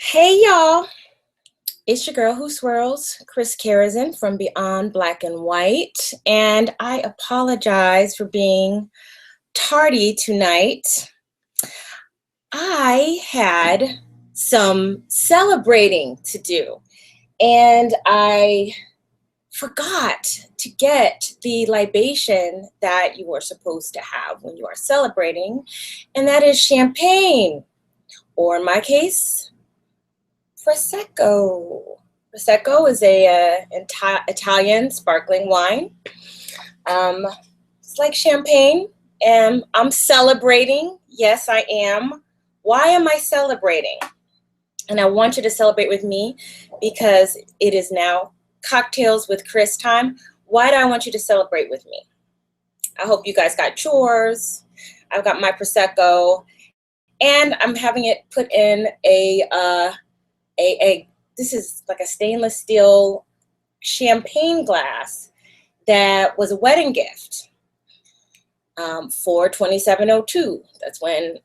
Hey y'all, it's your girl who swirls, KsC from Beyond Black and White, and I apologize for being tardy tonight. I had some celebrating to do, and I forgot to get the libation that you are supposed to have when you are celebrating, and that is champagne, or in my case, Prosecco. Prosecco is a Italian sparkling wine. Um, it's like champagne, and I'm celebrating. Yes, I am. Why am I celebrating? And I want you to celebrate with me because it is now cocktails with Chris time. Why do I want you to celebrate with me? I hope you guys got yours. I've got my Prosecco, and I'm having it put in a this is like a stainless steel champagne glass that was a wedding gift for 2702. That's when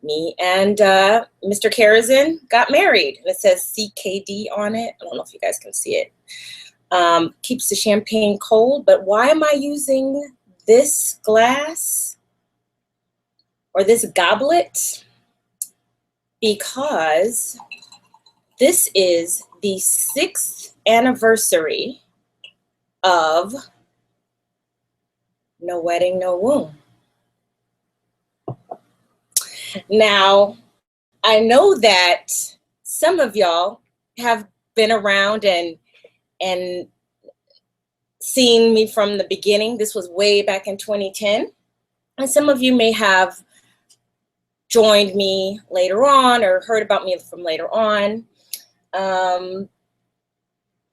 me and Mr. KsC got married. And it says CKD on it. I don't know if you guys can see it. Keeps the champagne cold, but why am I using this glass or this goblet? Because this is the 6th anniversary of No Wedding, No Womb. Now, I know that some of y'all have been around and seen me from the beginning. This was way back in 2010. And some of you may have joined me later on or heard about me from later on.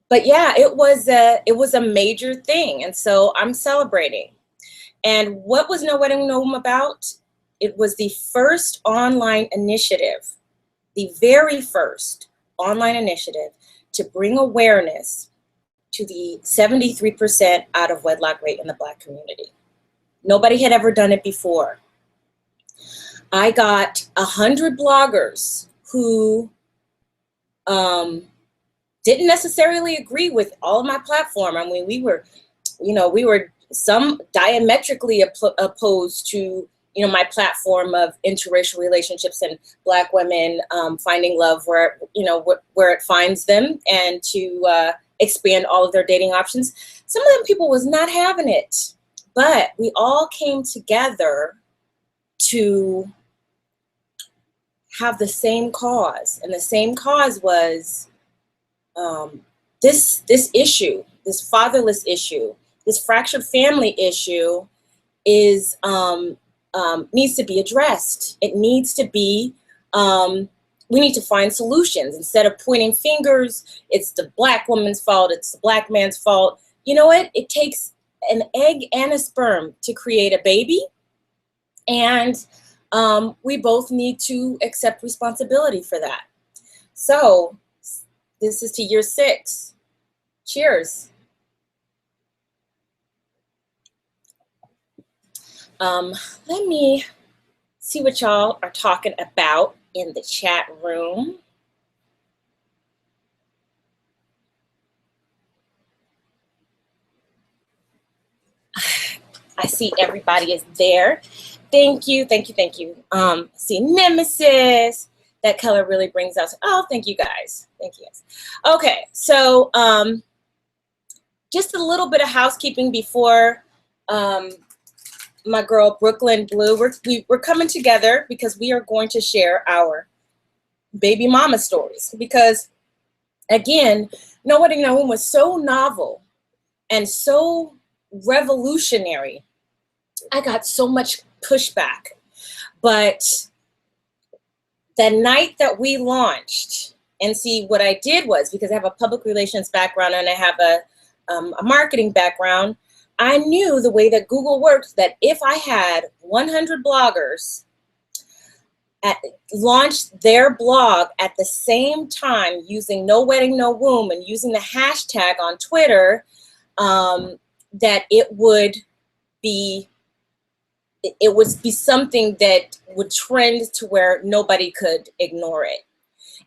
But yeah, it was a major thing, and so I'm celebrating. And what was No Wedding, No Womb about? It was the first online initiative, the very first online initiative to bring awareness to the 73% out of wedlock rate in the Black community. Nobody had ever done it before. I got 100 bloggers who didn't necessarily agree with all of my platform. I mean, we were some diametrically opposed to, my platform of interracial relationships and Black women finding love where it finds them, and to expand all of their dating options. Some of them people was not having it, but we all came together to have the same cause, and the same cause was this issue, this fatherless issue, this fractured family issue is needs to be addressed. It needs to be, we need to find solutions. Instead of pointing fingers, it's the Black woman's fault, it's the Black man's fault. You know what? It takes an egg and a sperm to create a baby, and we both need to accept responsibility for that. So this is to year 6. Cheers. Let me see what y'all are talking about in the chat room. I see everybody is there. Thank you, thank you, thank you. See Nemesis. That color really brings out. Oh, thank you guys. Thank you guys. Okay, so just a little bit of housekeeping before my girl Breukelen Bleu. We're coming together because we are going to share our baby mama stories. Because again, No Wedding, No Womb was so novel and so revolutionary. I got so much pushback, but the night that we launched, and see what I did was, because I have a public relations background and I have a marketing background, I knew the way that Google worked, that if I had 100 bloggers launch their blog at the same time using No Wedding, No Womb and using the hashtag on Twitter, that it would be something that would trend to where nobody could ignore it.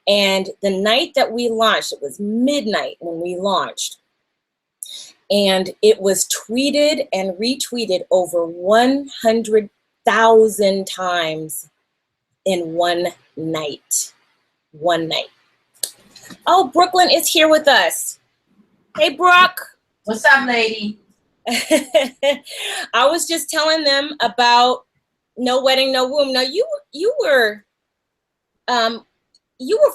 And the night that we launched, it was midnight when we launched. And it was tweeted and retweeted over 100,000 times in one night. One night. Oh, Breukelen is here with us. Hey, Brooke. What's up, lady? I was just telling them about No Wedding, No Womb. Now, you were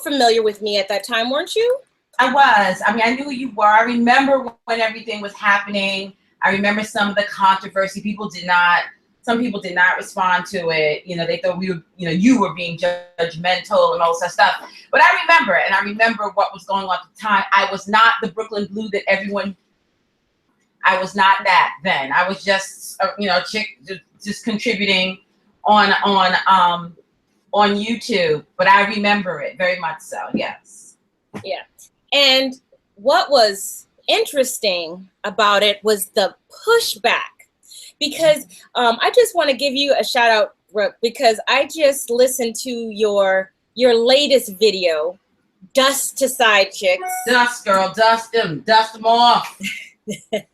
familiar with me at that time, weren't you? I was. I mean, I knew who you were. I remember when everything was happening. I remember some of the controversy. Some people did not respond to it. You know, they thought you were being judgmental and all that stuff. But I remember it, and I remember what was going on at the time. I was not the Breukelen Bleu that everyone. I was not that then. I was just a chick just contributing on YouTube. But I remember it very much so. Yes. Yeah. And what was interesting about it was the pushback. Because I just want to give you a shout out, Brooke, because I just listened to your latest video, Dust to Side Chicks. Dust, girl, dust them off. and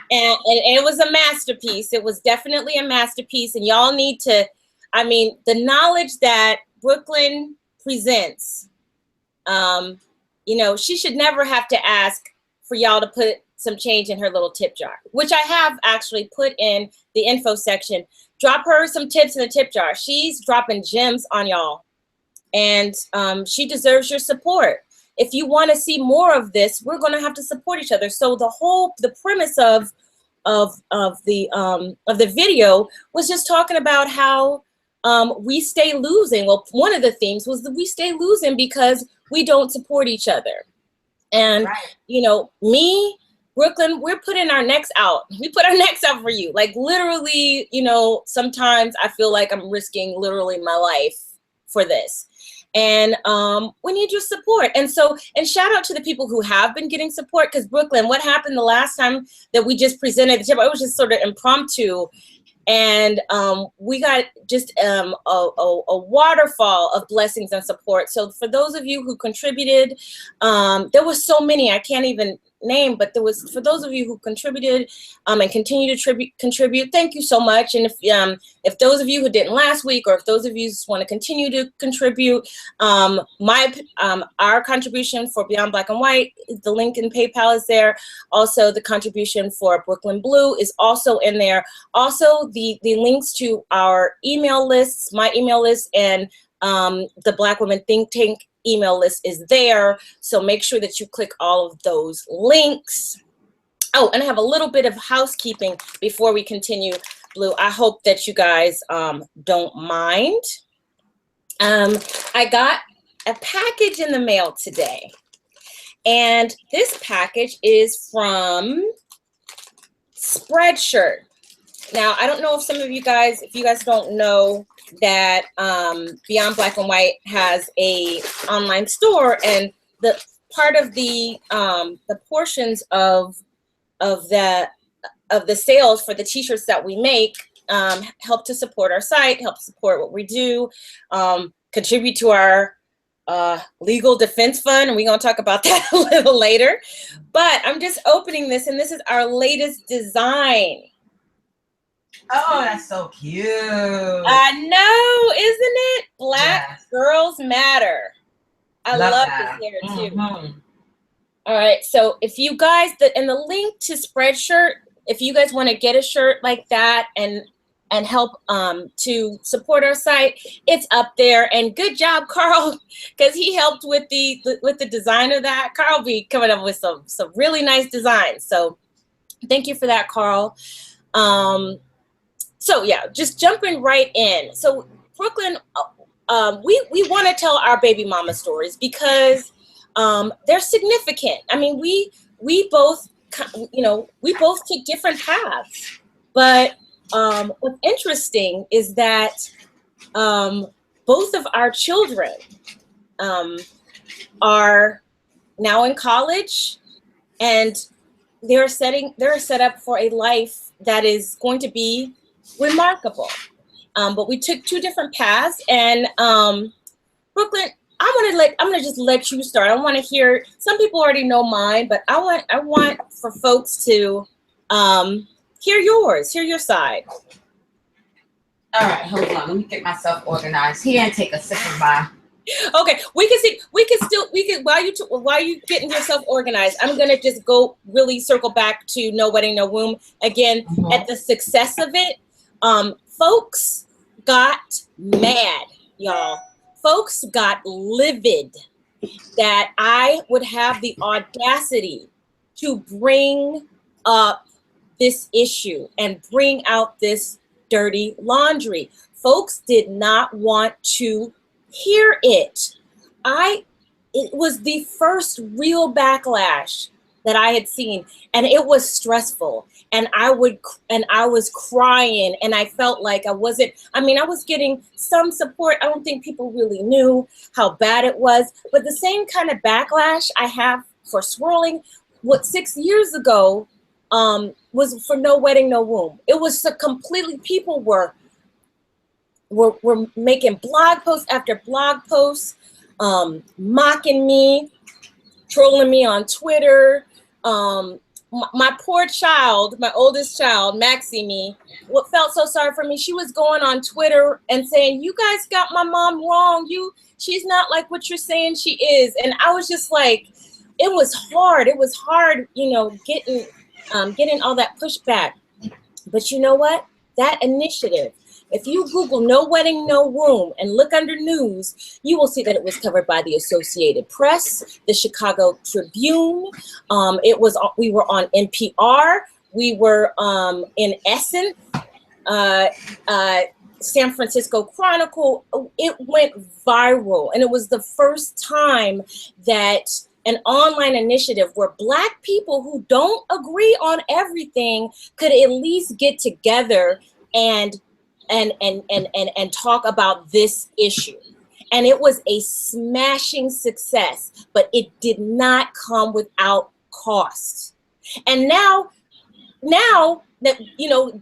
it was a masterpiece. It was definitely a masterpiece. And y'all need to, I mean, the knowledge that Breukelen presents, she should never have to ask for y'all to put some change in her little tip jar, which I have actually put in the info section. Drop her some tips in the tip jar. She's dropping gems on y'all, and she deserves your support. If you want to see more of this, we're going to have to support each other. So the premise of the video was just talking about how we stay losing. Well, one of the themes was that we stay losing because we don't support each other. And right. Me, Breukelen, we're putting our necks out. We put our necks out for you. Like literally, sometimes I feel like I'm risking literally my life for this. And we need your support. And shout out to the people who have been getting support, because Breukelen, what happened the last time that we just presented the tip, it was just sort of impromptu. And we got just a waterfall of blessings and support. So for those of you who contributed, there were so many I can't even name, but for those of you who contributed and continue to contribute, thank you so much. And if those of you who didn't last week, or if those of you just want to continue to contribute, our contribution for Beyond Black and White, the link in PayPal is there. Also, the contribution for Breukelen Bleu is also in there. Also, the links to our email lists, my email list, and the Black Women Think Tank email list is there. So make sure that you click all of those links. Oh, and I have a little bit of housekeeping before we continue, Blue. I hope that you guys don't mind. I got a package in the mail today. And this package is from Spreadshirt. Now, I don't know if if you guys don't know that Beyond Black and White has a online store, and the part of the portions of the sales for the t-shirts that we make help to support our site, help support what we do, contribute to our legal defense fund, and we're going to talk about that a little later. But I'm just opening this, and this is our latest design. Oh, that's so cute. I know, isn't it? Black Girls Matter. I love this here too. Mm-hmm. All right, so if you guys, and the link to Spreadshirt, if you guys want to get a shirt like that and help to support our site, it's up there. And good job, Carl, because he helped with the design of that. Carl be coming up with some really nice designs. So thank you for that, Carl. So yeah, just jumping right in. So Breukelen, we want to tell our baby mama stories because they're significant. I mean, we both took different paths, but what's interesting is that both of our children are now in college, and they're set up for a life that is going to be remarkable. But we took two different paths, and Breukelen, I'm gonna just let you start. I want to hear. Some people already know mine, but I want for folks to hear yours, hear your side. All right, hold on. Let me get myself organized here and take a sip of my. Okay, we can while you getting yourself organized. I'm gonna just go really circle back to No Wedding, No Womb again. At the success of it, folks got mad, y'all. Folks got livid that I would have the audacity to bring up this issue and bring out this dirty laundry. Folks did not want to hear it. It was the first real backlash that I had seen, and it was stressful. And I was crying, and I felt like I was getting some support. I don't think people really knew how bad it was, but the same kind of backlash I have for swirling, what 6 years ago was for No Wedding, No Womb. It was so completely, people were making blog posts after blog posts, mocking me, trolling me on Twitter. My poor child, my oldest child, Maxie, what felt so sorry for me. She was going on Twitter and saying, "You guys got my mom wrong. She's not like what you're saying she is." And I was just like, it was hard. It was hard, getting all that pushback. But you know what? That initiative, if you Google No Wedding, No Womb and look under news, you will see that it was covered by the Associated Press, the Chicago Tribune. We were on NPR. We were in Essence, San Francisco Chronicle. It went viral, and it was the first time that an online initiative where Black people who don't agree on everything could at least get together and talk about this issue. And it was a smashing success, but it did not come without cost. And now that,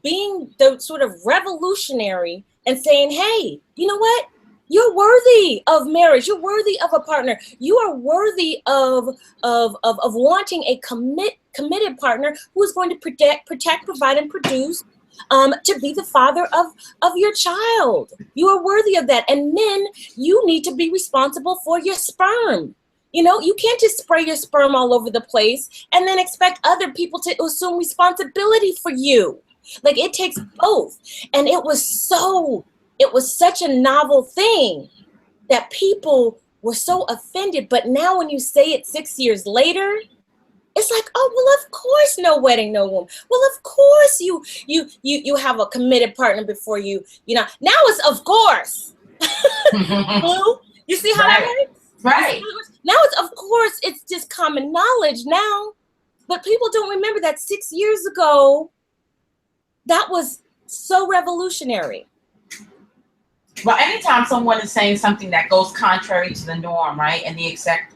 being the sort of revolutionary and saying, hey, you know what? You're worthy of marriage. You're worthy of a partner. You are worthy of wanting a committed partner who is going to protect, provide, and produce, to be the father of your child. You are worthy of that. And men, you need to be responsible for your sperm. You can't just spray your sperm all over the place and then expect other people to assume responsibility for you. Like, it takes both. And it was such a novel thing that people were so offended. But now when you say it 6 years later, it's like, oh, well, of course, No Wedding, No Womb. Well, of course you have a committed partner before you. Now it's of course. You see how that works? Right. Now it's of course, it's just common knowledge now. But people don't remember that 6 years ago, that was so revolutionary. Well, anytime someone is saying something that goes contrary to the norm, right, and the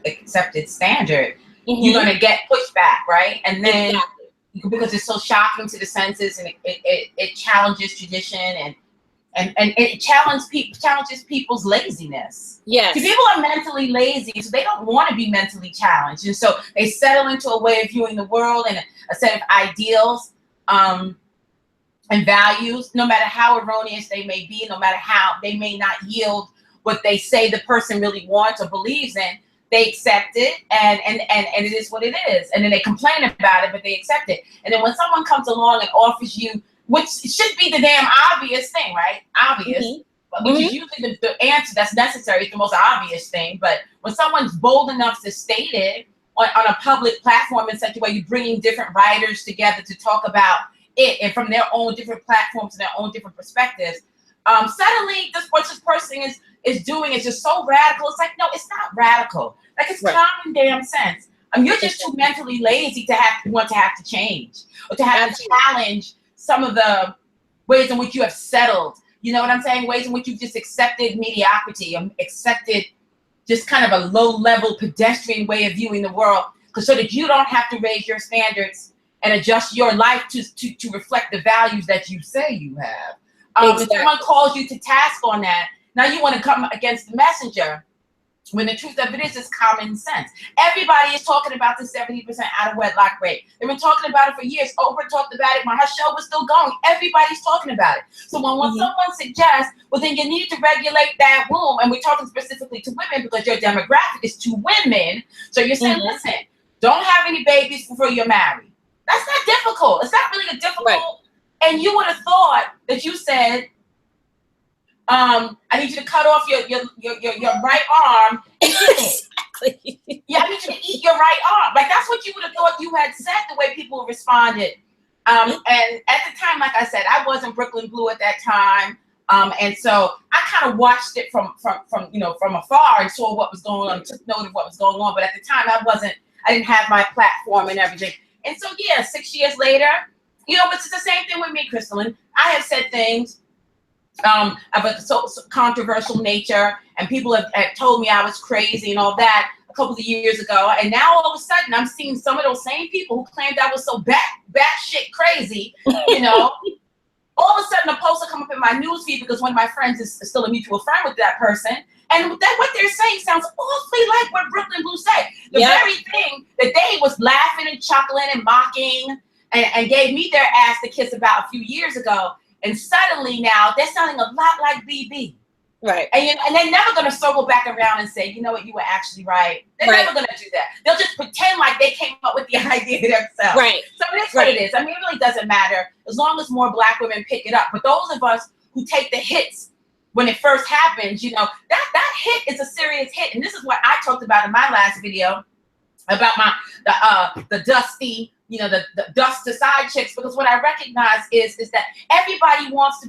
accepted standard, you're going to get pushback, right? And then because it's so shocking to the senses, and it challenges tradition, and it challenges people's laziness. Yes. See, people are mentally lazy, so they don't want to be mentally challenged, and so they settle into a way of viewing the world and a set of ideals and values, no matter how erroneous they may be, no matter how they may not yield what they say the person really wants or believes in. They accept it, and it is what it is. And then they complain about it, but they accept it. And then when someone comes along and offers you, which should be the damn obvious thing, right? Obvious, which is usually the answer that's necessary. It's the most obvious thing. But when someone's bold enough to state it on a public platform in such a way, you're bringing different writers together to talk about it, and from their own different platforms and their own different perspectives, suddenly what this person is doing is just so radical. It's like, no, it's not radical. Like, it's common damn sense. You're just too mentally lazy to want to change, or to have to challenge some of the ways in which you have settled. You know what I'm saying? Ways in which you've just accepted mediocrity, accepted just kind of a low-level pedestrian way of viewing the world, so that you don't have to raise your standards and adjust your life to reflect the values that you say you have. If someone calls you to task on that, now you want to come against the messenger. When the truth of it is common sense. Everybody is talking about the 70% out of wedlock rate. They've been talking about it for years. Oprah talked about it when her show was still going. Everybody's talking about it. So when someone suggests, well, then you need to regulate that womb, and we're talking specifically to women because your demographic is to women. So you're saying, listen, don't have any babies before you're married. That's not difficult. It's not really a difficult. Right. And you would have thought that you said, I need you to cut off your right arm and eat it. Exactly. Yeah, I need you to eat your right arm. Like, that's what you would have thought you had said, the way people responded. And at the time, like I said, I was in Breukelen Bleu at that time. And so I kind of watched it from afar and saw what was going on, took note of what was going on. But at the time, I didn't have my platform and everything. And so, yeah, 6 years later, but it's the same thing with me, Crystalline. I have said things of a so controversial nature, and people have told me I was crazy and all that a couple of years ago. And now all of a sudden, I'm seeing some of those same people who claimed I was so batshit crazy, all of a sudden, a post will come up in my newsfeed because one of my friends is still a mutual friend with that person. And what they're saying sounds awfully like what Breukelen Bleu said. The very thing that they was laughing and chuckling and mocking and gave me their ass to kiss about a few years ago. And suddenly now they're sounding a lot like BB. Right. And they're never going to circle back around and say, you know what, you were actually right. They're never going to do that. They'll just pretend like they came up with the idea themselves. Right. So that's what it is. I mean, it really doesn't matter as long as more Black women pick it up. But those of us who take the hits when it first happens, that hit is a serious hit. And this is what I talked about in my last video about the dusty, the dust to side chicks, because what I recognize is that everybody wants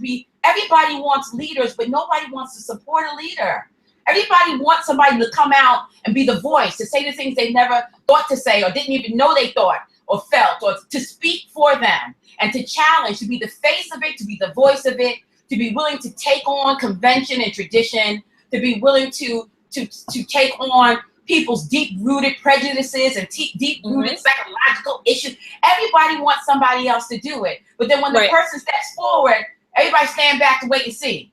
leaders, but nobody wants to support a leader. Everybody wants somebody to come out and be the voice, to say the things they never thought to say or didn't even know they thought or felt, or to speak for them and to challenge, to be the face of it, to be the voice of it, to be willing to take on convention and tradition, to be willing to take on people's deep-rooted prejudices and deep-rooted psychological issues. Everybody wants somebody else to do it. But then when the person steps forward, everybody stand back to wait and see.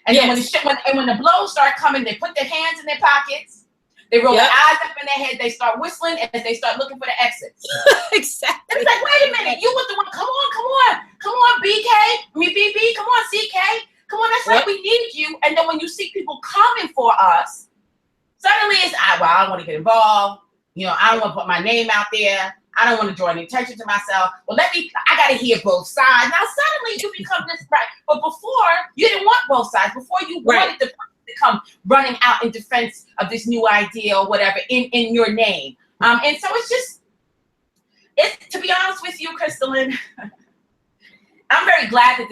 And then when the blows start coming, they put their hands in their pockets, they roll their eyes up in their head, they start whistling, and they start looking for the exits. Exactly. It's like, wait a minute, you was the one, come on, BB, come on, CK, come on, that's right, we need you. And then when you see people coming for us, suddenly it's, I don't want to get involved. I don't want to put my name out there. I don't want to draw any attention to myself. Well, I got to hear both sides. Now, suddenly you become this, right? But before, you didn't want both sides. Before, you wanted the person to come running out in defense of this new idea or whatever in your name. And so it's to be honest with you, Crystalline, I'm very glad that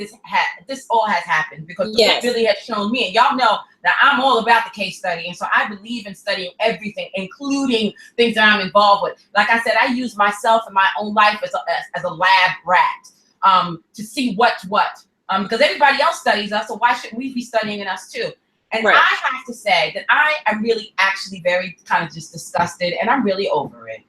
this all has happened, because it really has shown me, and y'all know that I'm all about the case study, and so I believe in studying everything, including things that I'm involved with. Like I said, I use myself in my own life as a lab rat to see what's what, because everybody else studies us, so why shouldn't we be studying us too? And I have to say that I am really actually very kind of just disgusted, and I'm really over it.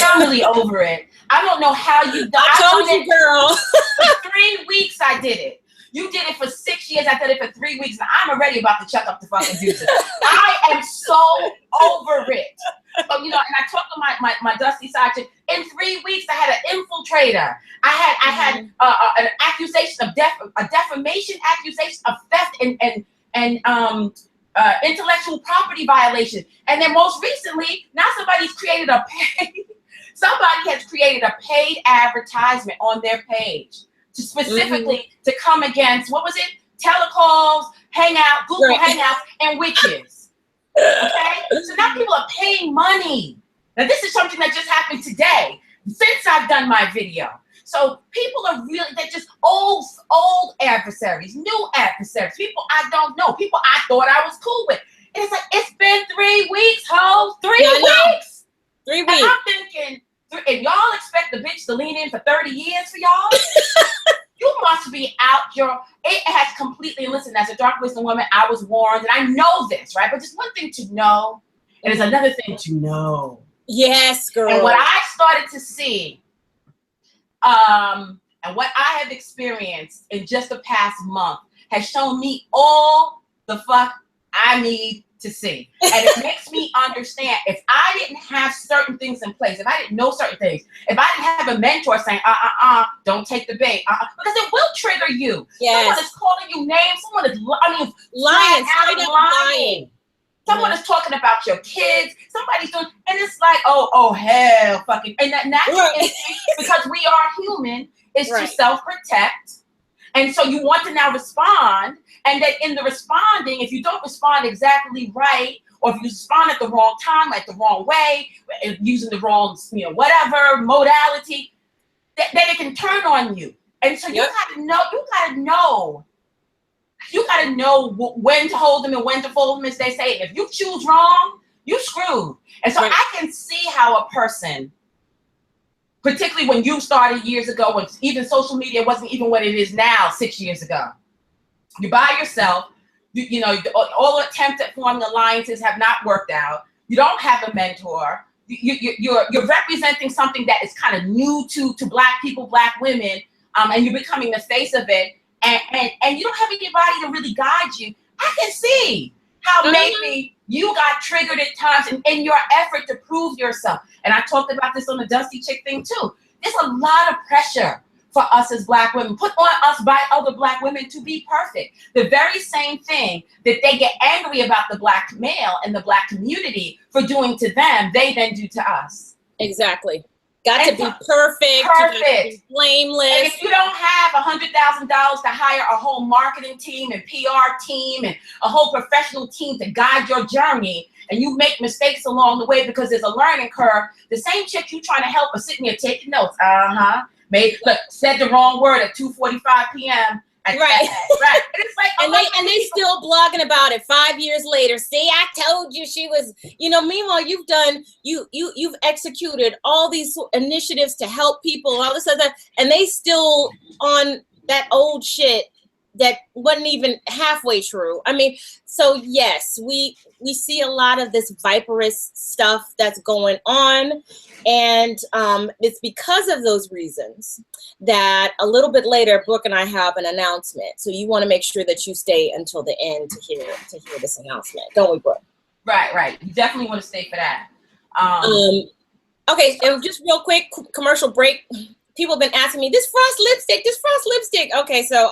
I'm really over it. I don't know how you done. I told you, girl. For 3 weeks, I did it. You did it for 6 years. I did it for 3 weeks. And I'm already about to chuck up the fucking deuces. I am so over it. So, and I talked to my dusty side chick. In 3 weeks, I had an infiltrator. I had an accusation of a defamation accusation of theft and intellectual property violation. And then most recently, now somebody has created a paid advertisement on their page to specifically to come against, what was it? Telecalls, Google Hangouts, and witches. Okay? So now people are paying money. Now this is something that just happened today since I've done my video. So people are they're just old adversaries, new adversaries, people I don't know, people I thought I was cool with. And it's like, it's been 3 weeks, ho, 3 weeks. 3 weeks. And I'm thinking, if y'all expect the bitch to lean in for 30 years for y'all, you must be out it has completely, listen, as a dark wisdom woman, I was warned, and I know this, right? But just one thing to know, and it's another thing to know. Yes, girl. And what I started to see, and what I have experienced in just the past month has shown me all the fuck I need to see. And it makes me understand, if I didn't have certain things in place, if I didn't know certain things, if I didn't have a mentor saying, don't take the bait, because it will trigger you. Yes. Someone is calling you names. Someone is, lying, straight up lying. Someone is talking about your kids. Somebody's doing, and it's like, oh, hell, fucking, and that natural instinct, because we are human, is to self-protect. And so you want to now respond, and that in the responding, if you don't respond exactly right, or if you respond at the wrong time, like the wrong way, using the wrong, whatever modality, that it can turn on you. And so you gotta know when to hold them and when to fold them, as they say. If you choose wrong, you screwed. And so I can see how a person, particularly when you started years ago, when even social media wasn't even what it is now 6 years ago. You're by yourself. All attempts at forming alliances have not worked out. You don't have a mentor. You're representing something that is kind of new to Black people, Black women, and you're becoming the face of it. And you don't have anybody to really guide you. I can see how maybe you got triggered at times in your effort to prove yourself. And I talked about this on the Dusty Chick thing too. There's a lot of pressure for us as Black women, put on us by other Black women to be perfect. The very same thing that they get angry about the Black male and the Black community for doing to them, they then do to us. Exactly. Got to be perfect. To be blameless. And if you don't have $100,000 to hire a whole marketing team and PR team and a whole professional team to guide your journey, and you make mistakes along the way because there's a learning curve, the same chick you trying to help is sitting there taking notes. Said the wrong word at 2:45 p.m. Right. And it's like, and they still blogging about it 5 years later. See, I told you she was, meanwhile you've executed all these initiatives to help people, all this other, and they still on that old shit that wasn't even halfway true. I mean, so yes, we see a lot of this viperous stuff that's going on, and it's because of those reasons that a little bit later, Brooke and I have an announcement. So you want to make sure that you stay until the end to hear this announcement, don't we, Brooke? Right. You definitely want to stay for that. Okay, and just real quick, commercial break. People have been asking me, this frost lipstick. Okay, so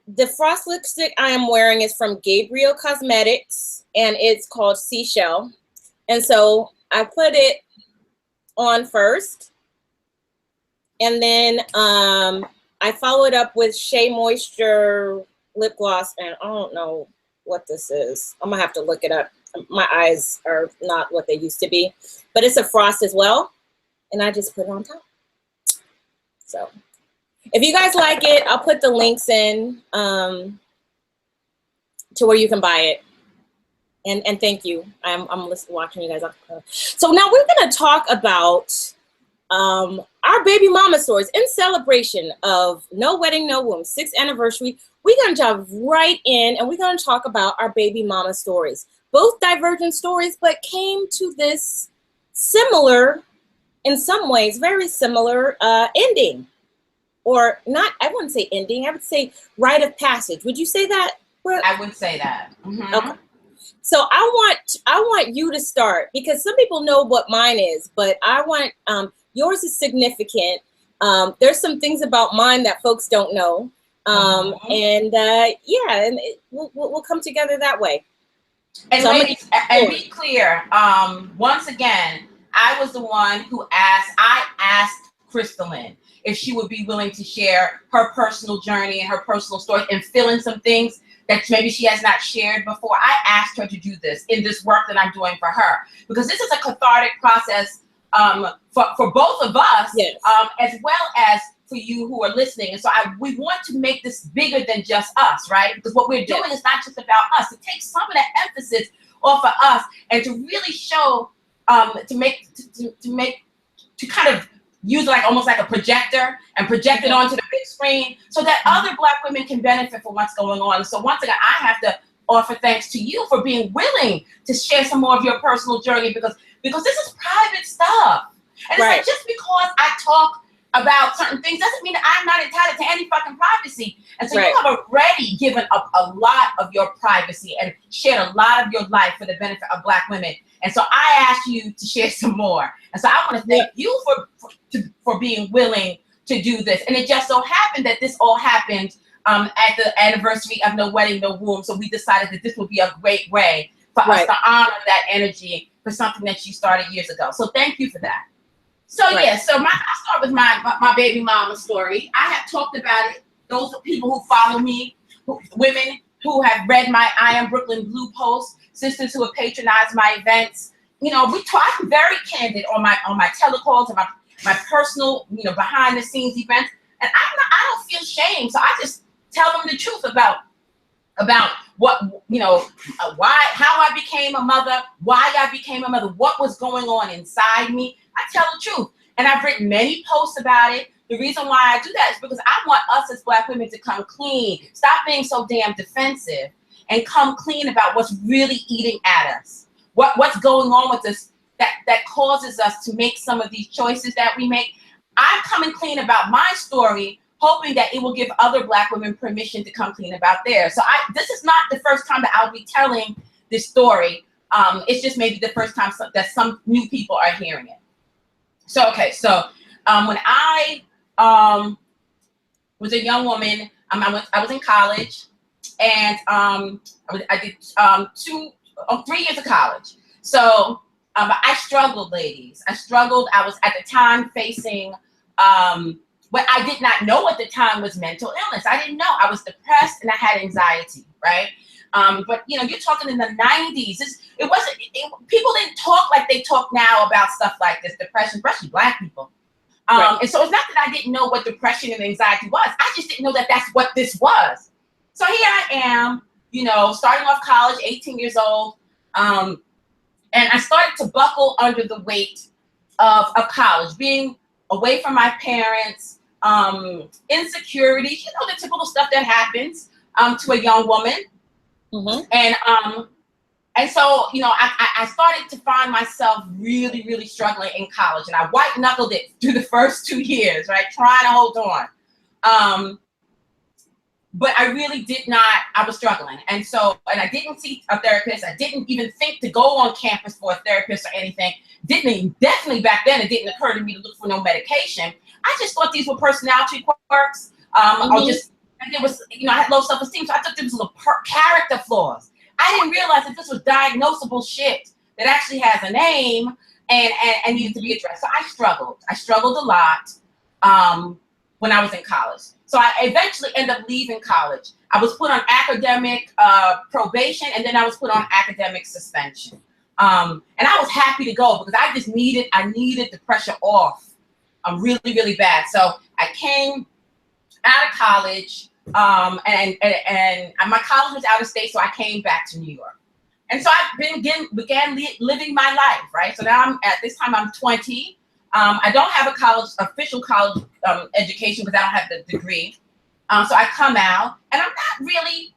the frost lipstick I am wearing is from Gabriel Cosmetics, and it's called Seashell. And so I put it on first, and then I follow it up with Shea Moisture lip gloss, and I don't know what this is. I'm gonna have to look it up. My eyes are not what they used to be, but it's a frost as well, and I just put it on top. So if you guys like it, I'll put the links in to where you can buy it. And thank you. I'm watching you guys. So now we're going to talk about our baby mama stories in celebration of No Wedding, No Womb, 6th anniversary. We're going to jump right in, and we're going to talk about our baby mama stories. Both divergent stories, but came to this similar, in some ways, very similar ending. Or not, I wouldn't say ending, I would say rite of passage. Would you say that, Brooke? I would say that. Mm-hmm. Okay. So I want you to start, because some people know what mine is, but I want yours is significant. There's some things about mine that folks don't know, and we'll come together that way. And so ladies, and be clear. Once again, I was the one who asked Crystalline if she would be willing to share her personal journey and her personal story and fill in some things that maybe she has not shared before. I asked her to do this in this work that I'm doing for her, because this is a cathartic process for both of us, yes, as well as for you who are listening. And so we want to make this bigger than just us, right? Because what we're doing is not just about us. To take some of the emphasis off of us and to really show, to kind of use almost like a projector and project it onto the big screen so that other Black women can benefit from what's going on. So once again, I have to offer thanks to you for being willing to share some more of your personal journey, because this is private stuff. And it's like, just because I talk about certain things doesn't mean that I'm not entitled to any fucking privacy. And so you have already given up a lot of your privacy and shared a lot of your life for the benefit of Black women. And so I ask you to share some more. And so I want to thank you for being willing to do this. And it just so happened that this all happened at the anniversary of No Wedding, No Womb. So we decided that this would be a great way for us to honor that energy for something that you started years ago. So thank you for that. So so I'll start with my baby mama story. I have talked about it. Those are people who follow me, women who have read my I Am Breukelen Blue post, sisters who have patronized my events. You know, I'm very candid on my telecalls and my personal, behind the scenes events. And I don't feel shame. So I just tell them the truth about what, how I became a mother, why I became a mother, what was going on inside me. I tell the truth. And I've written many posts about it. The reason why I do that is because I want us as Black women to come clean, stop being so damn defensive, and come clean about what's really eating at us. What's going on with us that causes us to make some of these choices that we make. I'm coming clean about my story, hoping that it will give other Black women permission to come clean about theirs. So this is not the first time that I'll be telling this story. It's just maybe the first time that some new people are hearing it. So, when I was a young woman, I was in college, and I did 3 years of college. So I struggled, ladies. I struggled. I was at the time facing what I did not know at the time was mental illness. I didn't know. I was depressed and I had anxiety, right? But you're talking in the 90s. People didn't talk like they talk now about stuff like this, depression, especially Black people. And so it's not that I didn't know what depression and anxiety was. I just didn't know that that's what this was. So here I am, starting off college, 18 years old. And I started to buckle under the weight of college, being away from my parents, insecurity, the typical stuff that happens to a young woman. Mm-hmm. And so, I started to find myself really, really struggling in college, and I white knuckled it through the first 2 years, right? Trying to hold on. But I really did not, I was struggling. And I didn't see a therapist. I didn't even think to go on campus for a therapist or anything. Definitely back then, it didn't occur to me to look for no medication. I just thought these were personality quirks. Or just, I had low self-esteem. So I thought this was character flaws. I didn't realize that this was diagnosable shit that actually has a name and needed to be addressed. So I struggled. I struggled a lot when I was in college. So I eventually ended up leaving college. I was put on academic probation, and then I was put on academic suspension. And I was happy to go because I needed the pressure off really, really bad. So I came out of college, and my college was out of state, so I came back to New York. And so I began living my life, right? So now this time I'm 20. I don't have official college education because I don't have the degree. So I come out, and I'm not really,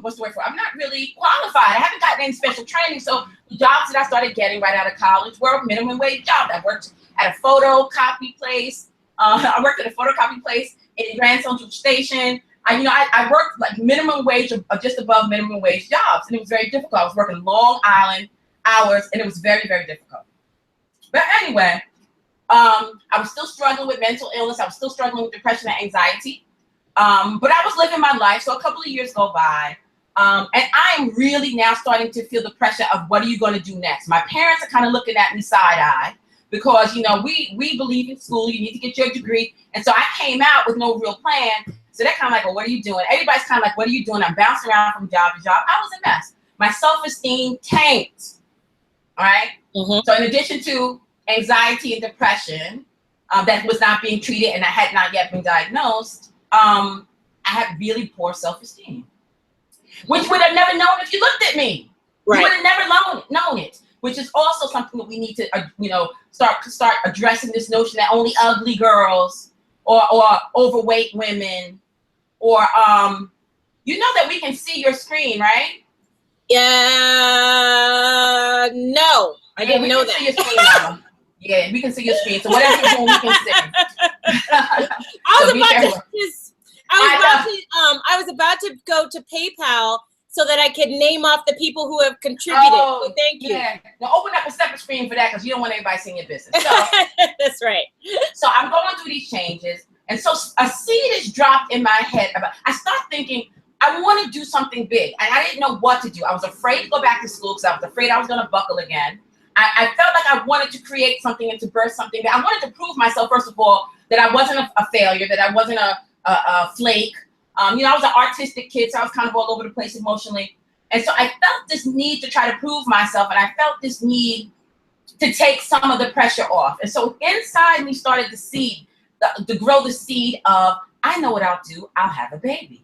what's the word for it? I'm not really qualified. I haven't gotten any special training. So the jobs that I started getting right out of college were minimum wage jobs. I worked at a photocopy place. I worked at a photocopy place in Grand Central Station. I worked like minimum wage or just above minimum wage jobs, and it was very difficult. I was working Long Island hours, and it was very, very difficult. But anyway, I was still struggling with mental illness. I was still struggling with depression and anxiety. But I was living my life. So a couple of years go by. And I'm really now starting to feel the pressure of what are you going to do next? My parents are kind of looking at me side-eye because, we believe in school. You need to get your degree. And so I came out with no real plan. So they're kind of like, well, what are you doing? Everybody's kind of like, what are you doing? I'm bouncing around from job to job. I was a mess. My self-esteem tanked. All right. Mm-hmm. So in addition to anxiety and depression that was not being treated and I had not yet been diagnosed, I had really poor self-esteem, which would have never known if you looked at me. Right. You would have never known it, which is also something that we need to, start addressing this notion that only ugly girls or overweight women or, that we can see your screen, right? Yeah, no, I didn't know that. Yeah, we can see your screen. So whatever you're doing, we can see. I was about to go to PayPal so that I could name off the people who have contributed. So thank you. Yeah. Now open up a separate screen for that because you don't want everybody seeing your business. So that's right. So I'm going through these changes, and so a seed is dropped in my head. I start thinking I want to do something big, and I didn't know what to do. I was afraid to go back to school because I was afraid I was going to buckle again. I felt like I wanted to create something and to birth something. I wanted to prove myself, first of all, that I wasn't a failure, that I wasn't a flake. I was an artistic kid, so I was kind of all over the place emotionally. And so I felt this need to try to prove myself, and I felt this need to take some of the pressure off. And so inside me started the seed, to grow the seed of, I know what I'll do. I'll have a baby.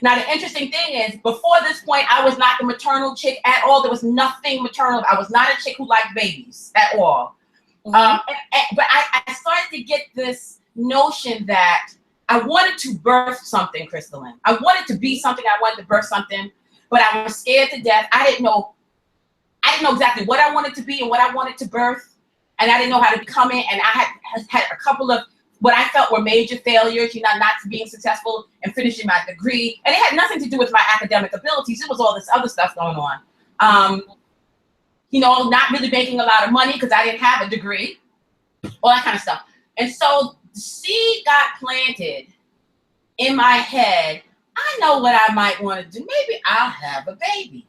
Now, the interesting thing is, before this point, I was not the maternal chick at all. There was nothing maternal. I was not a chick who liked babies at all. Mm-hmm. But I started to get this notion that I wanted to birth something, Crystalline. I wanted to be something. I wanted to birth something, but I was scared to death. I didn't know exactly what I wanted to be and what I wanted to birth, and I didn't know how to become it. And I had a couple of what I felt were major failures, not being successful and finishing my degree. And it had nothing to do with my academic abilities. It was all this other stuff going on. Not really making a lot of money because I didn't have a degree, all that kind of stuff. And so the seed got planted in my head. I know what I might want to do. Maybe I'll have a baby.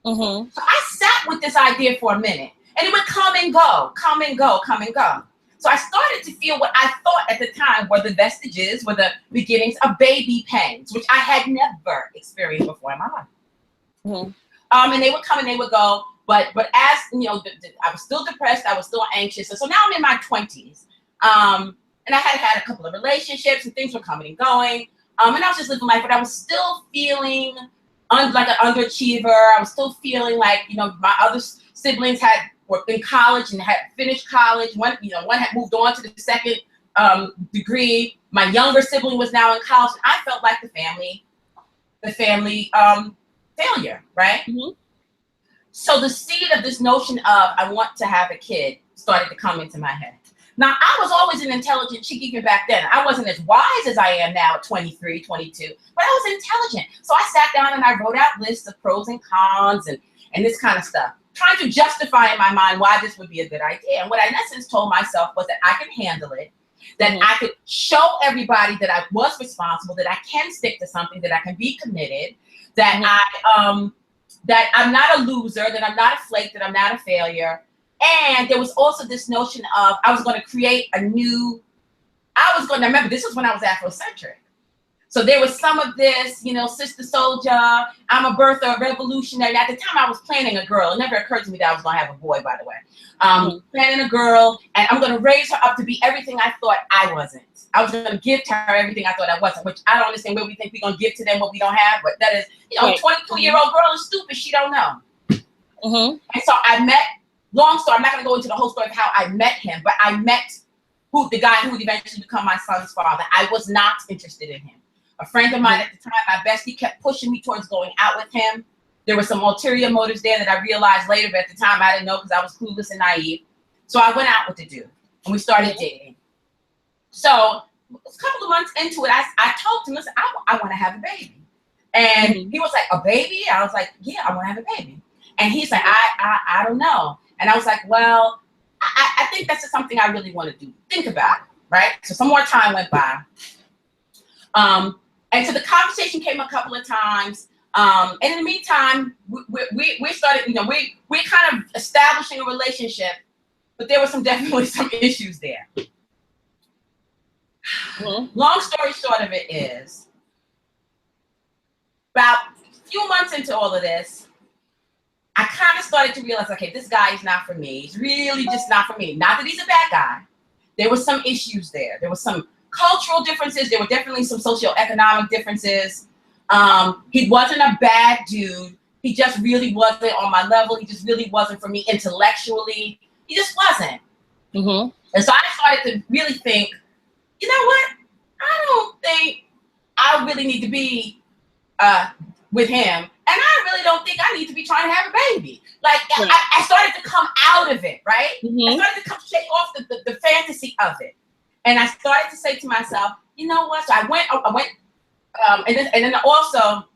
Mm-hmm. So I sat with this idea for a minute, and it would come and go, come and go, come and go. So I started to feel what I thought at the time were the vestiges, were the beginnings of baby pangs, which I had never experienced before in my life. Mm-hmm. And they would come and they would go, but as I was still depressed, I was still anxious. And so now I'm in my 20s, and I had a couple of relationships, and things were coming and going, and I was just living life, but I was still feeling like an underachiever. I was still feeling like my other siblings were in college and had finished college. One had moved on to the second degree. My younger sibling was now in college. And I felt like the family failure, right? Mm-hmm. So the seed of this notion of I want to have a kid started to come into my head. Now, I was always an intelligent chick even back then. I wasn't as wise as I am now at 23, 22, but I was intelligent. So I sat down and I wrote out lists of pros and cons and this kind of stuff, trying to justify in my mind why this would be a good idea. And what I in essence told myself was that I can handle it, that mm-hmm. I could show everybody that I was responsible, that I can stick to something, that I can be committed, that mm-hmm. That I'm not a loser, that I'm not a flake, that I'm not a failure. And there was also this notion of I was going to create remember, this was when I was Afrocentric. So there was some of this, Sister Soldier, I'm a birther, a revolutionary. At the time I was planning a girl. It never occurred to me that I was going to have a boy, by the way. Mm-hmm. Planning a girl, and I'm going to raise her up to be everything I thought I wasn't. I was going to give to her everything I thought I wasn't, which I don't understand where we think we're going to give to them what we don't have. But that is, right. 22-year-old girl is stupid. She don't know. Mm-hmm. And so I met, long story, I'm not going to go into the whole story of how I met him, but I met the guy who would eventually become my son's father. I was not interested in him. A friend of mine at the time, my bestie, kept pushing me towards going out with him. There were some ulterior motives there that I realized later, but at the time I didn't know because I was clueless and naive. So I went out with the dude and we started dating. So a couple of months into it, I told him, listen, I want to have a baby. And mm-hmm. he was like, a baby? I was like, yeah, I want to have a baby. And he's like, I don't know. And I was like, well, I think that's just something I really want to do. Think about it, right? So some more time went by. And so the conversation came a couple of times. And in the meantime, we started, we're kind of establishing a relationship, but there were definitely some issues there. Mm-hmm. Long story short of it is, about a few months into all of this, I kind of started to realize, okay, this guy is not for me. He's really just not for me. Not that he's a bad guy. There were some issues there. There were some cultural differences. There were definitely some socioeconomic differences. He wasn't a bad dude. He just really wasn't on my level. He just really wasn't for me intellectually. He just wasn't. Mm-hmm. And so I started to really think, you know what? I don't think I really need to be with him, and I really don't think I need to be trying to have a baby. Like, Right. I started to come out of it, right? Mhm. I started to shake off the fantasy of it. And I started to say to myself, you know what? So I went, and then also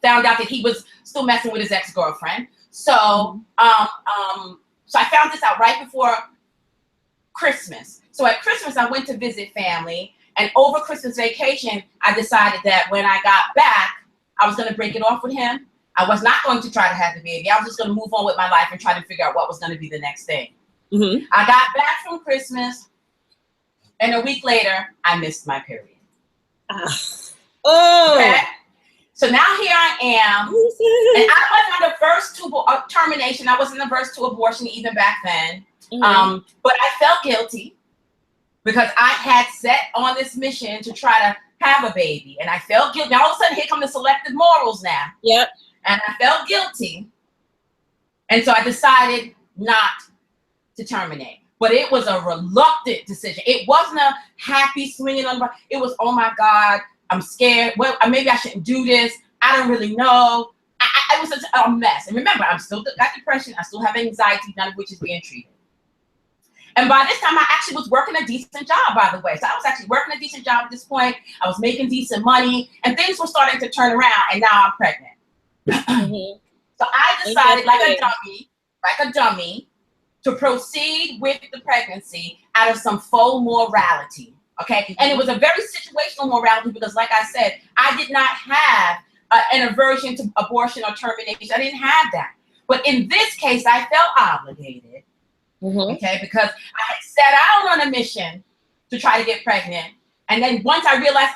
found out that he was still messing with his ex-girlfriend. So, so I found this out right before Christmas. So at Christmas, I went to visit family, and over Christmas vacation, I decided that when I got back, I was going to break it off with him. I was not going to try to have the baby. I was just going to move on with my life and try to figure out what was going to be the next thing. Mm-hmm. I got back from Christmas, and a week later, I missed my period. Oh. Okay? So now here I am, and I wasn't averse to termination. I wasn't averse to abortion even back then. Mm-hmm. But I felt guilty because I had set on this mission to try to have a baby, and I felt guilty. Now all of a sudden, here come the selective morals now. Yep. And I felt guilty, and so I decided not to terminate. But it was a reluctant decision. It wasn't a happy swinging on. It was, oh my God, I'm scared. Well, maybe I shouldn't do this. I don't really know. It was a mess. And remember, I'm still got depression. I still have anxiety, none of which is being treated. And by this time, I actually was working a decent job, by the way. So I was actually working a decent job at this point. I was making decent money, and things were starting to turn around, and now I'm pregnant. Mm-hmm. So I decided, like a dummy, to proceed with the pregnancy out of some faux morality, okay? And it was a very situational morality because, like I said, I did not have an aversion to abortion or termination. I didn't have that. But in this case, I felt obligated, okay, because I had set out on a mission to try to get pregnant. And then once I realized,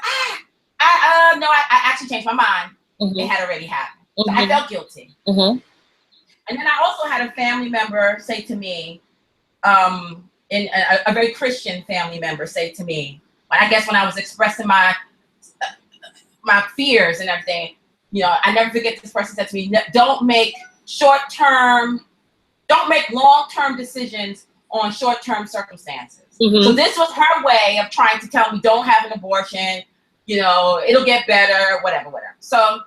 I actually changed my mind. It had already happened. So I felt guilty. And then I also had a family member say to me, a very Christian family member say to me, when I was expressing my fears and everything, you know, I never forget this person said to me, don't make long-term decisions on short-term circumstances. So this was her way of trying to tell me, don't have an abortion, you know, it'll get better, whatever. So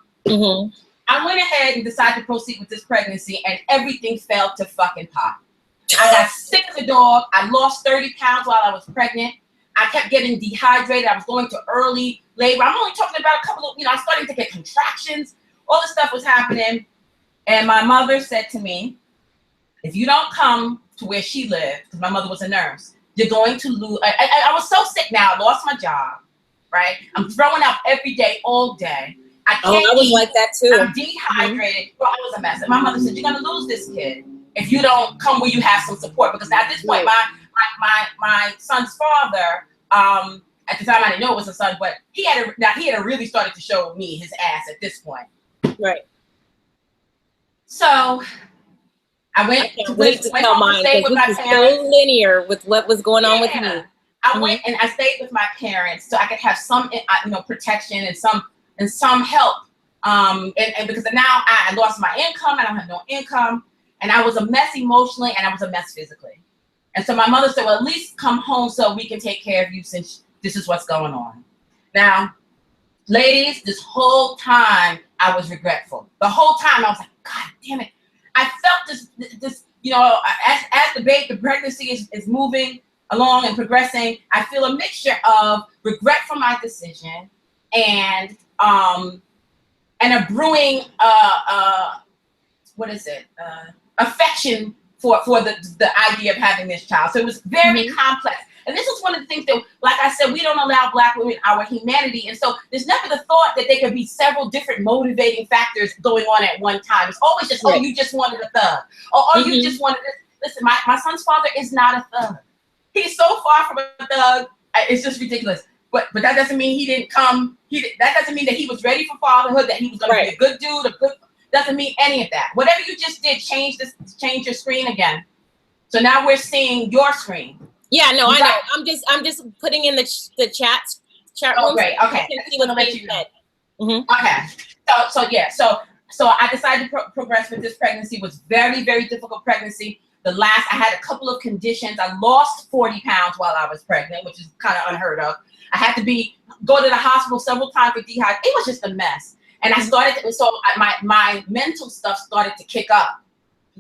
I went ahead and decided to proceed with this pregnancy, and everything fell to fucking pot. I got sick as a dog. I lost 30 pounds while I was pregnant. I kept getting dehydrated. I was going to early labor. I'm only talking about a couple of, I was starting to get contractions. All this stuff was happening. And my mother said to me, if you don't come to where she lived, because my mother was a nurse, you're going to lose. I was so sick now. I lost my job, right? I'm throwing up every day, all day. I can't I was eat. like that too. I'm dehydrated. Well, I was a mess. And my mother said, you're going to lose this kid if you don't come where you have some support. Because at this point, my son's father, at the time I didn't know it was a son, but he had really started to show me his ass at this point. Right. So I went to tell mine because this is so linear with what was going on with me. I went and I stayed with my parents so I could have some, protection and some help. And because now I lost my income, and I don't have no income, and I was a mess emotionally, and I was a mess physically. And so my mother said, well, at least come home so we can take care of you since this is what's going on. Now, ladies, this whole time I was regretful. The whole time I was like, God damn it. I felt this, as the pregnancy is moving along and progressing, I feel a mixture of regret for my decision and a brewing affection for the idea of having this child. So it was very complex. And this is one of the things that, like I said, we don't allow Black women our humanity. And so there's never the thought that there could be several different motivating factors going on at one time. It's always just, oh, you just wanted a thug. Or you just wanted this. Listen, my son's father is not a thug. He's so far from a thug. It's just ridiculous. But that doesn't mean he didn't come. That doesn't mean that he was ready for fatherhood, that he was going to be a good dude, doesn't mean any of that. Whatever you just did, change your screen again. So now we're seeing your screen. Yeah, no, I know. I'm just putting in the chat room. Oh, great. Okay. So you can see what's being said. Okay. So I decided to progress with this pregnancy. It was very, very difficult pregnancy. I had a couple of conditions. I lost 40 pounds while I was pregnant, which is kind of unheard of. I had to go to the hospital several times for dehydration. It was just a mess. And I started my mental stuff started to kick up.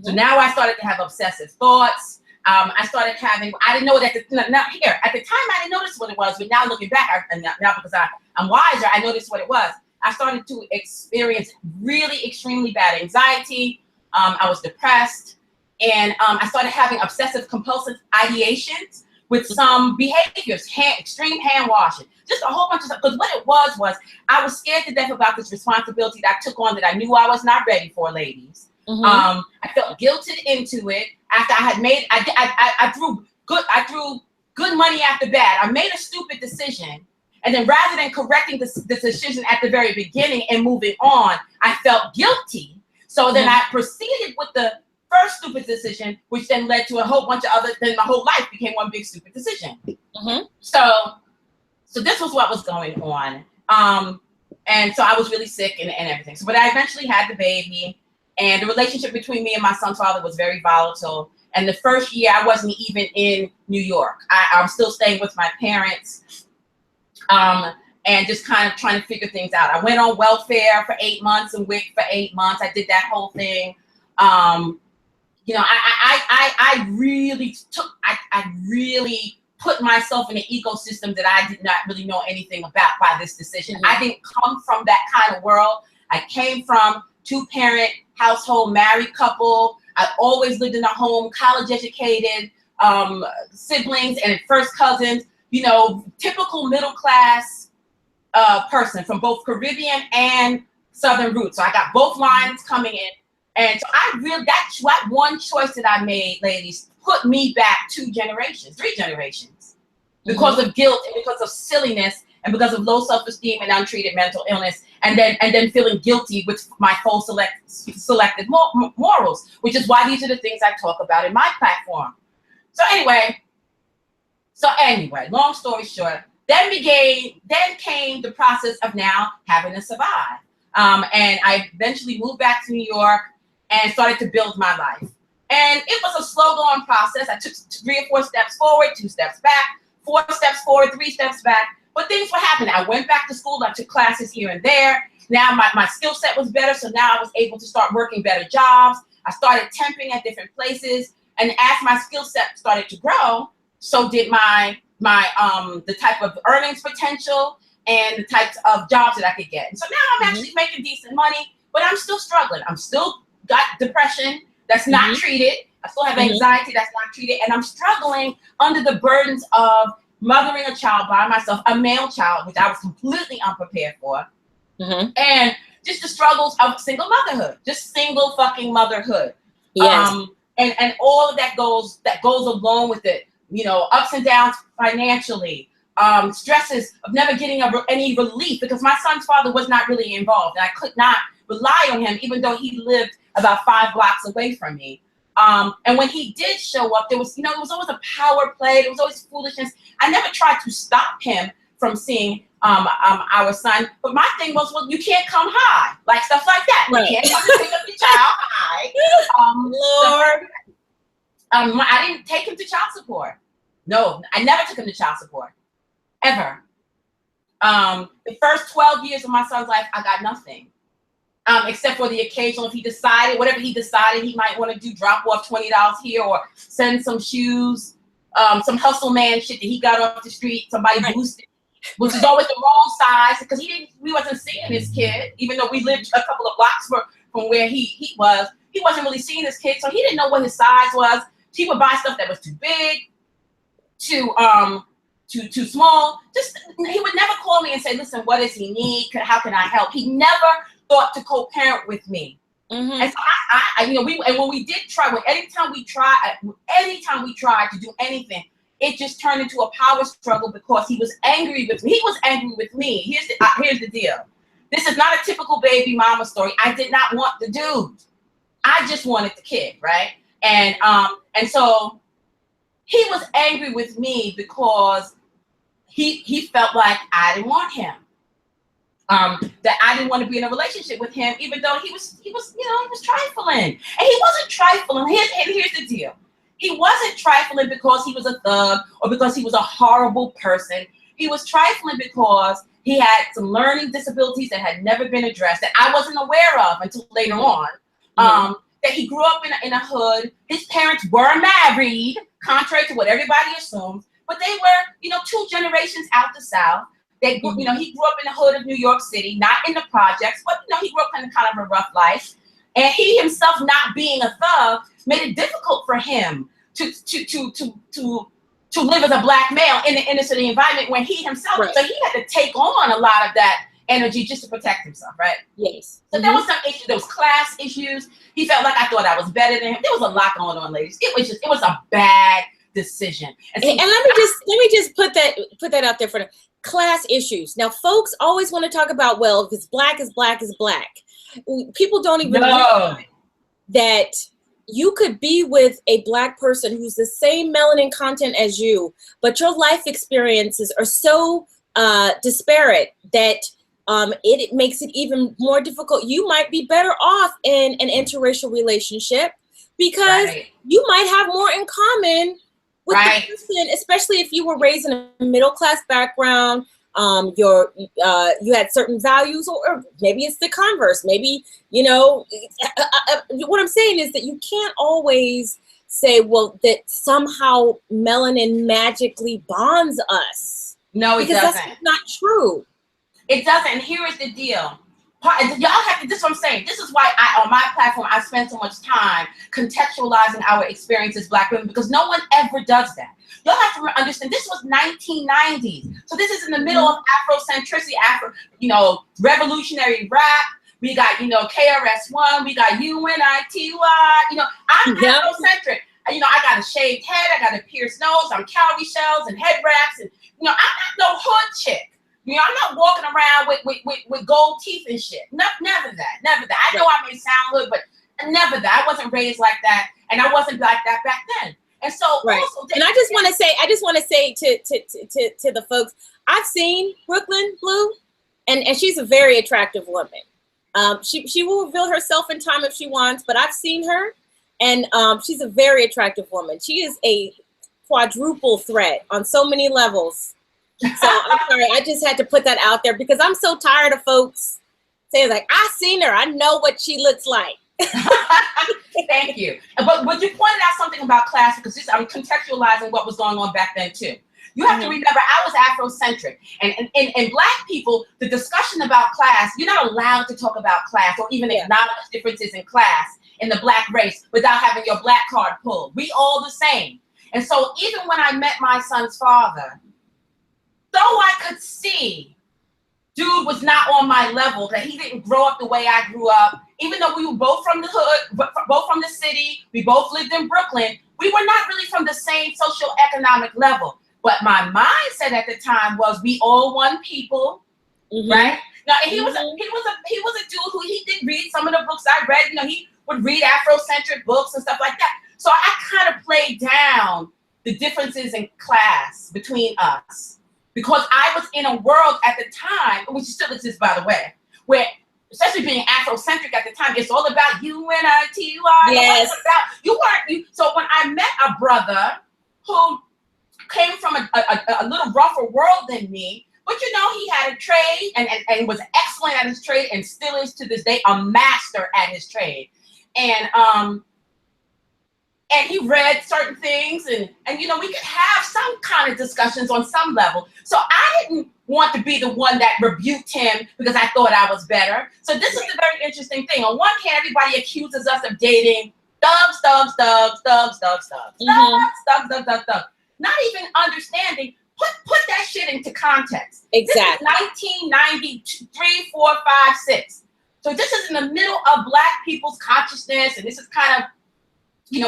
So now I started to have obsessive thoughts. I started having, I didn't know it at the time, I didn't notice what it was, but now looking back, now because I'm wiser, I noticed what it was. I started to experience really extremely bad anxiety. I was depressed, and I started having obsessive compulsive ideations with some behaviors, extreme hand washing, just a whole bunch of stuff. Because what it was I was scared to death about this responsibility that I took on that I knew I was not ready for, ladies. I felt guilted into it after I had made, I threw good money after bad. I made a stupid decision. And then rather than correcting this decision at the very beginning and moving on, I felt guilty. So then I proceeded with the first stupid decision, which then led to a whole bunch of other, then my whole life became one big stupid decision. So this was what was going on. And so I was really sick and everything. So, but I eventually had the baby, and the relationship between me and my son's father was very volatile. And the first year I wasn't even in New York. I'm still staying with my parents. And just kind of trying to figure things out. I went on welfare for 8 months and WIC for 8 months. I did that whole thing. You know, I really put myself in an ecosystem that I did not really know anything about by this decision. I didn't come from that kind of world. I came from 2-parent household, married couple. I always lived in a home, college educated, siblings and first cousins. You know, typical middle class person from both Caribbean and Southern roots. So I got both lines coming in. And so that one choice that I made, ladies, put me back 2 generations, 3 generations, because of guilt and because of silliness and because of low self-esteem and untreated mental illness, and then feeling guilty with my full selective morals, which is why these are the things I talk about in my platform. So anyway, long story short, then came the process of now having to survive. And I eventually moved back to New York and started to build my life. And it was a slow going process. I took 3 or 4 steps forward, 2 steps back, 4 steps forward, 3 steps back. But things were happening. I went back to school. I took classes here and there. Now my skill set was better. So now I was able to start working better jobs. I started temping at different places. And as my skill set started to grow, so did the type of earnings potential and the types of jobs that I could get. And so now I'm actually making decent money, but I'm still struggling. I'm still got depression that's not treated. I still have anxiety that's not treated. And I'm struggling under the burdens of mothering a child by myself, a male child, which I was completely unprepared for. And just the struggles of single motherhood, just single fucking motherhood. Yes. And all of that goes along with it. You know, ups and downs financially, stresses of never getting any relief because my son's father was not really involved, and I could not rely on him, even though he lived about 5 blocks away from me. And when he did show up, there was always a power play. There was always foolishness. I never tried to stop him from seeing our son, but my thing was, well, you can't come high, like stuff like that. Right. You can't come to pick up your child high. Lord. I didn't take him to child support. No, I never took him to child support, ever. The first 12 years of my son's life, I got nothing, except for the occasional, if he decided, whatever he decided he might want to do, drop off $20 here or send some shoes, some hustle man shit that he got off the street, somebody boosted, which is always the wrong size because we wasn't seeing his kid, even though we lived a couple of blocks from where he was. He wasn't really seeing his kid, so he didn't know what his size was. He would buy stuff that was too big, too small. Just he would never call me and say, "Listen, what does he need? How can I help?" He never thought to co-parent with me. And so when we did try, anytime we tried to do anything, it just turned into a power struggle because he was angry with me. He was angry with me. Here's the deal. This is not a typical baby mama story. I did not want the dude. I just wanted the kid, right? And so he was angry with me because he felt like I didn't want him. That I didn't want to be in a relationship with him, even though he was trifling. And he wasn't trifling. Here's the deal. He wasn't trifling because he was a thug or because he was a horrible person. He was trifling because He had some learning disabilities that had never been addressed that I wasn't aware of until later on. That he grew up in a hood. His parents were married, contrary to what everybody assumes, but they were, 2 generations out the South. They grew, he grew up in the hood of New York City, not in the projects, but he grew up in kind of a rough life. And he himself, not being a thug, made it difficult for him to live as a black male in the inner city environment when he himself, so he had to take on a lot of that energy just to protect himself, right? Yes. So there was some issues, there was class issues. He felt like I thought I was better than him. There was a lot going on, ladies. It was a bad decision. And let me just put that out there for them. Class issues. Now, folks always want to talk about, well, if it's black, is black is black. People don't even know that you could be with a black person who's the same melanin content as you, but your life experiences are so disparate that it makes it even more difficult. You might be better off in an interracial relationship because you might have more in common with the person, especially if you were raised in a middle-class background. You had certain values, or maybe it's the converse. Maybe, what I'm saying is that you can't always say, well, that somehow melanin magically bonds us. No, it doesn't. That's not true. It doesn't. And here is the deal. Y'all have to, this is what I'm saying. This is why on my platform, I spend so much time contextualizing our experience as black women, because no one ever does that. Y'all have to understand, this was 1990s. So this is in the middle of Afrocentricity, revolutionary rap. We got, KRS-One, we got UNITY, I'm Afrocentric. I got a shaved head, I got a pierced nose, I'm cowrie shells and head wraps, and, I'm not no hood chick. I'm not walking around with gold teeth and shit. Never that. I know I may sound hood, but never that. I wasn't raised like that, and I wasn't like that back then. And so, also, and I just want to say to the folks, I've seen Breukelen Bleu, and she's a very attractive woman. She will reveal herself in time if she wants, but I've seen her, and she's a very attractive woman. She is a quadruple threat on so many levels. So I'm sorry, I just had to put that out there because I'm so tired of folks saying like, I seen her, I know what she looks like. Thank you. But you pointed out something about class, because I'm contextualizing what was going on back then too. You have to remember, I was Afrocentric, and black people, the discussion about class, you're not allowed to talk about class or even acknowledge differences in class in the black race without having your black card pulled. We all the same. And so even when I met my son's father, though I could see dude was not on my level, that he didn't grow up the way I grew up, even though we were both from the hood, both from the city, we both lived in Brooklyn, we were not really from the same socioeconomic level. But my mindset at the time was we all one people, right? Now, and he was a dude who he did read some of the books I read. He would read Afrocentric books and stuff like that. So I kind of played down the differences in class between us, because I was in a world at the time, which still exists, by the way, where, especially being Afrocentric at the time, it's all about UNITY. Yes. So when I met a brother who came from a little rougher world than me, but he had a trade and was excellent at his trade, and still is to this day a master at his trade. And he read certain things, and we could have some kind of discussions on some level. So I didn't want to be the one that rebuked him because I thought I was better. So this is the very interesting thing. On one hand, everybody accuses us of dating thugs. Not even understanding, put that shit into context. Exactly. This is 1993, 4, 5, 6. So this is in the middle of black people's consciousness, and this is kind of,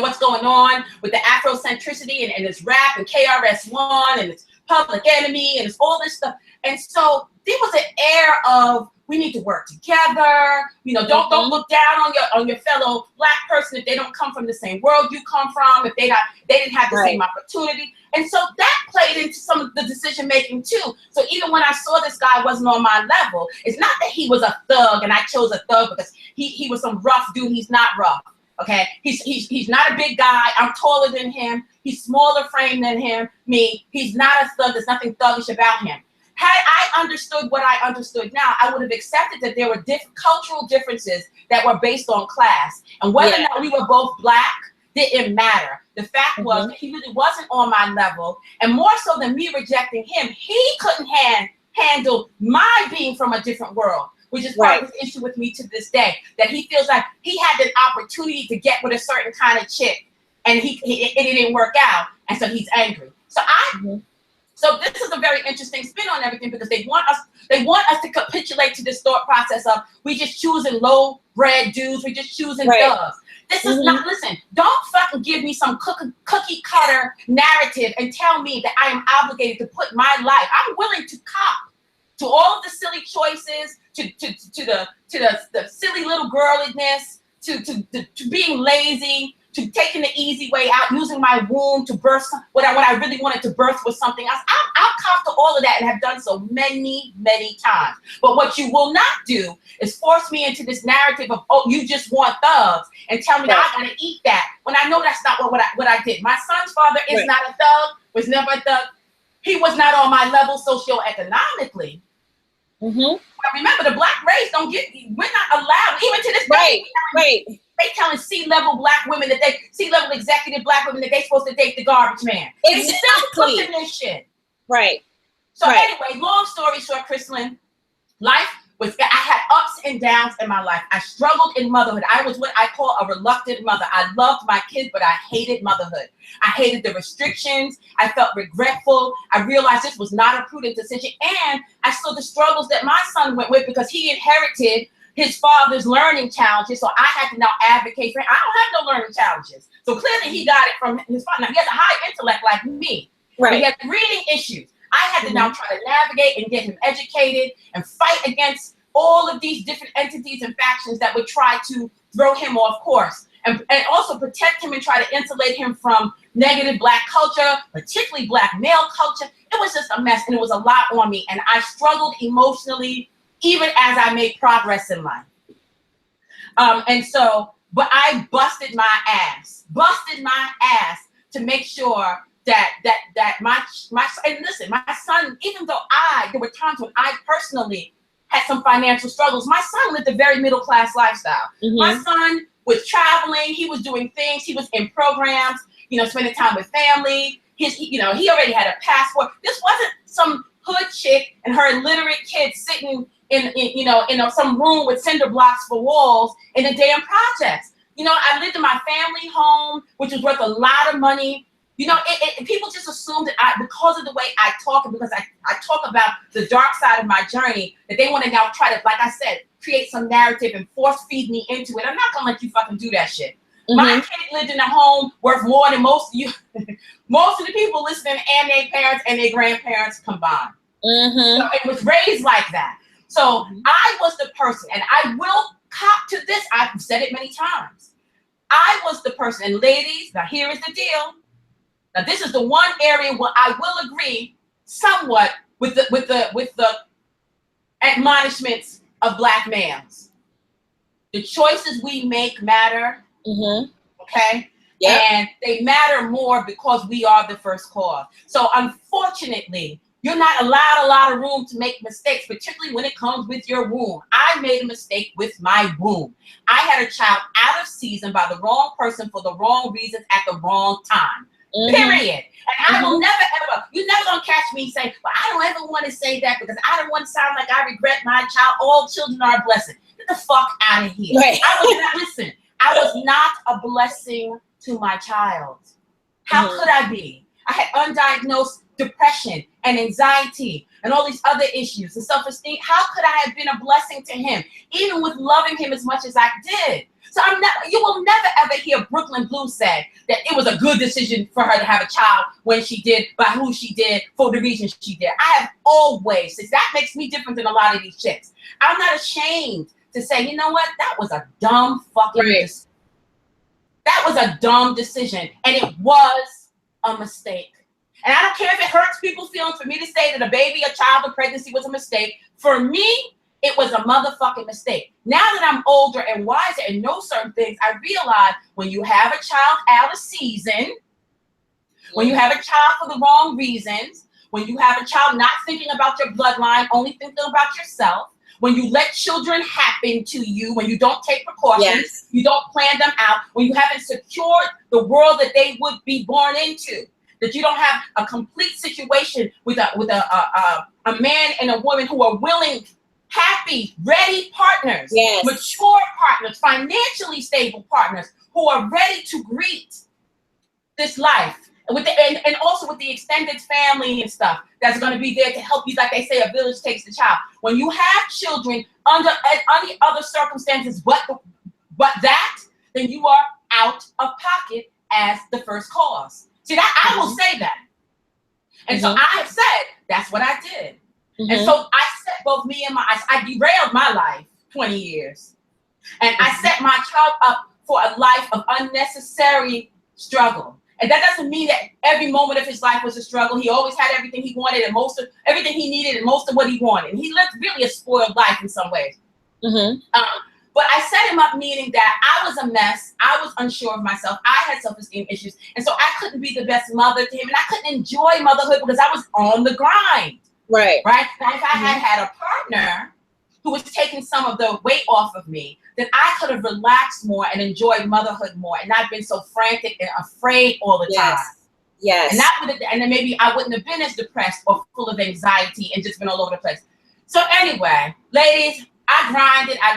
what's going on with the Afrocentricity and this rap and KRS-One and this Public Enemy and it's all this stuff. And so there was an air of, we need to work together. Don't look down on your fellow black person if they don't come from the same world you come from, if they didn't have the same opportunity. And so that played into some of the decision making too. So even when I saw this guy wasn't on my level, it's not that he was a thug and I chose a thug because he was some rough dude. He's not rough. Okay, he's not a big guy. I'm taller than him. He's smaller frame than me. He's not a thug. There's nothing thuggish about him. Had I understood what I understood now, I would have accepted that there were cultural differences that were based on class. And whether or not we were both Black didn't matter. The fact was that he really wasn't on my level. And more so than me rejecting him, he couldn't handle my being from a different world, which is part of his issue with me to this day. That he feels like he had an opportunity to get with a certain kind of chick, and it didn't work out. And so he's angry. So So this is a very interesting spin on everything, because they want us to capitulate to this thought process of we just choosing low bred dudes, we just choosing thugs. This is not, listen, don't fucking give me some cookie cutter narrative and tell me that I am obligated to put my life. I'm willing to cop to all of the silly choices, to the silly little girliness, to being lazy, to taking the easy way out, using my womb to birth what I really wanted to birth was something else. I'll cop to all of that and have done so many, many times. But what you will not do is force me into this narrative of, oh, you just want thugs, and tell me that I gotta eat that, when I know that's not what I did. My son's father is not a thug, was never a thug. He was not on my level socioeconomically. But remember, the Black race we're not allowed, even to this day. They telling C-level Black women C-level executive Black women that they supposed to date the garbage man. They still pushing this shit. So anyway, long story short, Kristlyn, I had ups and downs in my life. I struggled in motherhood. I was what I call a reluctant mother. I loved my kids, but I hated motherhood. I hated the restrictions. I felt regretful. I realized this was not a prudent decision. And I saw the struggles that my son went with, because he inherited his father's learning challenges. So I had to now advocate for him. I don't have no learning challenges. So clearly he got it from his father. Now he has a high intellect like me. But he has reading issues. I had to now try to navigate and get him educated and fight against all of these different entities and factions that would try to throw him off course, and also protect him and try to insulate him from negative Black culture, particularly Black male culture. It was just a mess, and it was a lot on me, and I struggled emotionally even as I made progress in life. But I busted my ass to make sure that my and listen, my son, even though there were times when I personally had some financial struggles, my son lived a very middle class lifestyle. My son was traveling, he was doing things, he was in programs, spending time with family. He already had a passport. This wasn't some hood chick and her illiterate kids sitting in some room with cinder blocks for walls in a damn projects. I lived in my family home, which was worth a lot of money. People just assume that because of the way I talk, and because I talk about the dark side of my journey, that they want to now try to, like I said, create some narrative and force feed me into it. I'm not gonna let you fucking do that shit. My kid lived in a home worth more than most of you, most of the people listening, and their parents and their grandparents combined. So it was raised like that. So I was the person, and I will cop to this. I've said it many times. I was the person, and ladies, now here is the deal. Now this is the one area where I will agree somewhat with the admonishments of Black males. The choices we make matter. Okay? And they matter more because we are the first cause. So unfortunately, you're not allowed a lot of room to make mistakes, particularly when it comes with your womb. I made a mistake with my womb. I had a child out of season by the wrong person for the wrong reasons at the wrong time. Period. And I will never ever, you're never gonna catch me saying, well, I don't ever want to say that because I don't want to sound like I regret my child. All children are a blessing. Get the fuck out of here. I was not a blessing to my child. How could I be? I had undiagnosed depression and anxiety and all these other issues and self-esteem. How could I have been a blessing to him, even with loving him as much as I did? So you will never ever hear Breukelen Bleu say that it was a good decision for her to have a child when she did, by who she did, for the reasons she did. I have always, that makes me different than a lot of these chicks. I'm not ashamed to say, you know what, that was a dumb fucking decision. That was a dumb decision, and it was a mistake. And I don't care if it hurts people's feelings for me to say that a baby, a child, a pregnancy was a mistake. For me, it was a motherfucking mistake. Now that I'm older and wiser and know certain things, I realize when you have a child out of season, when you have a child for the wrong reasons, when you have a child, not thinking about your bloodline, only thinking about yourself, when you let children happen to you, when you don't take precautions, Yes. you don't plan them out, when you haven't secured the world that they would be born into, that you don't have a complete situation with a man and a woman who are willing, happy, ready partners, Yes. mature partners, financially stable partners who are ready to greet this life. And also with the extended family and stuff that's going to be there to help you. Like they say, a village takes the child. When you have children under any other circumstances but that, then you are out of pocket as the first cause. See, that I will say that. And so I have said, that's what I did. And so I set both me and I derailed my life 20 years. And I set my child up for a life of unnecessary struggle. And that doesn't mean that every moment of his life was a struggle. He always had everything he wanted and most of everything he needed and most of what he wanted. And he lived really a spoiled life in some ways. But I set him up meaning that I was a mess. I was unsure of myself. I had self-esteem issues. And so I couldn't be the best mother to him. And I couldn't enjoy motherhood because I was on the grind. Right. Now, if I had a partner who was taking some of the weight off of me, then I could have relaxed more and enjoyed motherhood more and not been so frantic and afraid all the time. Yes. And that would have, and then maybe I wouldn't have been as depressed or full of anxiety and just been all over the place. So anyway, ladies, I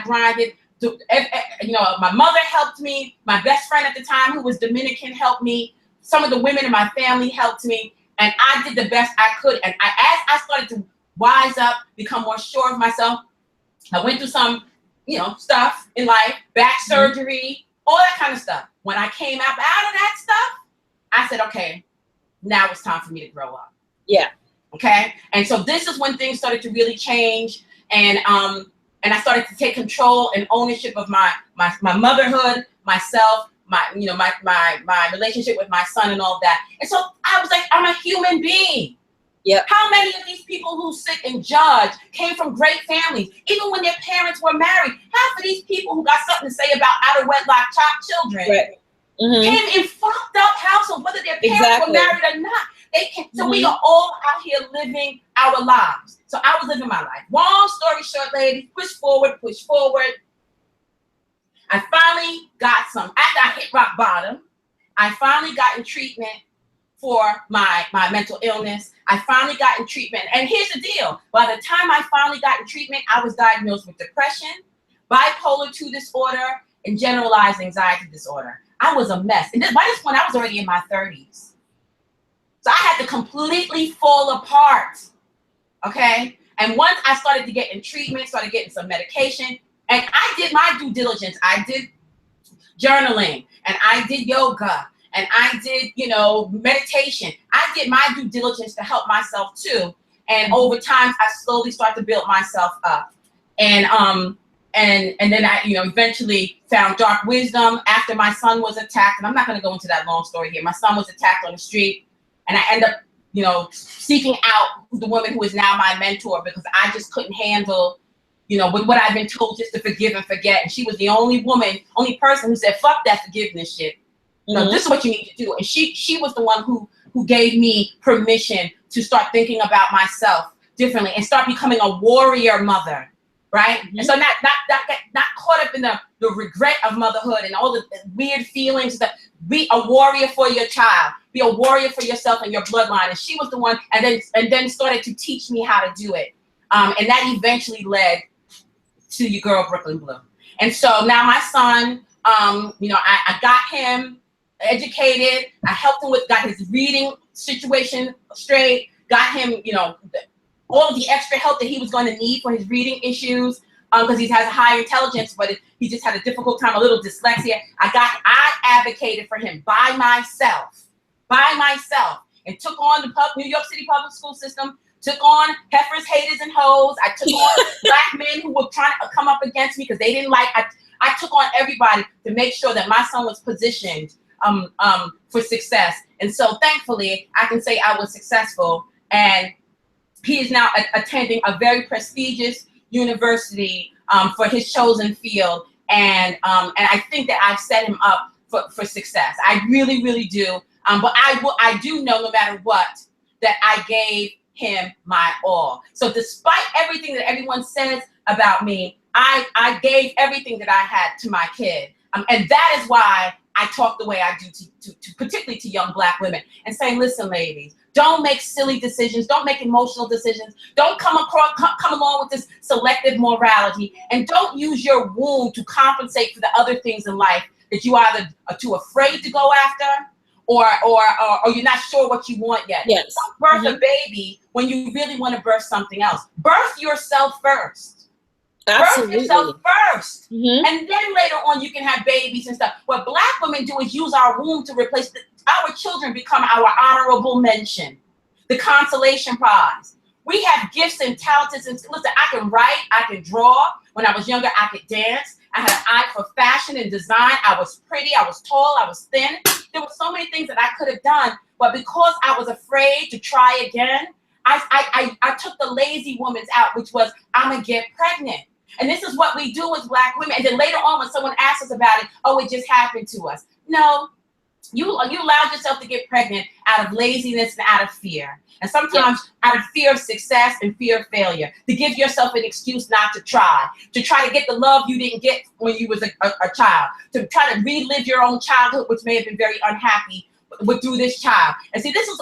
grinded. You know, my mother helped me. My best friend at the time, who was Dominican, helped me. Some of the women in my family helped me. And I did the best I could. And as I started to wise up, become more sure of myself, I went through some, stuff in life, back surgery, all that kind of stuff. When I came out of that stuff, I said, okay, now it's time for me to grow up. Yeah. Okay. And so this is when things started to really change. And I started to take control and ownership of my motherhood, myself, my relationship with my son and all of that. And so I was like, I'm a human being. Yep. How many of these people who sit and judge came from great families, even when their parents were married? Half of these people who got something to say about out of wedlock children came in fucked up households, whether their parents were married or not. So we are all out here living our lives. So I was living my life. Long story short, ladies, push forward. I finally got after I hit rock bottom, I finally got in treatment for my mental illness. I finally got in treatment. And here's the deal. By the time I finally got in treatment, I was diagnosed with depression, bipolar 2 disorder, and generalized anxiety disorder. I was a mess. And by this point, I was already in my 30s. So I had to completely fall apart. Okay? And once I started to get in treatment, started getting some medication, and I did my due diligence. I did journaling, and I did yoga, and I did, meditation. I did my due diligence to help myself too. And over time, I slowly started to build myself up. And then I, eventually found dark wisdom after my son was attacked. And I'm not going to go into that long story here. My son was attacked on the street, and I ended up, seeking out the woman who is now my mentor because I just couldn't handle, with what I've been told just to forgive and forget. And she was the only person who said, fuck that forgiveness shit. This is what you need to do. And she was the one who gave me permission to start thinking about myself differently and start becoming a warrior mother, right? And so not caught up in the regret of motherhood and all the weird feelings. That be a warrior for your child, be a warrior for yourself and your bloodline. And she was the one, and then started to teach me how to do it. And that eventually led to your girl Breukelen Bleu. And so now my son, I got him educated. I helped him got his reading situation straight, got him, all of the extra help that he was going to need for his reading issues, because he has a high intelligence, but he just had a difficult time, a little dyslexia. I advocated for him by myself, and took on the New York City public school system, took on heifers, haters, and hoes. I took on black men who were trying to come up against me because they didn't like. I took on everybody to make sure that my son was positioned for success. And so thankfully, I can say I was successful, and he is now attending a very prestigious university for his chosen field. And I think that I've set him up for success. I really, really do. But I do know, no matter what, that I gave him my all. So despite everything that everyone says about me, I gave everything that I had to my kid. And that is why I talk the way I do to particularly to young Black women, and saying, listen, ladies, don't make silly decisions. Don't make emotional decisions. Don't come along with this selective morality, and don't use your womb to compensate for the other things in life that you either are too afraid to go after, or you're not sure what you want yet. Yes. Don't birth a baby when you really want to birth something else. Birth yourself first. Absolutely. Birth yourself first. And then later on you can have babies and stuff. What Black women do is use our womb to replace our children, become our honorable mention, the consolation prize. We have gifts and talents. And listen, I can write, I can draw. When I was younger, I could dance. I had an eye for fashion and design. I was pretty, I was tall, I was thin. There were so many things that I could have done, but because I was afraid to try again, I took the lazy woman's out, which was, I'm gonna get pregnant. And this is what we do as Black women. And then later on, when someone asks us about it, oh, it just happened to us. No, you allowed yourself to get pregnant out of laziness and out of fear. And sometimes out of fear of success and fear of failure, to give yourself an excuse not to try to get the love you didn't get when you was a child, to try to relive your own childhood, which may have been very unhappy through this child. And see, this is,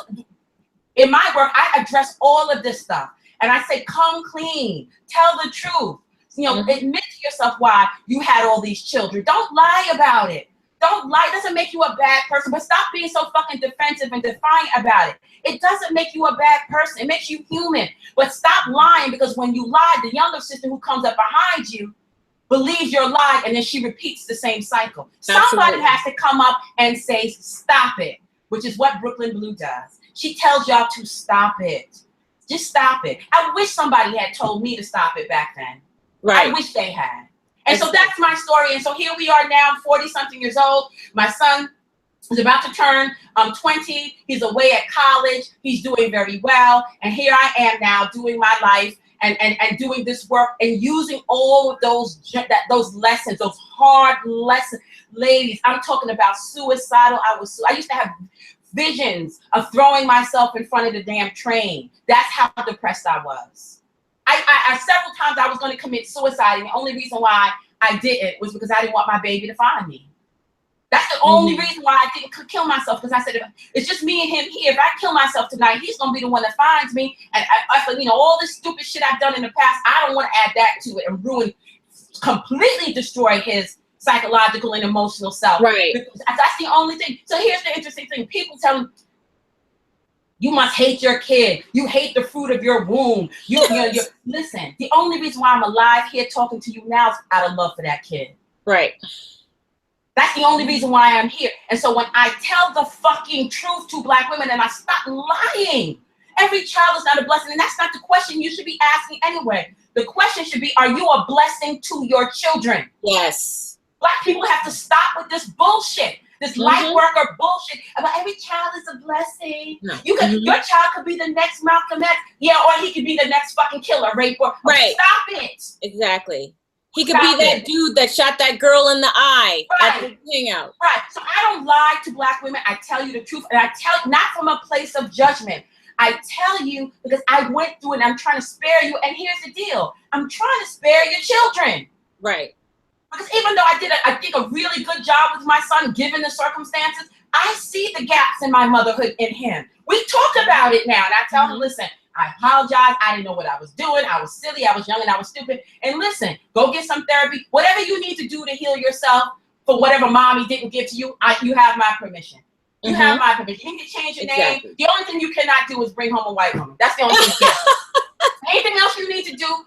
in my work, I address all of this stuff. And I say, come clean, tell the truth. Admit to yourself why you had all these children. Don't lie about it. Don't lie. It doesn't make you a bad person, but stop being so fucking defensive and defiant about it. It doesn't make you a bad person. It makes you human. But stop lying, because when you lie, the younger sister who comes up behind you believes your lie, and then she repeats the same cycle. Absolutely. Somebody has to come up and say, stop it, which is what Breukelen Bleu does. She tells y'all to stop it. Just stop it. I wish somebody had told me to stop it back then. Right. I wish they had. And so that's my story. And so here we are now, 40-something years old. My son is about to turn 20. He's away at college. He's doing very well. And here I am now doing my life and doing this work and using all of those lessons, those hard lessons. Ladies, I'm talking about suicidal. I used to have visions of throwing myself in front of the damn train. That's how depressed I was. I several times I was going to commit suicide, and the only reason why I didn't was because I didn't want my baby to find me. That's the only reason why I didn't kill myself, because I said, it's just me and him here. If I kill myself tonight, he's going to be the one that finds me. And all this stupid shit I've done in the past, I don't want to add that to it and completely destroy his psychological and emotional self. Right. That's the only thing. So here's the interesting thing. People tell me, you must hate your kid. You hate the fruit of your womb. Listen, the only reason why I'm alive here talking to you now is out of love for that kid. Right. That's the only reason why I'm here. And so when I tell the fucking truth to Black women and I stop lying, every child is not a blessing. And that's not the question you should be asking anyway. The question should be, are you a blessing to your children? Yes. Black people have to stop with this bullshit. This light worker bullshit about every child is a blessing. No. Your child could be the next Malcolm X, or he could be the next fucking killer, raper. Right. Stop it. Exactly. He could be that dude that shot that girl in the eye at the hangout. Right. So I don't lie to Black women. I tell you the truth, and I tell not from a place of judgment. I tell you because I went through it, and I'm trying to spare you. And here's the deal: I'm trying to spare your children. Right. Because even though I did, I think, a really good job with my son, given the circumstances, I see the gaps in my motherhood in him. We talk about it now, and I tell him, listen, I apologize. I didn't know what I was doing. I was silly. I was young, and I was stupid. And listen, go get some therapy. Whatever you need to do to heal yourself for whatever mommy didn't give to you, you have my permission. You have my permission. You can change your name. The only thing you cannot do is bring home a white woman. That's the only thing you can. Anything else you need to do,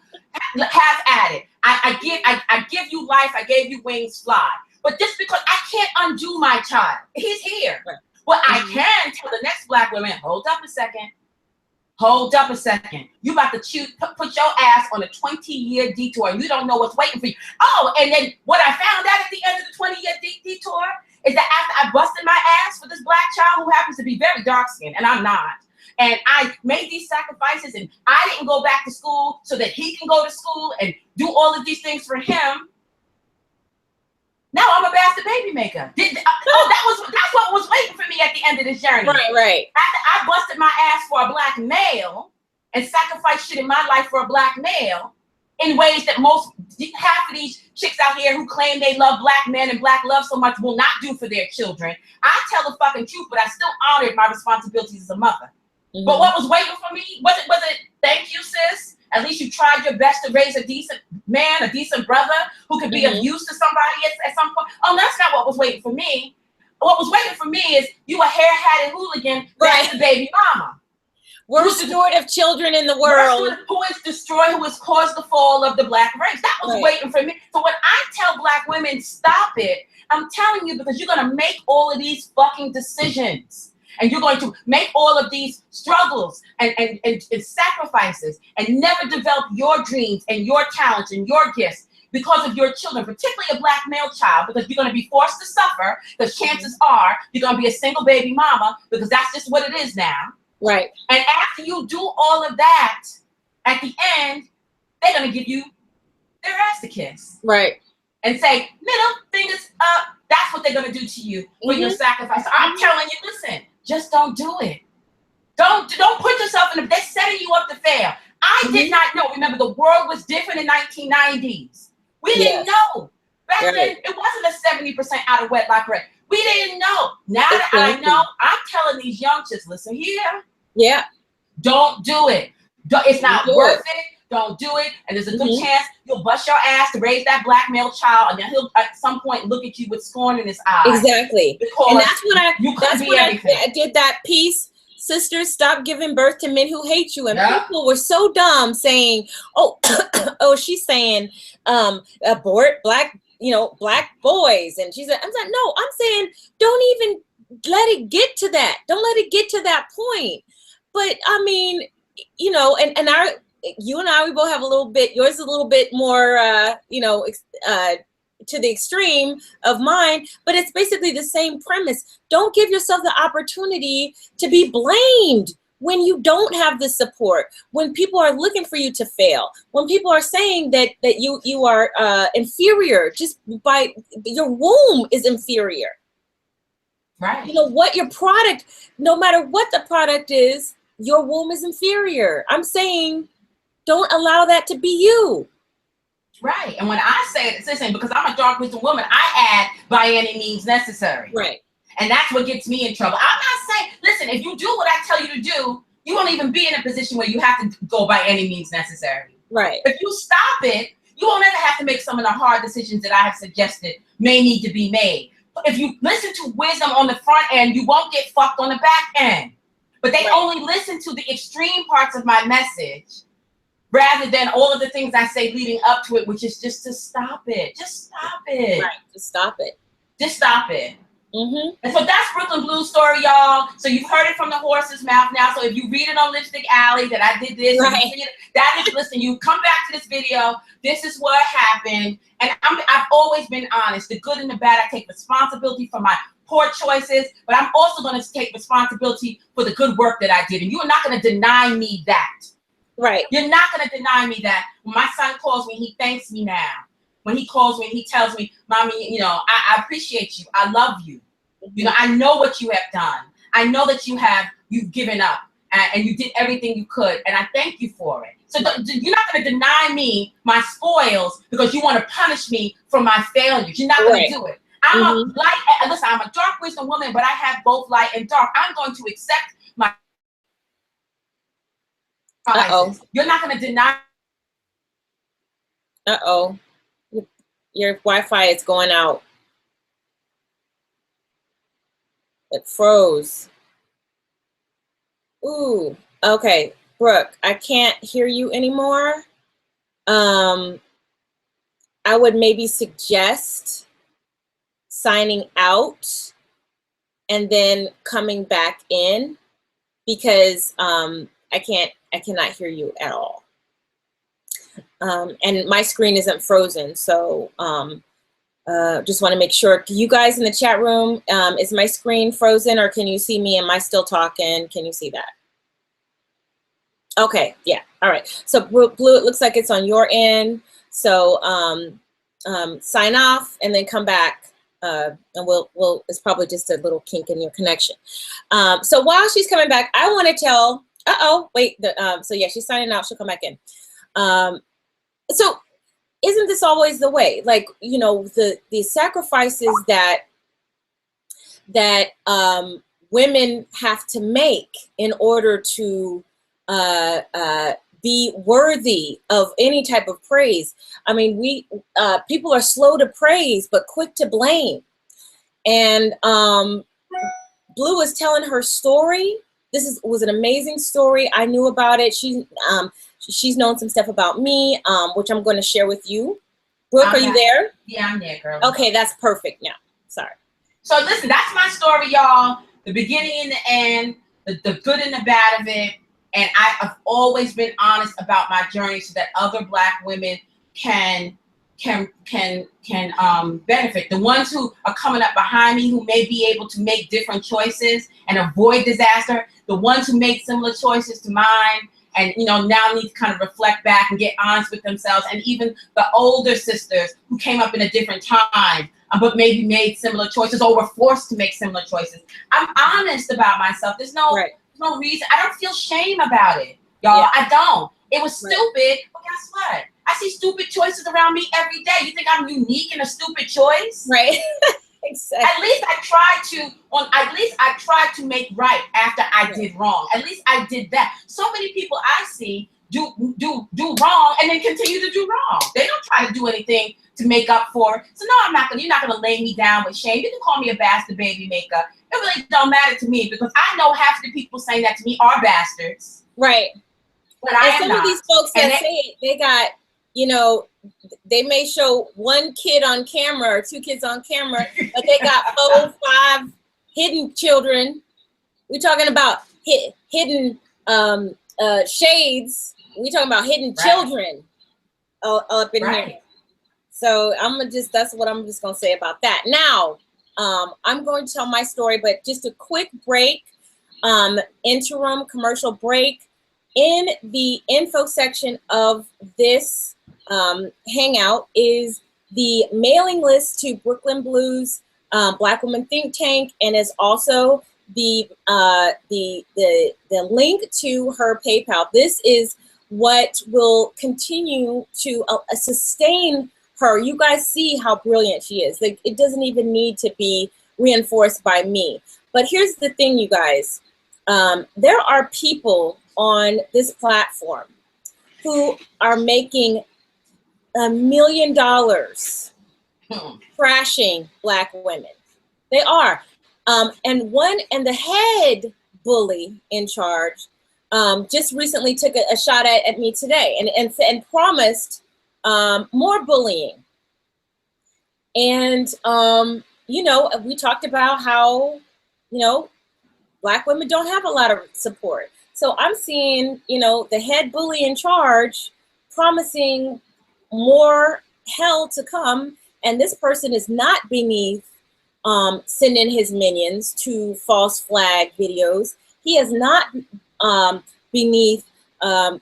have at it. I give you life. I gave you wings, fly. But just because I can't undo my child, he's here. Well, I can tell the next Black woman, hold up a second. Hold up a second. You about to put your ass on a 20-year detour, and you don't know what's waiting for you. Oh, and then what I found out at the end of the 20-year detour is that after I busted my ass for this Black child who happens to be very dark-skinned, and I'm not, and I made these sacrifices, and I didn't go back to school so that he can go to school and do all of these things for him. Now I'm a bastard baby maker. That's what was waiting for me at the end of this journey. Right. After I busted my ass for a Black male, and sacrifice shit in my life for a black male in ways that half of these chicks out here who claim they love black men and black love so much will not do for their children. I tell the fucking truth, but I still honored my responsibilities as a mother. Mm-hmm. But what was waiting for me, was it, thank you, sis? At least you tried your best to raise a decent man, a decent brother who could be of use to somebody at some point. Oh, that's not what was waiting for me. What was waiting for me is you a hair-hatted hooligan, that's the baby mama. Worst steward of children in the world. Who has caused the fall of the black race. That was waiting for me. So when I tell black women, stop it, I'm telling you because you're going to make all of these fucking decisions. And you're going to make all of these struggles and sacrifices and never develop your dreams and your talents and your gifts because of your children, particularly a black male child, because you're going to be forced to suffer because chances are you're going to be a single baby mama because that's just what it is now. Right. And after you do all of that, at the end, they're going to give you their ass to kiss. Right. And say, middle fingers up. That's what they're going to do to you for your sacrifice. So I'm telling you, listen, just don't do it. Don't put yourself in they're setting you up to fail. I did not know. Remember, the world was different in 1990s. We didn't know. Back then, it wasn't a 70% out of wedlock rate. We didn't know. Now that I know, I'm telling these young chicks, listen here. Yeah. Don't do it. It's not worth it. Don't do it. And there's a good chance you'll bust your ass to raise that black male child, and then he'll at some point look at you with scorn in his eyes. Exactly. Because and that's what I did that piece. Sisters, stop giving birth to men who hate you. And people were so dumb saying, oh, she's saying abort black boys. And she said, I'm like, no, I'm saying don't even let it get to that. Don't let it get to that point. But I mean, and you and I, we both have a little bit, yours is a little bit more, to the extreme of mine, but it's basically the same premise. Don't give yourself the opportunity to be blamed when you don't have the support, when people are looking for you to fail, when people are saying that you are inferior just by your womb is inferior. Right. What your product, no matter what the product is, your womb is inferior. I'm saying, don't allow that to be you. Right. And when I say it, listen, because I'm a dark wisdom woman, I add by any means necessary. Right. And that's what gets me in trouble. I'm not saying, listen, if you do what I tell you to do, you won't even be in a position where you have to go by any means necessary. Right. If you stop it, you won't ever have to make some of the hard decisions that I have suggested may need to be made. But if you listen to wisdom on the front end, you won't get fucked on the back end. But they only listen to the extreme parts of my message rather than all of the things I say leading up to it, which is just to stop it. Just stop it. Right. Just stop it. Just stop it. And so that's Breukelen Bleu story, y'all. So you've heard it from the horse's mouth now. So if you read it on Lipstick Alley that I did this, that is, listen, you come back to this video. This is what happened. And I've always been honest. The good and the bad, I take responsibility for my poor choices, but I'm also going to take responsibility for the good work that I did. And you are not going to deny me that. Right. You're not going to deny me that. When my son calls me, he thanks me now. When he calls me, he tells me, Mommy, I appreciate you. I love you. I know what you have done. I know that you've given up and you did everything you could. And I thank you for it. So you're not going to deny me my spoils because you want to punish me for my failures. You're not going to do it. I'm a light. Listen, I'm a dark wisdom woman, but I have both light and dark. I'm going to accept my. You're not going to deny. Your Wi-Fi is going out. It froze. Ooh. Okay, Brooke, I can't hear you anymore. I would maybe suggest signing out and then coming back in because I cannot hear you at all. And my screen isn't frozen, so just want to make sure. You guys in the chat room, is my screen frozen or can you see me? Am I still talking? Can you see that? Okay, yeah, all right. So Blue, it looks like it's on your end. So sign off and then come back. And it's probably just a little kink in your connection. So while she's coming back, I want to tell Uh-oh, wait, so yeah, she's signing out, she'll come back in. So isn't this always the way? Like, you know, the sacrifices that women have to make in order to be worthy of any type of praise. I mean, people are slow to praise, but quick to blame. And Blue was telling her story. Was an amazing story. I knew about it. She's known some stuff about me, which I'm going to share with you. Brooke, are you there? Yeah, I'm there, girl. Okay, that's perfect now. Sorry. So listen, that's my story, y'all. The beginning and the end, the good and the bad of it. And I've always been honest about my journey so that other Black women can benefit. The ones who are coming up behind me, who may be able to make different choices and avoid disaster, the ones who make similar choices to mine, and now need to kind of reflect back and get honest with themselves, and even the older sisters who came up in a different time, but maybe made similar choices or were forced to make similar choices. I'm honest about myself. There's no reason. I don't feel shame about it, y'all. Yeah. I don't. It was stupid, but guess what? I see stupid choices around me every day. You think I'm unique in a stupid choice? Right. Exactly. At least I tried to make right after I did wrong. At least I did that. So many people I see do wrong and then continue to do wrong. They don't try to do anything to make up for it. So no, you're not gonna lay me down with shame. You can call me a bastard baby maker. It really don't matter to me, because I know half the people saying that to me are bastards. Right. But I am some not. Of these folks that say it, they got, they may show one kid on camera or two kids on camera, but they got 4, 5 hidden children. We're talking about hidden shades. We're talking about hidden children up in here. So that's what I'm just gonna say about that. Now, I'm going to tell my story, but just a quick break, interim commercial break. In the info section of this hangout is the mailing list to Breukelen Bleu's Black Women Think Tank, and is also the link to her PayPal. This is what will continue to sustain her. You guys see how brilliant she is. Like, it doesn't even need to be reinforced by me. But here's the thing, you guys. There are people on this platform who are making $1 million trashing Black women. They are. And the head bully in charge just recently took a shot at me today and promised more bullying. And, we talked about how, Black women don't have a lot of support. So I'm seeing, the head bully in charge promising more hell to come. And this person is not beneath sending his minions to false flag videos. He is not beneath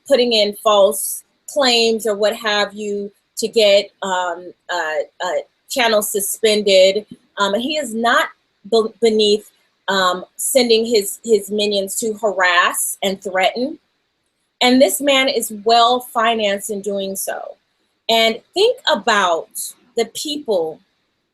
putting in false claims or what have you to get channels suspended. And he is not beneath sending his minions to harass and threaten. And this man is well financed in doing so. And think about the people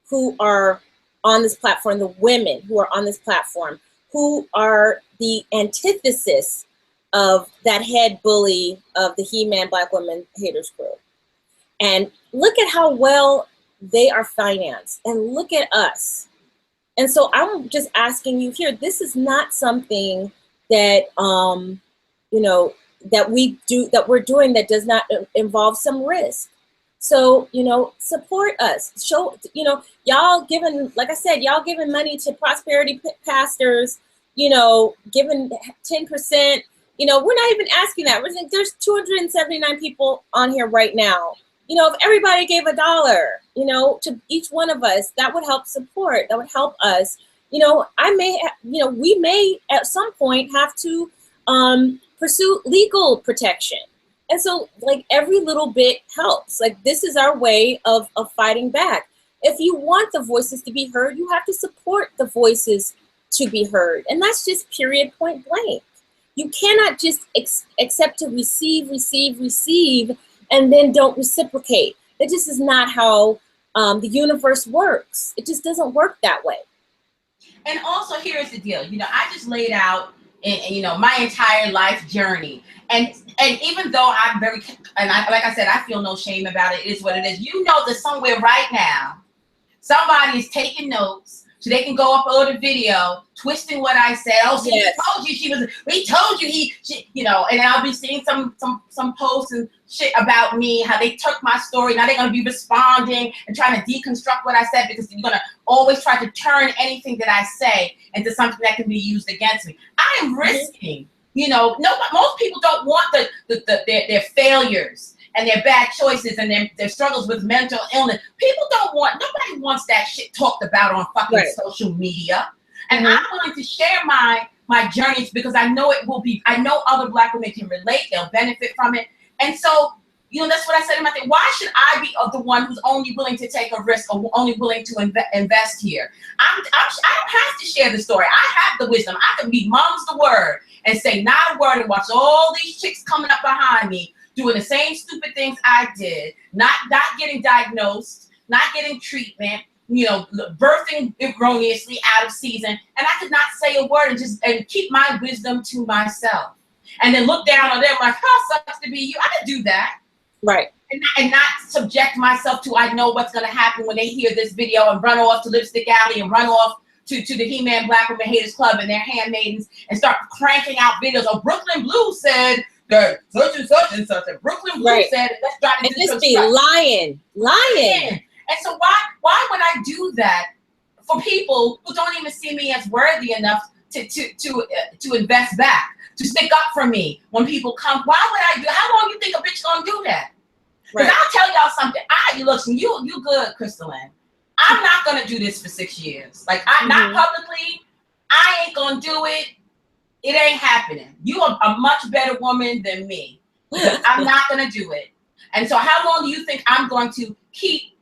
who are on this platform, the women who are on this platform, who are the antithesis of that head bully of the He-Man Black Women Haters Crew. And look at how well they are financed, and look at us. And so I'm just asking you here, this is not something that, that we're doing that does not involve some risk. So, support us. Show, y'all giving, like I said, y'all giving money to prosperity pastors, giving 10%, we're not even asking that. There's 279 people on here right now. If everybody gave $1, to each one of us, that would help support, that would help us. We may at some point have to pursue legal protection. And so, like, every little bit helps. Like, this is our way of fighting back. If you want the voices to be heard, you have to support the voices to be heard. And that's just period, point blank. You cannot just accept to receive, and then don't reciprocate. That just is not how the universe works. It just doesn't work that way. And also, here's the deal. I just laid out, my entire life journey. And even though I'm like I said, I feel no shame about it. It is what it is. That somewhere right now, somebody is taking notes so they can go upload a video twisting what I said. Oh, so yes. We told you and I'll be seeing some posts and shit about me, how they took my story. Now they're going to be responding and trying to deconstruct what I said, because you're going to always try to turn anything that I say into something that can be used against me. I am risking, most people don't want their failures and their bad choices and their struggles with mental illness. Nobody wants that shit talked about on fucking social media. And I'm willing to share my journeys because I know I know other Black women can relate, they'll benefit from it. And so, that's what I said in my thing. Why should I be the one who's only willing to take a risk or only willing to invest here? I don't have to share the story. I have the wisdom. I can be mom's the word and say not a word and watch all these chicks coming up behind me doing the same stupid things I did, not getting diagnosed, not getting treatment, birthing erroneously out of season, and I could not say a word and keep my wisdom to myself. And then look down on them like, sucks to be you. I could do that. Right. And not subject myself to, I know what's going to happen when they hear this video and run off to Lipstick Alley and run off to the He-Man Black Women Haters Club and their handmaidens and start cranking out videos. Oh, Breukelen Bleu said, such and such and such. And Breukelen Bleu said, let's try to just be lying. And so why would I do that for people who don't even see me as worthy enough to invest back, to stick up for me when people come? Why would I do? How long you think a bitch gonna do that? Because I'll tell y'all something. Listen, you good, Crystalline. I'm not gonna do this for 6 years. Like not publicly. I ain't gonna do it. It ain't happening. You are a much better woman than me. I'm not going to do it. And so how long do you think I'm going to keep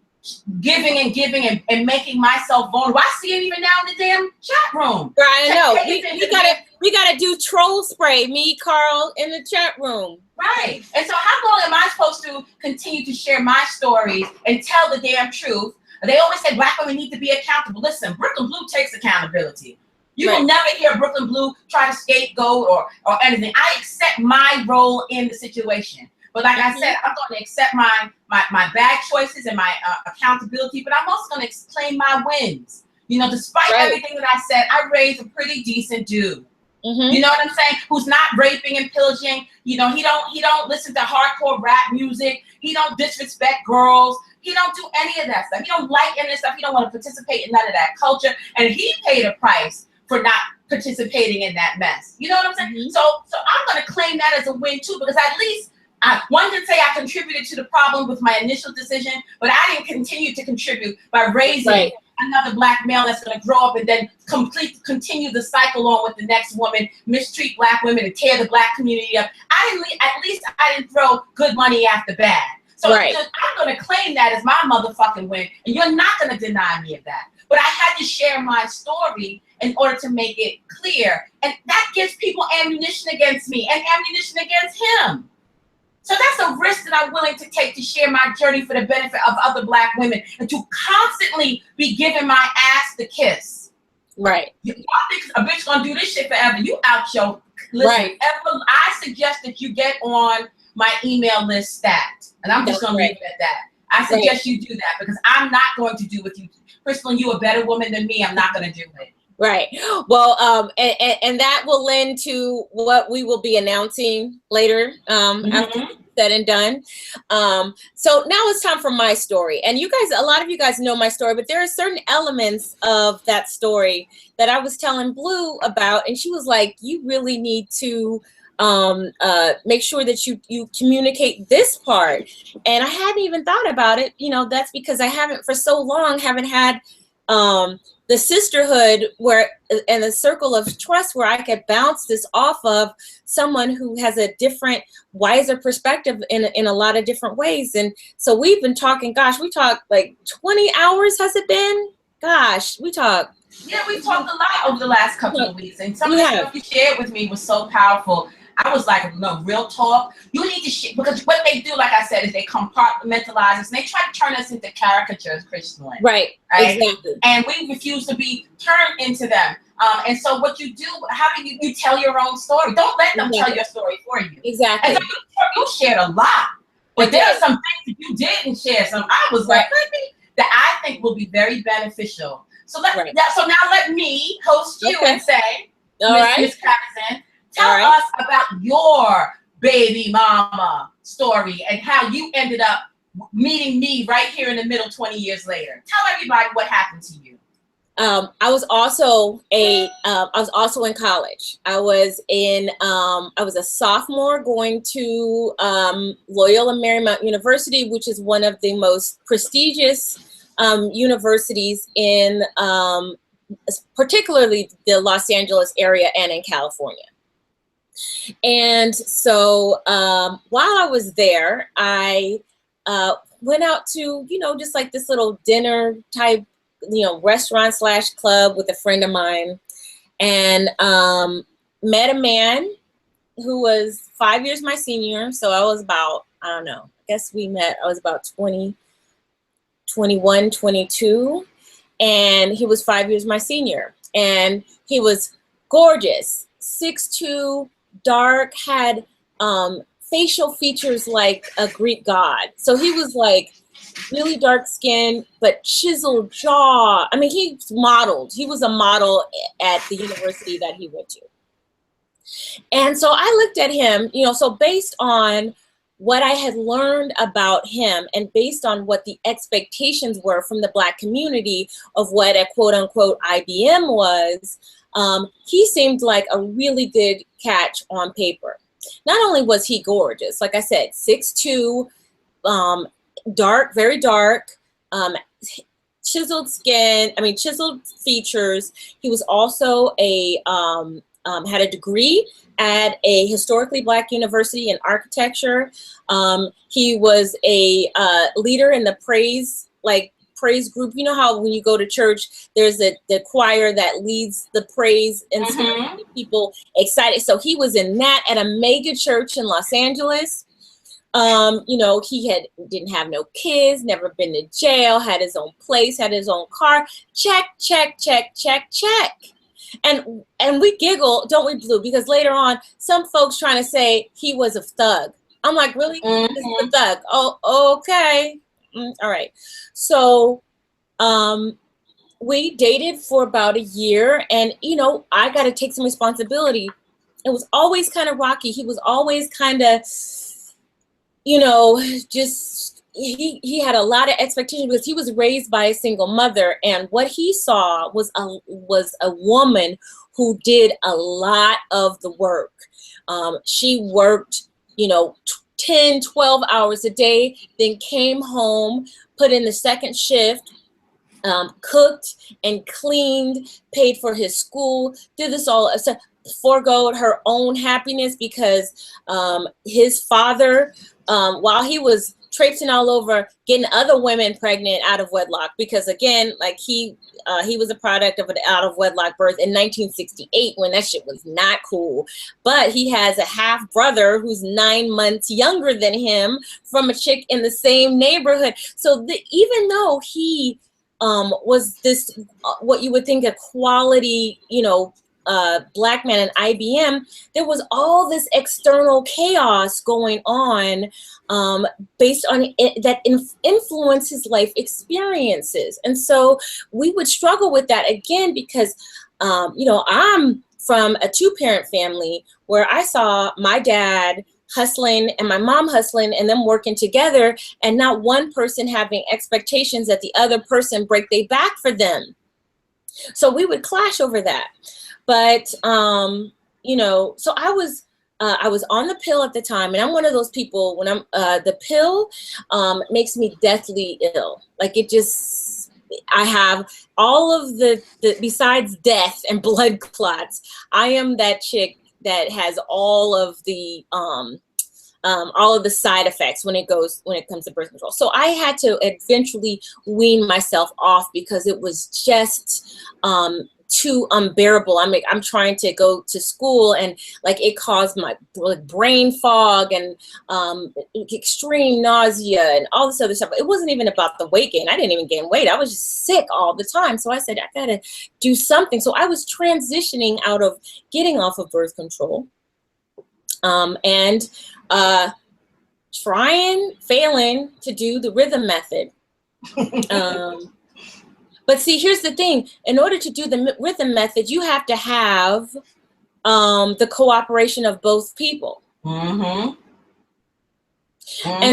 giving and making myself vulnerable? I see it even now in the damn chat room. Right, I know. We gotta do troll spray, me, Carl, in the chat room. Right. And so how long am I supposed to continue to share my stories and tell the damn truth? They always say Black women need to be accountable. Listen, Breukelen Bleu takes accountability. You will never hear Breukelen Bleu try to scapegoat or anything. I accept my role in the situation. But like I said, I'm going to accept my bad choices and my accountability, but I'm also going to claim my wins. Despite everything that I said, I raised a pretty decent dude. You know what I'm saying? Who's not raping and pillaging. He don't listen to hardcore rap music. He don't disrespect girls. He don't do any of that stuff. He don't like any of that stuff. He don't want to participate in none of that culture. And he paid a price for not participating in that mess. You know what I'm saying? So I'm going to claim that as a win too, because at least one can say I contributed to the problem with my initial decision, but I didn't continue to contribute by raising another Black male that's going to grow up and then continue the cycle on with the next woman, mistreat Black women and tear the Black community up. At least I didn't throw good money after bad. So I'm going to claim that as my motherfucking win, and you're not going to deny me of that. But I had to share my story in order to make it clear. And that gives people ammunition against me and ammunition against him. So that's a risk that I'm willing to take to share my journey for the benefit of other Black women and to constantly be giving my ass the kiss. Right. Y'all think a bitch gonna do this shit forever. You out your listen. I suggest that you get on my email list stat. And I'm just gonna leave it at that. I suggest you do that because I'm not going to do with you. Crystal, you a better woman than me. I'm not going to do it. Right. Well, and that will lend to what we will be announcing later after said and done. So now it's time for my story. And you guys, a lot of you guys know my story, but there are certain elements of that story that I was telling Blue about. And she was like, you really need to make sure that you communicate this part. And I hadn't even thought about it. That's because I haven't had the sisterhood and the circle of trust where I could bounce this off of someone who has a different, wiser perspective in a lot of different ways. And so we've been talking, we talked like 20 hours, has it been? Gosh, we talked Yeah, we talked a lot over the last couple of weeks, and some of the Yeah. stuff you shared with me was so powerful. I was like, no, real talk. You need to share, because what they do, like I said, is they compartmentalize us and they try to turn us into caricatures, Christian. Right. Exactly. And we refuse to be turned into them. And so what you do, how do you tell your own story? Don't let them tell your story for you. Exactly. And so you shared a lot, but there are some things that you didn't share. Some I was like, that I think will be very beneficial. So so now let me host you and say, Miss Patterson, tell us about your baby mama story and how you ended up meeting me right here in the middle 20 years later. Tell everybody what happened to you. I was also in college. I was a sophomore going to Loyola Marymount University, which is one of the most prestigious universities in particularly the Los Angeles area and in California. And so while I was there, I went out to, just like this little dinner type, restaurant / club with a friend of mine, and met a man who was 5 years my senior. So I was about, I don't know, I guess we met, I was about 20, 21, 22, and he was 5 years my senior. And he was gorgeous, 6'2", dark, had facial features like a Greek god. So he was like really dark skin, but chiseled jaw. I mean, he was a model at the university that he went to. And so I looked at him, so based on what I had learned about him and based on what the expectations were from the Black community of what a quote unquote IBM was, he seemed like a really good catch on paper. Not only was he gorgeous, like I said, 6'2", dark, very dark, chiseled skin, chiseled features. He was also had a degree at a historically Black university in architecture. He was a leader in the praise group. You know how when you go to church, there's the choir that leads the praise and people excited. So he was in that at a mega church in Los Angeles. He didn't have no kids, never been to jail, had his own place, had his own car. Check, check, check, check, check. And we giggle, don't we, Blue? Because later on, some folks trying to say he was a thug. I'm like, really? This is a thug. Oh, okay. All right. So we dated for about a year, and I got to take some responsibility. It was always kind of rocky. He was always kind of, just he had a lot of expectations because he was raised by a single mother, and what he saw was a woman who did a lot of the work. She worked 10, 12 hours a day, then came home, put in the second shift, cooked and cleaned, paid for his school, did this all, foregoed her own happiness because his father, while he was traipsing all over getting other women pregnant out of wedlock, because again, like he was a product of an out of wedlock birth in 1968 when that shit was not cool. But he has a half brother who's 9 months younger than him from a chick in the same neighborhood. So even though he was this what you would think a quality, Black man in IBM, there was all this external chaos going on based on it, that influenced his life experiences. And so we would struggle with that again because, I'm from a 2-parent family where I saw my dad hustling and my mom hustling and them working together, and not one person having expectations that the other person break their back for them. So we would clash over that. But, so I was on the pill at the time, and I'm one of those people when the pill makes me deathly ill. Like I have all of the besides death and blood clots, I am that chick that has all of the all of the side effects when it comes to birth control. So I had to eventually wean myself off because it was just too unbearable. I'm trying to go to school, and like it caused my brain fog and extreme nausea and all this other stuff. It wasn't even about the weight gain. I didn't even gain weight. I was just sick all the time. So I said, I gotta do something. So I was transitioning out of getting off of birth control, and failing to do the rhythm method. But see, here's the thing. In order to do the rhythm method, you have to have the cooperation of both people. And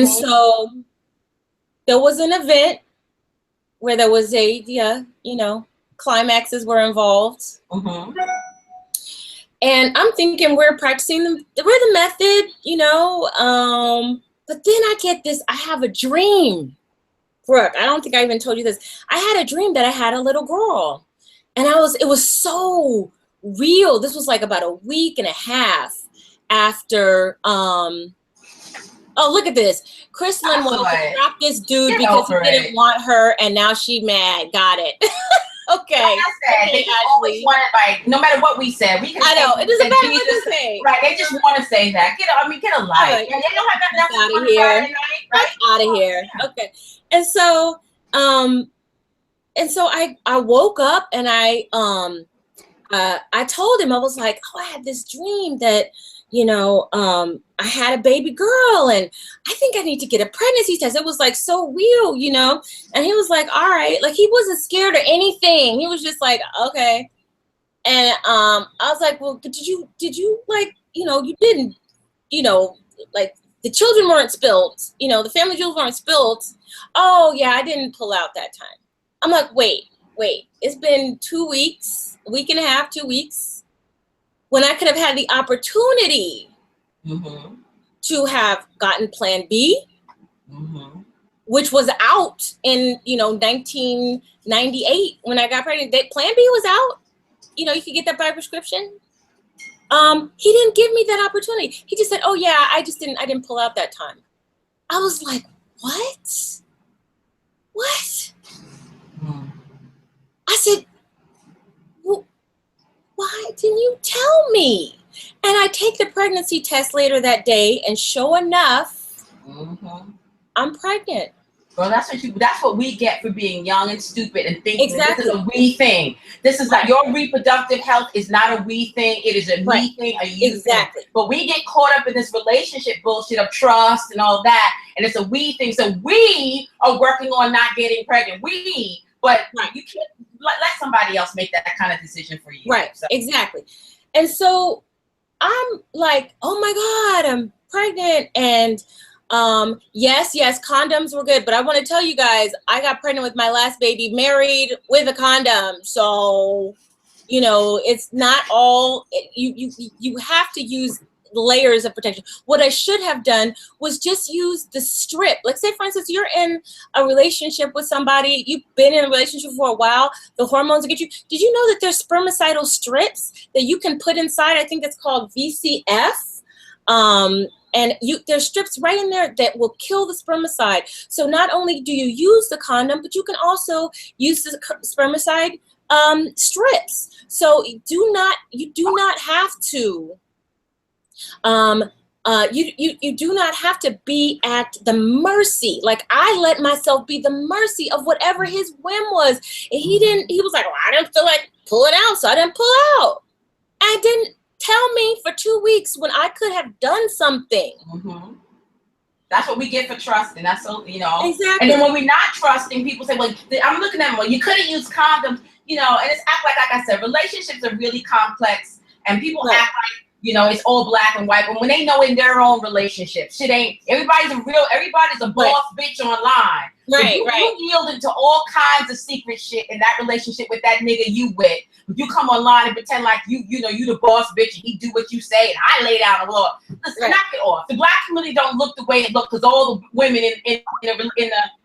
so there was an event where there was climaxes were involved. And I'm thinking we're practicing the rhythm method, but then I have a dream. Brooke, I don't think I even told you this. I had a dream that I had a little girl, and it was so real. This was like about a week and a half after, oh, look at this. Kristlyn wanted to drop this dude because he didn't want her, and now she mad. Got it. Okay. Like I said, they always want it, like, no matter what we said, we can. I know, it doesn't matter what they say. Right, they just want to say that. Get a life. Right. And they don't have nothing else out of here. Night, right? Out of here. Yeah. Okay. And so I woke up and I told him, I was like, oh, I had this dream that, I had a baby girl and I think I need to get a pregnancy test. It was like so real, and he was like, all right. Like he wasn't scared or anything. He was just like, okay. And I was like, well, did you like, you didn't, like the children weren't spilled, the family jewels weren't spilled. Oh yeah, I didn't pull out that time. I'm like, wait, it's been 2 weeks, a week and a half, 2 weeks, when I could have had the opportunity to have gotten Plan B, which was out in, 1998 when I got pregnant. Plan B was out. You could get that by prescription. He didn't give me that opportunity. He just said, oh yeah, I didn't pull out that time. I was like, what? I said, well, why didn't you tell me? And I take the pregnancy test later that day, and sure enough, I'm pregnant. Well, that's what we get for being young and stupid and thinking that this is a we thing. This is like your reproductive health is not a we thing. It is a me thing, a you thing. But we get caught up in this relationship bullshit of trust and all that, and it's a we thing. So we are working on not getting pregnant. But you can't let somebody else make that kind of decision for you. Right, so. Exactly. And so I'm like, oh my God, I'm pregnant. And yes, condoms were good. But I want to tell you guys, I got pregnant with my last baby married with a condom. So, it's not all, you have to use layers of protection. What I should have done was just use the strip. Like say, for instance, you're in a relationship with somebody, you've been in a relationship for a while, the hormones get you. Did you know that there's spermicidal strips that you can put inside? I think it's called VCF. And there's strips right in there that will kill the spermicide. So not only do you use the condom, but you can also use the spermicide strips. So you do not have to you do not have to be at the mercy. Like I let myself be the mercy of whatever his whim was. And he was like, well, I didn't feel like pulling out, so I didn't pull out. And didn't tell me for 2 weeks when I could have done something. That's what we get for trusting. That's so, Exactly. And then when we're not trusting, people say, well, I'm looking at them, well, you could have used condoms, and it's like I said, relationships are really complex, and people act like, it's all black and white. But when they know in their own relationship, shit ain't, everybody's a boss bitch online. You yielded to all kinds of secret shit in that relationship with that nigga you with. You come online and pretend like you the boss bitch and he do what you say and I lay down the law. Listen, knock it off. The black community don't look the way it looks because all the women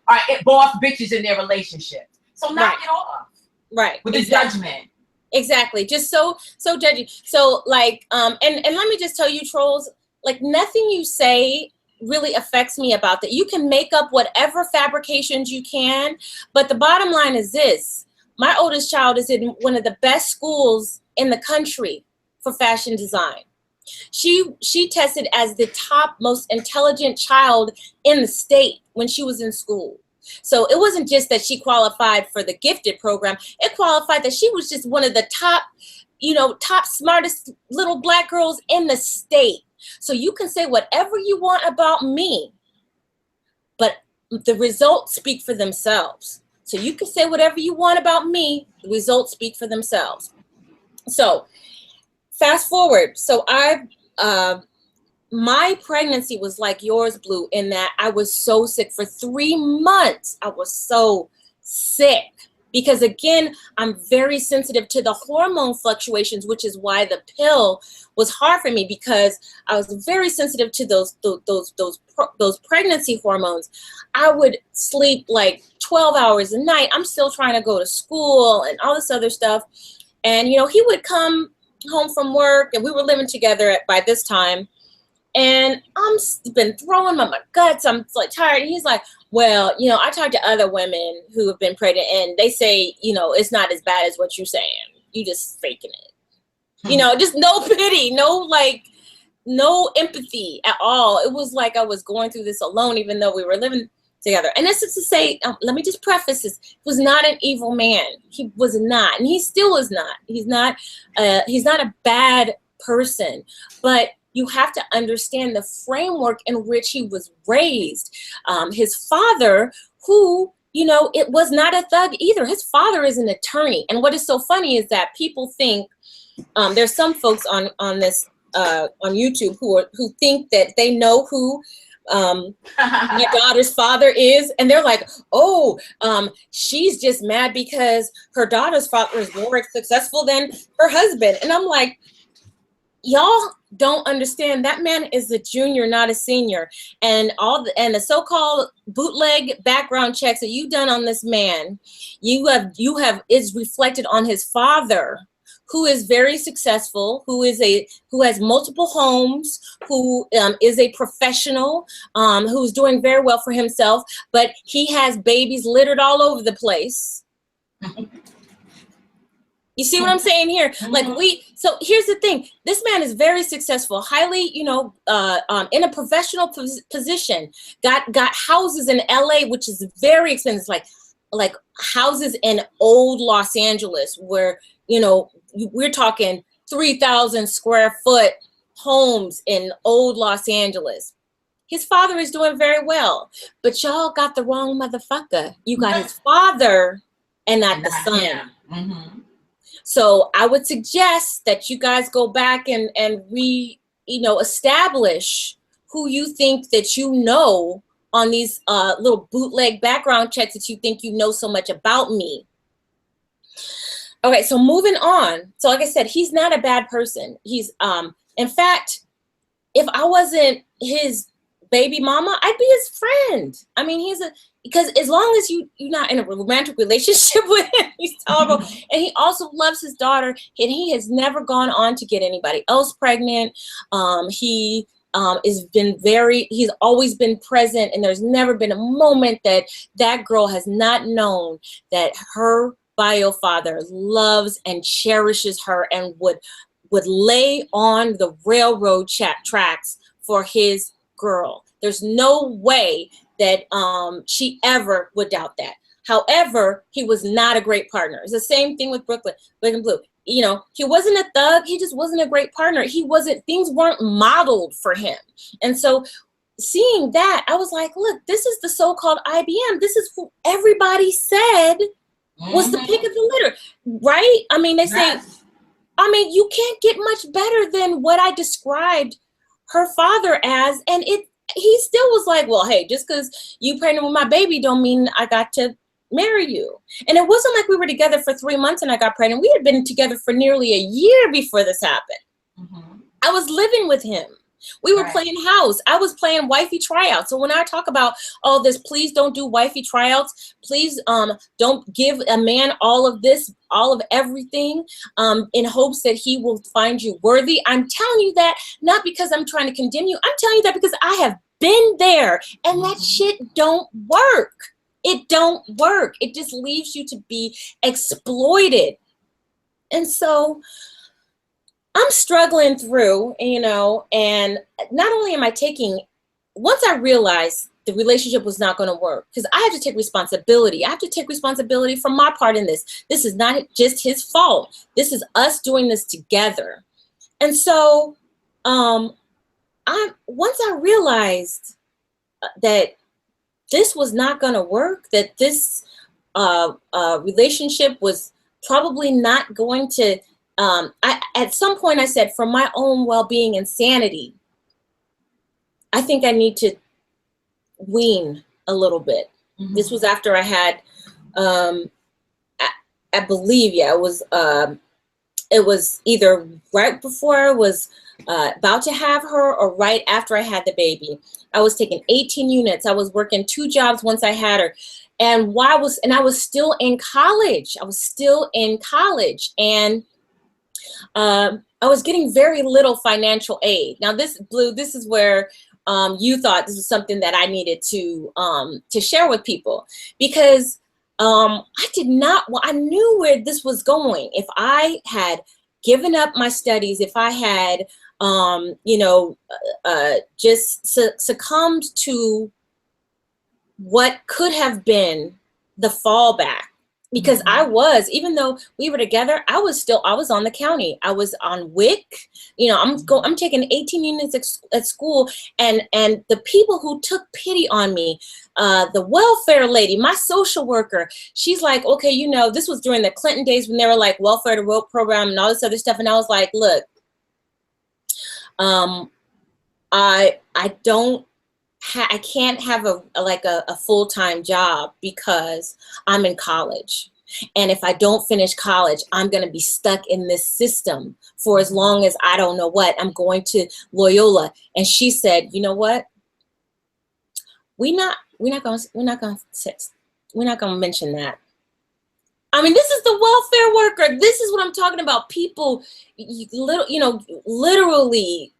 are boss bitches in their relationship. So knock it off. Right. With the judgment. Exactly. Just so judgy. So like, and let me just tell you, trolls, like nothing you say really affects me about that. You can make up whatever fabrications you can, but the bottom line is this. My oldest child is in one of the best schools in the country for fashion design. She tested as the top most intelligent child in the state when she was in school. So it wasn't just that she qualified for the gifted program. It qualified that she was just one of the top, top smartest little Black girls in the state. So you can say whatever you want about me, but the results speak for themselves. So you can say whatever you want about me, the results speak for themselves. So fast forward. So my pregnancy was like yours, Blue, in that I was so sick for 3 months. I was so sick because, again, I'm very sensitive to the hormone fluctuations, which is why the pill was hard for me, because I was very sensitive to those pregnancy hormones. I would sleep like 12 hours a night. I'm still trying to go to school and all this other stuff. And, he would come home from work, and we were living together by this time. And I'm been throwing my guts. I'm like tired. And he's like, well, I talked to other women who have been pregnant, and they say, it's not as bad as what you're saying. You just faking it. Just no pity, no empathy at all. It was like I was going through this alone, even though we were living together. And this is to say, let me just preface this. He was not an evil man. He was not, and he still is not. He's not a bad person, but you have to understand the framework in which he was raised. His father, who, it was not a thug either. His father is an attorney. And what is so funny is that people think, there's some folks on this on YouTube who think that they know who my daughter's father is, and they're like, oh, she's just mad because her daughter's father is more successful than her husband. And I'm like, y'all don't understand. That man is a junior, not a senior. And the so-called bootleg background checks that you've done on this man, you have is reflected on his father, who is very successful, who has multiple homes, who is a professional, who's doing very well for himself, but he has babies littered all over the place. You see what I'm saying here? So here's the thing. This man is very successful, highly, in a professional position, got houses in LA, which is very expensive, like houses in old Los Angeles, where, we're talking 3,000 square foot homes in old Los Angeles. His father is doing very well, but y'all got the wrong motherfucker. You got his father and not the son. Mm-hmm. So I would suggest that you guys go back and establish who you think that on these little bootleg background checks that you think so much about me. Okay, so moving on. So like I said, he's not a bad person. He's, in fact, if I wasn't his baby mama, I'd be his friend. I mean, because as long as you're not in a romantic relationship with him, he's tolerable. And he also loves his daughter, and he has never gone on to get anybody else pregnant. He's always been present, and there's never been a moment that girl has not known that her bio father loves and cherishes her and would lay on the railroad tracks for his girl. There's no way that she ever would doubt that. However, he was not a great partner. It's the same thing with Breukelen Bleu. He wasn't a thug. He just wasn't a great partner. Things weren't modeled for him. And so seeing that, I was like, look, this is the so-called IBM. This is who everybody said was the pick of the litter, right? I mean, they say, you can't get much better than what I described her father as. And he still was like, well, hey, just because you pregnant with my baby don't mean I got to marry you. And it wasn't like we were together for 3 months and I got pregnant. We had been together for nearly a year before this happened. Mm-hmm. I was living with him. We were playing house. I was playing wifey tryouts. So when I talk about all this, please don't do wifey tryouts. Please don't give a man all of this, all of everything, in hopes that he will find you worthy. I'm telling you that not because I'm trying to condemn you. I'm telling you that because I have been there, and that shit don't work. It don't work. It just leaves you to be exploited. And so I'm struggling through, you know, and not only am I taking, once I realized the relationship was not going to work, because I have to take responsibility. I have to take responsibility for my part in this. This is not just his fault. This is us doing this together. And so once I realized that this was not going to work, that this relationship was probably not going to, at some point I said, for my own well-being and sanity, I think I need to wean a little bit. Mm-hmm. This was after I had, I believe, yeah, it was either right before I was about to have her or right after I had the baby. I was taking 18 units. I was working 2 jobs once I had her. And I was still in college. And I was getting very little financial aid. Now this is where you thought this was something that I needed to share with people, because I knew where this was going. If I had given up my studies, if I had, just succumbed to what could have been the fallback, because mm-hmm. Even though we were together, I was on the county. I was on WIC. You know, I'm taking 18 units at school, and the people who took pity on me, the welfare lady, my social worker, she's like, okay, you know, this was during the Clinton days when they were like welfare to vote program and all this other stuff. And I was like, look, I can't have a full-time job because I'm in college. And if I don't finish college, I'm going to be stuck in this system for as long as I don't know what. I'm going to Loyola. And she said, you know what? We're not going to mention that. I mean, this is the welfare worker. This is what I'm talking about. People, literally,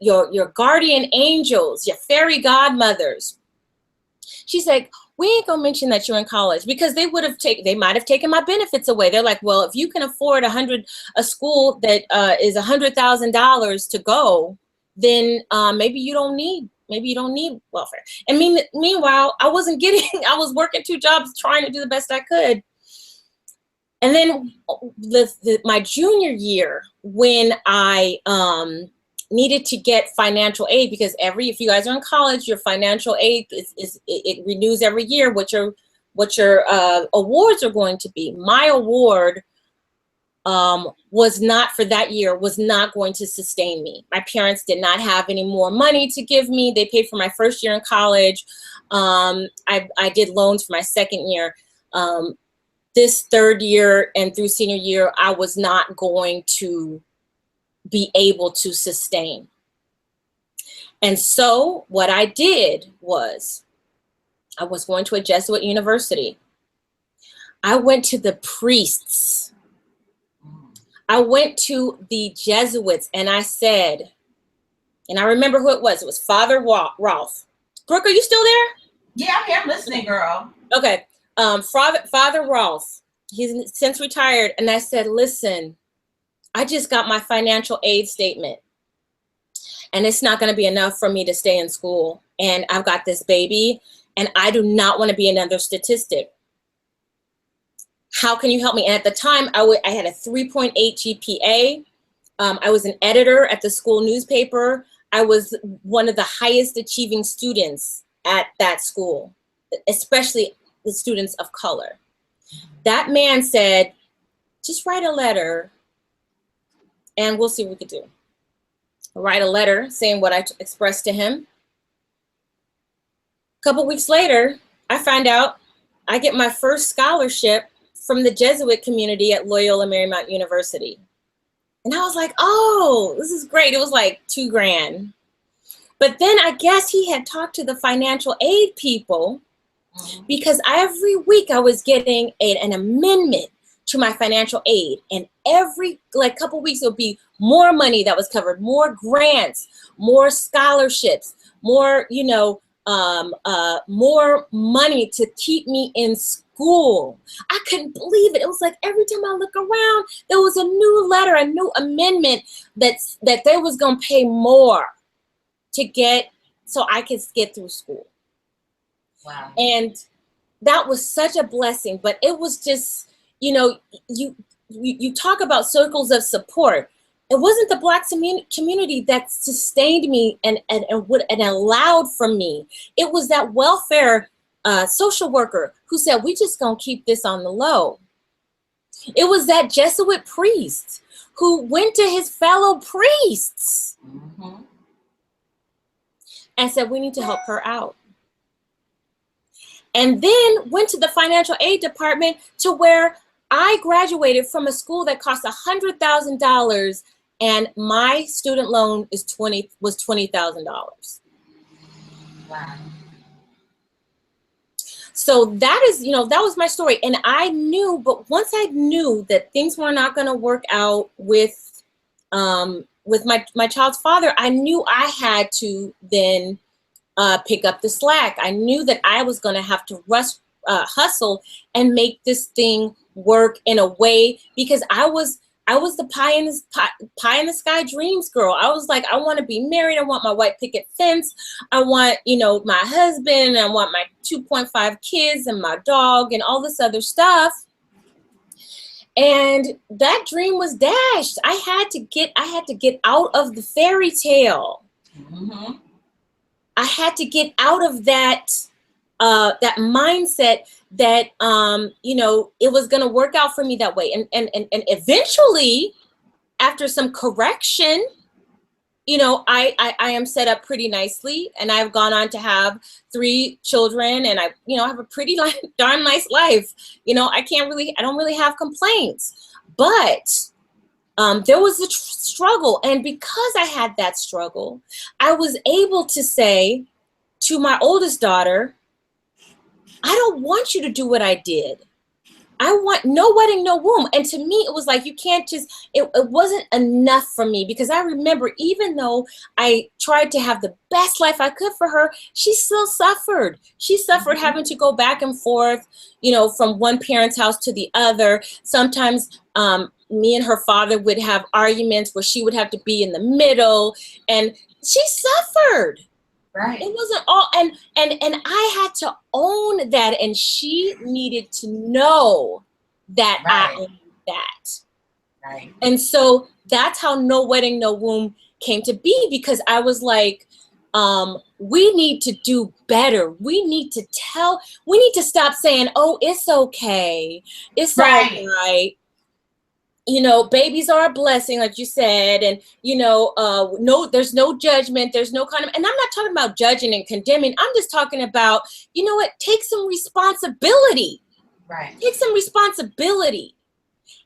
your guardian angels, your fairy godmothers. She's like, we ain't gonna mention that you're in college, because they might have taken my benefits away. They're like, well, if you can afford a school that is $100,000 to go, then maybe you don't need welfare. And meanwhile, I was working 2 jobs trying to do the best I could. And then my junior year, when I needed to get financial aid, because if you guys are in college, your financial aid it renews every year what your awards are going to be. My award was not for that year, was not going to sustain me. My parents did not have any more money to give me. They paid for my first year in college. I did loans for my second year. This third year and through senior year, I was not going to be able to sustain. And so what I did was, I was going to a Jesuit university. I went to the priests. I went to the Jesuits, and I said, and I remember who it was. It was Father Rolf. Brooke, are you still there? Yeah, I'm here. I'm listening, girl. Okay. Father Rolf, he's since retired. And I said, listen, I just got my financial aid statement, and it's not going to be enough for me to stay in school. And I've got this baby, and I do not want to be another statistic. How can you help me? And at the time, I had a 3.8 GPA. I was an editor at the school newspaper. I was one of the highest achieving students at that school, especially the students of color. That man said, just write a letter and we'll see what we could do. I'll write a letter saying what I expressed to him. A couple weeks later, I find out I get my first scholarship from the Jesuit community at Loyola Marymount University. And I was like, oh, this is great. It was like $2,000. But then I guess he had talked to the financial aid people, because every week I was getting an amendment to my financial aid, and every couple weeks it would be more money that was covered, more grants, more scholarships, more, more money to keep me in school. I couldn't believe it. It was like every time I look around, there was a new letter, a new amendment that they was gonna pay more to get so I could get through school. Wow. And that was such a blessing. But it was just, you talk about circles of support. It wasn't the Black community that sustained me and allowed for me. It was that welfare social worker who said, we just gonna keep this on the low. It was that Jesuit priest who went to his fellow priests and said, we need to help her out. And then went to the financial aid department to where I graduated from a school that cost $100,000 and my student loan was $20,000. Wow. So that is, that was my story. And I knew, but once I knew that things were not going to work out with my child's father, I knew I had to then pick up the slack. I knew that I was going to have to hustle and make this thing work in a way, because I was the pie in the sky dreams girl. I was like, I want to be married. I want my white picket fence. I want, my husband. I want my 2.5 kids and my dog and all this other stuff. And that dream was dashed. I had to get out of the fairy tale. Mm-hmm. I had to get out of that mindset that it was going to work out for me that way. And eventually, after some correction, I am set up pretty nicely, and I've gone on to have 3 children, and I have a pretty darn nice life. I don't really have complaints, but there was a struggle. And because I had that struggle, I was able to say to my oldest daughter, I don't want you to do what I did. I want no wedding, no womb. And to me, it was like, you can't just, it wasn't enough for me, because I remember, even though I tried to have the best life I could for her, she still suffered. She suffered having to go back and forth, from one parent's house to the other. Sometimes me and her father would have arguments where she would have to be in the middle, and she suffered. Right. It wasn't all, and I had to own that, and she needed to know that I owned that. Right. And so that's how No Wedding, No Womb came to be, because I was like, we need to do better. We need to stop saying, oh, it's okay. It's all right. Babies are a blessing, like you said, and no, there's no judgment, there's no kind of, and I'm not talking about judging and condemning. I'm just talking about, take some responsibility. Right. Take some responsibility,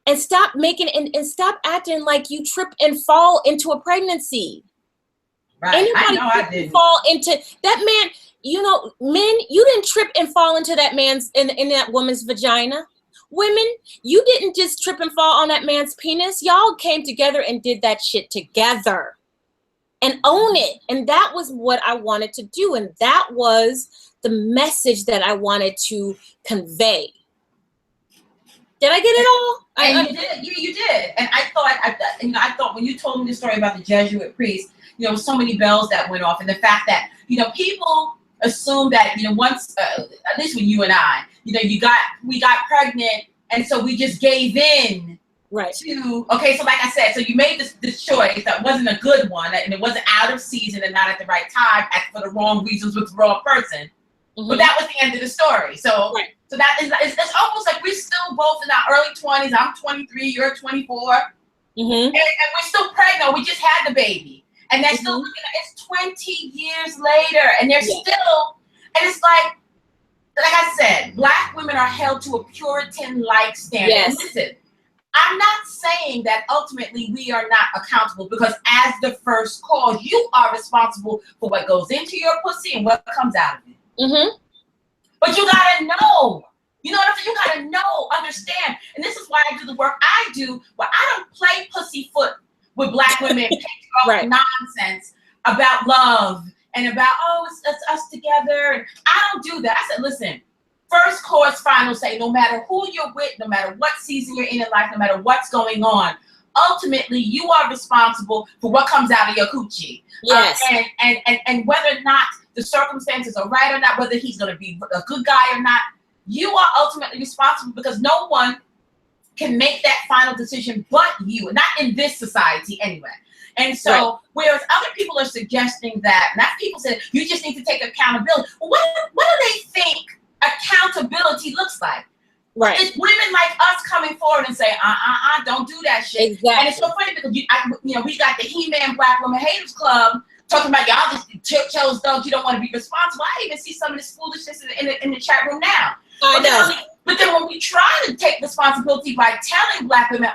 and stop making and stop acting like you trip and fall into a pregnancy. Right. Anybody I didn't fall into that man. Men, you didn't trip and fall into that man's in that woman's vagina. Women, you didn't just trip and fall on that man's penis. Y'all came together and did that shit together, and own it. And that was what I wanted to do. And that was the message that I wanted to convey. Did I get it all? And you did. And I thought when you told me the story about the Jesuit priest, so many bells that went off, and the fact that, people assume that, once, at least when you and I, we got pregnant, and so we just gave in. Right. So like I said, so you made this choice that wasn't a good one, and it wasn't out of season and not at the right time, for the wrong reasons with the wrong person. Mm-hmm. But that was the end of the story. So, right. So that is, it's almost like we're still both in our early 20s. I'm 23, you're 24. Mm-hmm. And we're still pregnant. We just had the baby. And they're still looking at, it's 20 years later, and they're still, and it's like I said, Black women are held to a Puritan-like standard. Yes. And listen, I'm not saying that ultimately we are not accountable, because as the first cause, you are responsible for what goes into your pussy and what comes out of it. Mm-hmm. But you gotta know. You know what I'm saying? You gotta know, understand. And this is why I do the work I do, where I don't play pussyfoot with Black women, right. Nonsense about love and about, oh, it's us together. And I don't do that. I said, listen, first course, final say, no matter who you're with, no matter what season you're in life, no matter what's going on, ultimately you are responsible for what comes out of your coochie. Yes. And whether or not the circumstances are right or not, whether he's going to be a good guy or not, you are ultimately responsible, because no one can make that final decision but you, not in this society anyway. And so, right. Whereas other people are suggesting that, and that's people said, you just need to take accountability. Well, what do they think accountability looks like? Right. It's women like us coming forward and say, don't do that shit. Exactly. And it's so funny because we got the He-Man Black Women Haters Club talking about y'all just chose thugs, you don't want to be responsible. I even see some of this foolishness in the chat room now. I know. But then when we try to take responsibility by telling Black women,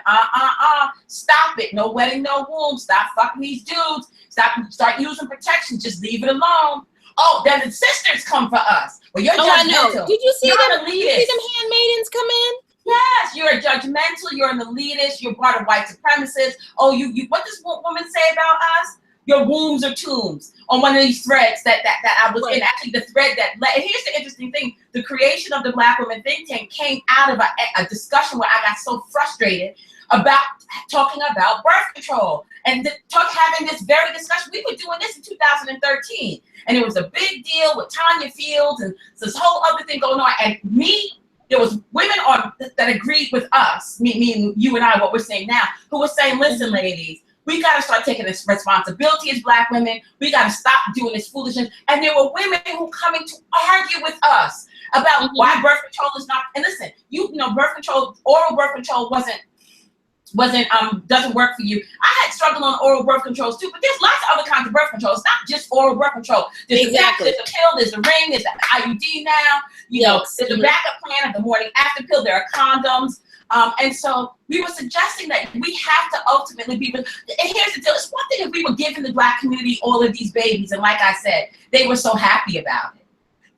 stop it, no wedding, no womb, stop fucking these dudes, start using protection, just leave it alone. Oh, then the sisters come for us. Well, you're judgmental. I know. Did you see them? Did you see them handmaidens come in? Yes, you're judgmental. You're an elitist. You're part of white supremacists. Oh, you. What does woman say about us? Your wombs are tombs. On one of these threads that I was in, actually the thread that led. Here's the interesting thing: the creation of the Black Women Think Tank came out of a discussion where I got so frustrated about talking about birth control and having this very discussion. We were doing this in 2013, and it was a big deal with Tanya Fields and this whole other thing going on. And there was women that agreed with us, meaning you and I, what we're saying now, who were saying, listen, ladies, we got to start taking this responsibility as Black women. We got to stop doing this foolishness. And there were women who coming to argue with us about why birth control is not. And listen, birth control, oral birth control doesn't work for you. I had struggled on oral birth controls too, but there's lots of other kinds of birth control. It's not just oral birth control. There's exactly. There's the pill, there's the ring, there's the IUD now. There's the backup plan of the morning after pill. There are condoms. And so we were suggesting that we have to ultimately be, and here's the deal, it's one thing if we were giving the Black community all of these babies, and like I said, they were so happy about it.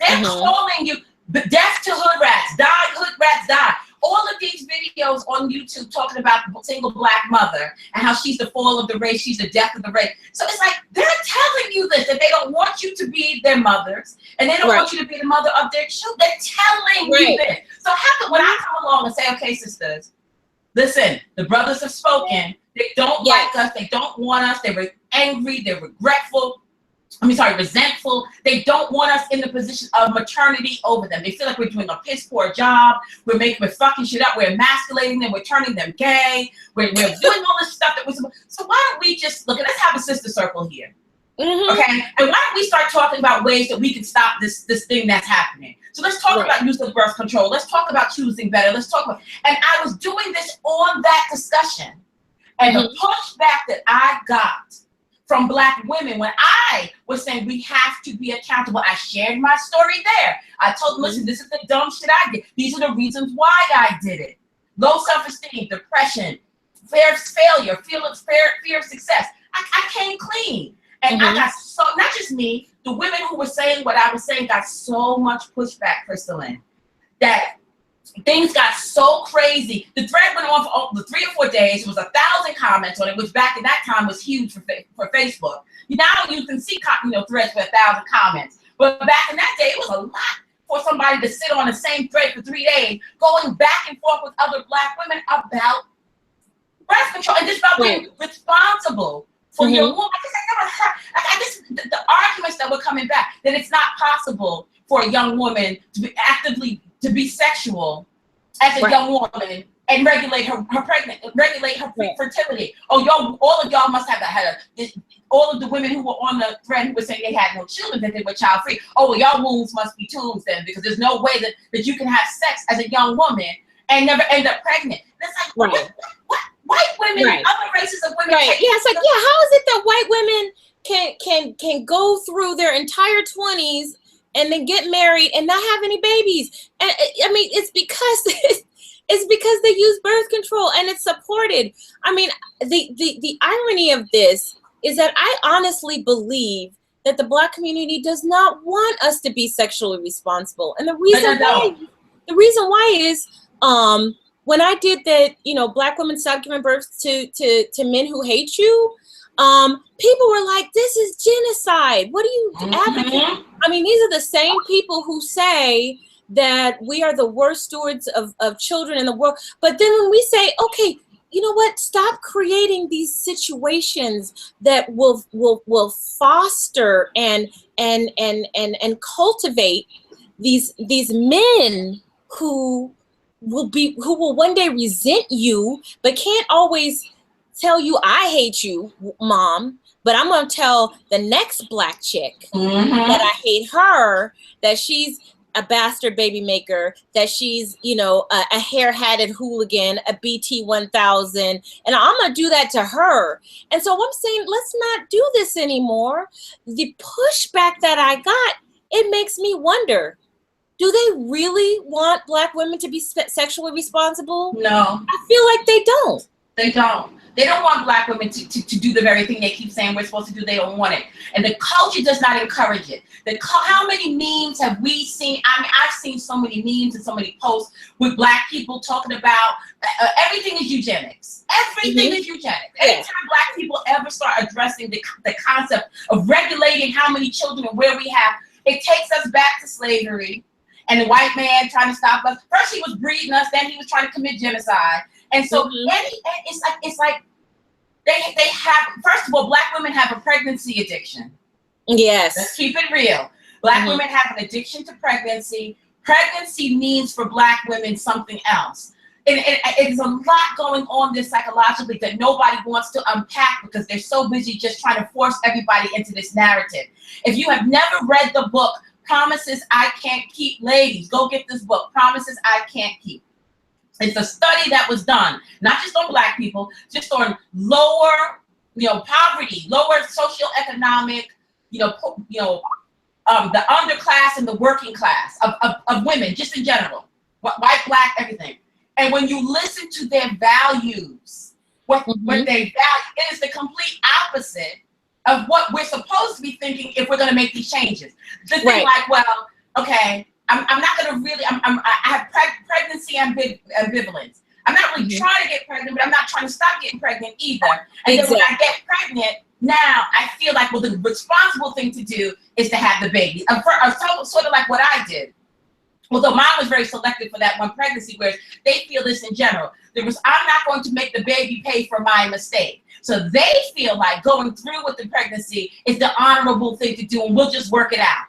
They're calling you death to hood rats, hood rats die. All of these videos on YouTube talking about the single Black mother and how she's the fall of the race, she's the death of the race. So it's like, they're telling you this, that they don't want you to be their mothers, and they don't want you to be the mother of their children. They're telling you this. So how can, when I come along and say, okay, sisters, listen, the brothers have spoken, they don't like us, they don't want us, they were angry, they're regretful, resentful. They don't want us in the position of maternity over them. They feel like we're doing a piss poor job. We're fucking shit up. We're emasculating them. We're turning them gay. We're doing all this stuff that we're supposed. So why don't we just look? Let's have a sister circle here, okay? And why don't we start talking about ways that we can stop this thing that's happening? So let's talk about use of birth control. Let's talk about choosing better. Let's talk about. And I was doing this on that discussion, and the pushback that I got from Black women when I was saying we have to be accountable. I shared my story there. I told them, listen, this is the dumb shit I did. These are the reasons why I did it. Low self-esteem, depression, fear of failure, fear of success. I came clean. And I got so, not just me, the women who were saying what I was saying got so much pushback, Crystalline, that things got so crazy. The thread went on for 3 or 4 days. It was 1,000 comments on it, which back in that time was huge for Facebook. Now you can see threads with 1,000 comments, but back in that day it was a lot for somebody to sit on the same thread for 3 days, going back and forth with other Black women about birth control and just about being responsible for your womb. I guess the arguments that were coming back that it's not possible for a young woman to be actively be sexual as a young woman and regulate her fertility. Oh, all of y'all must have all of the women who were on the thread who were saying they had no children, that they were child free. Oh, well, y'all wombs must be tombs then, because there's no way that you can have sex as a young woman and never end up pregnant. And it's like, what white women and other races of women? It's like, how is it that white women can go through their entire 20s and then get married and not have any babies? And I mean, it's because they use birth control and it's supported. I mean, the irony of this is that I honestly believe that the Black community does not want us to be sexually responsible. And the reason why is when I did that, Black women stop giving birth to men who hate you. people were like, this is genocide. What are you advocating? I mean, these are the same people who say that we are the worst stewards of children in the world. But then when we say, okay, you know what, stop creating these situations that will foster and cultivate these men who will one day resent you, but can't always tell you, I hate you, mom, but I'm going to tell the next black chick that I hate her, that she's a bastard baby maker, that she's, you know, a hair-hatted hooligan, a BT 1000, and I'm going to do that to her. And so I'm saying, let's not do this anymore. The pushback that I got, it makes me wonder, do they really want black women to be sexually responsible? No. I feel like they don't. They don't. They don't want black women to do the very thing they keep saying we're supposed to do. They don't want it. And the culture does not encourage it. How many memes have we seen? I mean, I've seen so many memes and so many posts with black people talking about everything is eugenics. Everything is eugenics. Anytime black people ever start addressing the concept of regulating how many children and where we have, it takes us back to slavery and the white man trying to stop us. First he was breeding us, then he was trying to commit genocide. And so it's like they have, first of all, black women have a pregnancy addiction. Yes. Let's keep it real. Black women have an addiction to pregnancy. Pregnancy means for black women something else. And it's a lot going on there psychologically that nobody wants to unpack because they're so busy just trying to force everybody into this narrative. If you have never read the book, Promises I Can't Keep, ladies, go get this book, Promises I Can't Keep. It's a study that was done, not just on black people, just on lower, poverty, lower socioeconomic, the underclass and the working class of women, just in general, white, black, everything. And when you listen to their values, what they value, it is the complete opposite of what we're supposed to be thinking if we're going to make these changes. The thing like, well, okay, I'm not going to really, I have pregnancy ambivalence. I'm not really trying to get pregnant, but I'm not trying to stop getting pregnant either. And then when I get pregnant, now I feel like, well, the responsible thing to do is to have the baby. Sort of like what I did. Although mine was very selective for that one pregnancy, whereas they feel this in general. I'm not going to make the baby pay for my mistake. So they feel like going through with the pregnancy is the honorable thing to do, and we'll just work it out.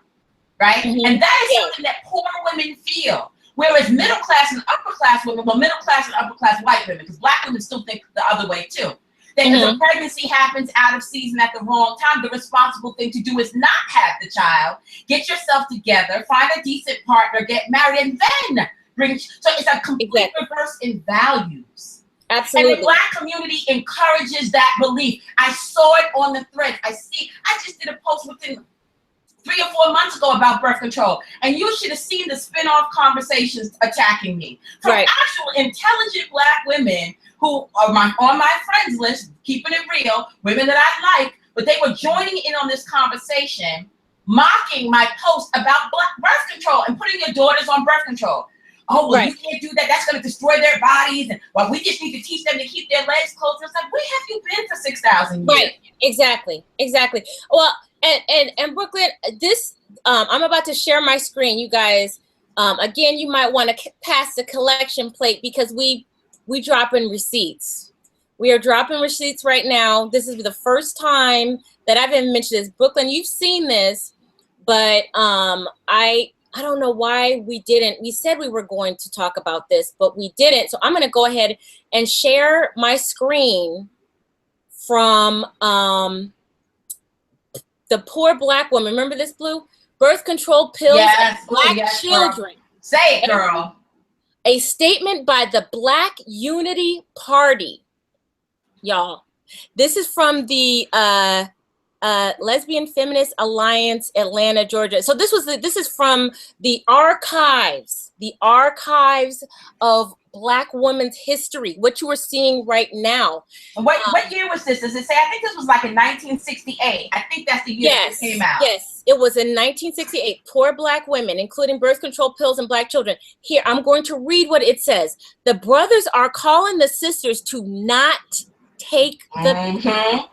Right? And that is something that poor women feel. Whereas middle class and upper class women, well, middle class and upper class white women, because black women still think the other way too. That if a pregnancy happens out of season at the wrong time, the responsible thing to do is not have the child, get yourself together, find a decent partner, get married, and then bring. So it's a complete reverse in values. Absolutely. And the black community encourages that belief. I saw it on the thread. I just did a post within 3 or 4 months ago about birth control, and you should have seen the spin-off conversations attacking me from actual intelligent black women who are on my friends list, keeping it real, women that I like, but they were joining in on this conversation, mocking my post about birth control and putting your daughters on birth control. Oh, well, you can't do that. That's going to destroy their bodies. And well, we just need to teach them to keep their legs closed. It's like, where have you been for 6,000 years? Right. Exactly. Well, and Breukelen, this, I'm about to share my screen, you guys. Again, you might want to pass the collection plate because we drop in receipts. We are dropping receipts right now. This is the first time that I've even mentioned this. Breukelen, you've seen this, but I don't know why we didn't. We said we were going to talk about this, but we didn't. So I'm going to go ahead and share my screen from the poor black woman. Remember this, Blue? Birth control pills and black children. Girl. Say it, girl. A statement by the Black Unity Party. Y'all, this is from the Lesbian Feminist Alliance, Atlanta, Georgia. So this is from the archives of Black women's history, what you are seeing right now. What year was this? Does it say? I think this was like in 1968. I think that's the year it came out. Yes, it was in 1968. Poor Black women, including birth control pills and black children. Here, I'm going to read what it says. The brothers are calling the sisters to not take the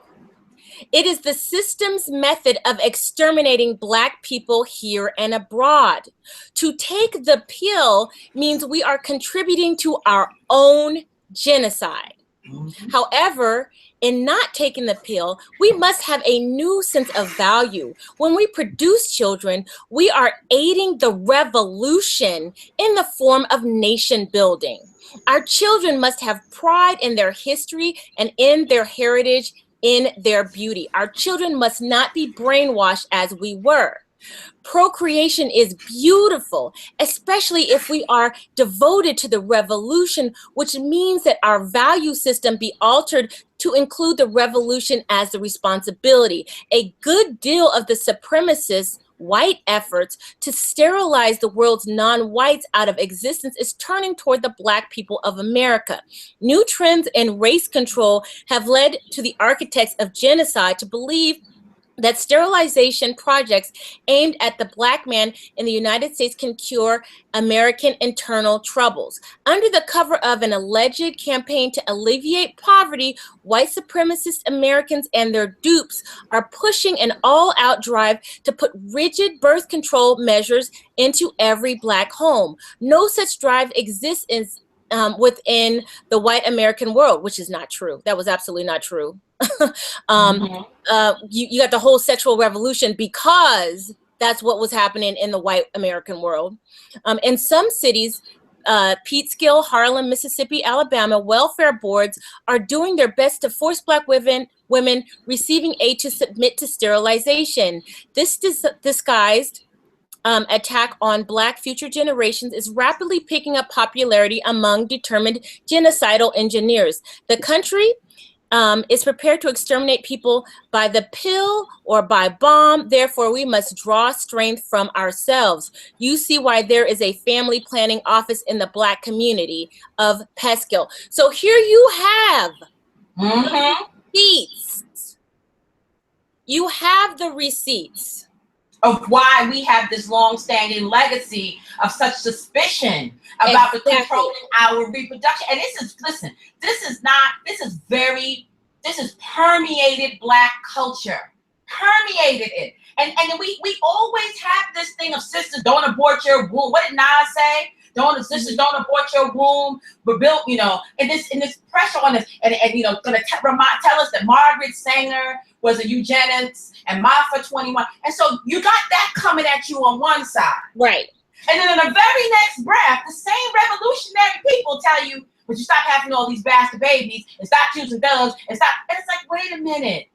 It is the system's method of exterminating Black people here and abroad. To take the pill means we are contributing to our own genocide. However, in not taking the pill, we must have a new sense of value. When we produce children, we are aiding the revolution in the form of nation building. Our children must have pride in their history and in their heritage, in their beauty. Our children must not be brainwashed as we were. Procreation is beautiful, especially if we are devoted to the revolution, which means that our value system be altered to include the revolution as the responsibility. A good deal of the supremacist white efforts to sterilize the world's non-whites out of existence is turning toward the Black people of America. New trends in race control have led to the architects of genocide to believe that sterilization projects aimed at the Black man in the United States can cure American internal troubles. Under the cover of an alleged campaign to alleviate poverty, white supremacist Americans and their dupes are pushing an all-out drive to put rigid birth control measures into every Black home. No such drive exists within the white American world, which is not true. That was absolutely not true. You got the whole sexual revolution because that's what was happening in the white American world. In some cities, Peekskill, Harlem, Mississippi, Alabama, welfare boards are doing their best to force Black women receiving aid to submit to sterilization. This disguised attack on Black future generations is rapidly picking up popularity among determined genocidal engineers. The country is prepared to exterminate people by the pill or by bomb. Therefore, we must draw strength from ourselves. You see why there is a family planning office in the Black community of Peekskill. So here you have receipts. You have the receipts of why we have this long-standing legacy of such suspicion about the controlling our reproduction. And this is, listen, this is permeated Black culture, permeated it. And we always have this thing of sisters, don't abort your womb. What did Nas say? Sisters don't abort your womb. We're built, and this pressure on us, and gonna tell us that Margaret Sanger was a eugenics and Martha 21. And so you got that coming at you on one side. Right. And then in the very next breath, the same revolutionary people tell you, but you stop having all these bastard babies and stop choosing those and stop. And it's like, wait a minute.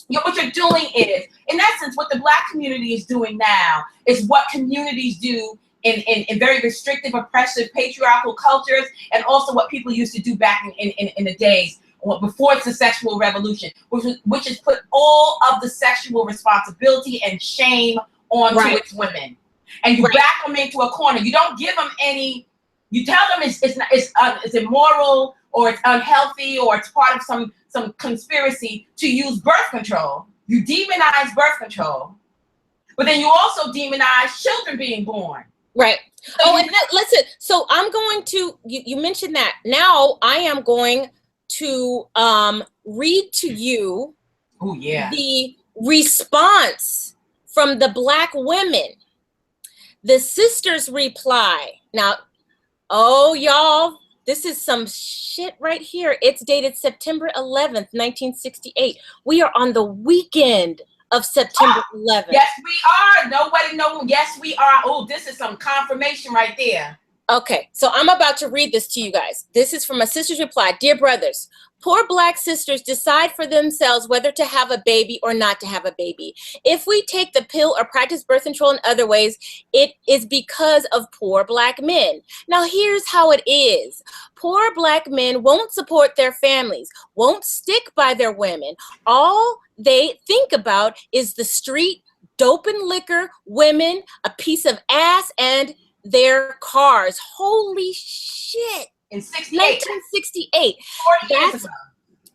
What you're doing is, in essence, what the Black community is doing now is what communities do in very restrictive, oppressive, patriarchal cultures, and also what people used to do back in the days before it's the sexual revolution, which is put all of the sexual responsibility and shame onto its women. And you back them into a corner. You don't give them any. You tell them it's immoral or it's unhealthy or it's part of some conspiracy to use birth control. You demonize birth control, but then you also demonize children being born. Right. So listen. So I'm going to. You mentioned that. Now I am going to read to you. Oh yeah. The response from the Black women. The sisters reply. Now, oh, y'all, this is some shit right here. It's dated September 11th, 1968. We are on the weekend of September 11th. Yes, we are. Nobody knows. Yes, we are. Oh, this is some confirmation right there. Okay, so I'm about to read this to you guys. This is from a sister's reply. Dear brothers, poor Black sisters decide for themselves whether to have a baby or not to have a baby. If we take the pill or practice birth control in other ways, it is because of poor Black men. Now, here's how it is. Poor Black men won't support their families, won't stick by their women. All they think about is the street, dope and liquor, women, a piece of ass, and their cars. Holy shit. In 68. 1968. 40 years ago.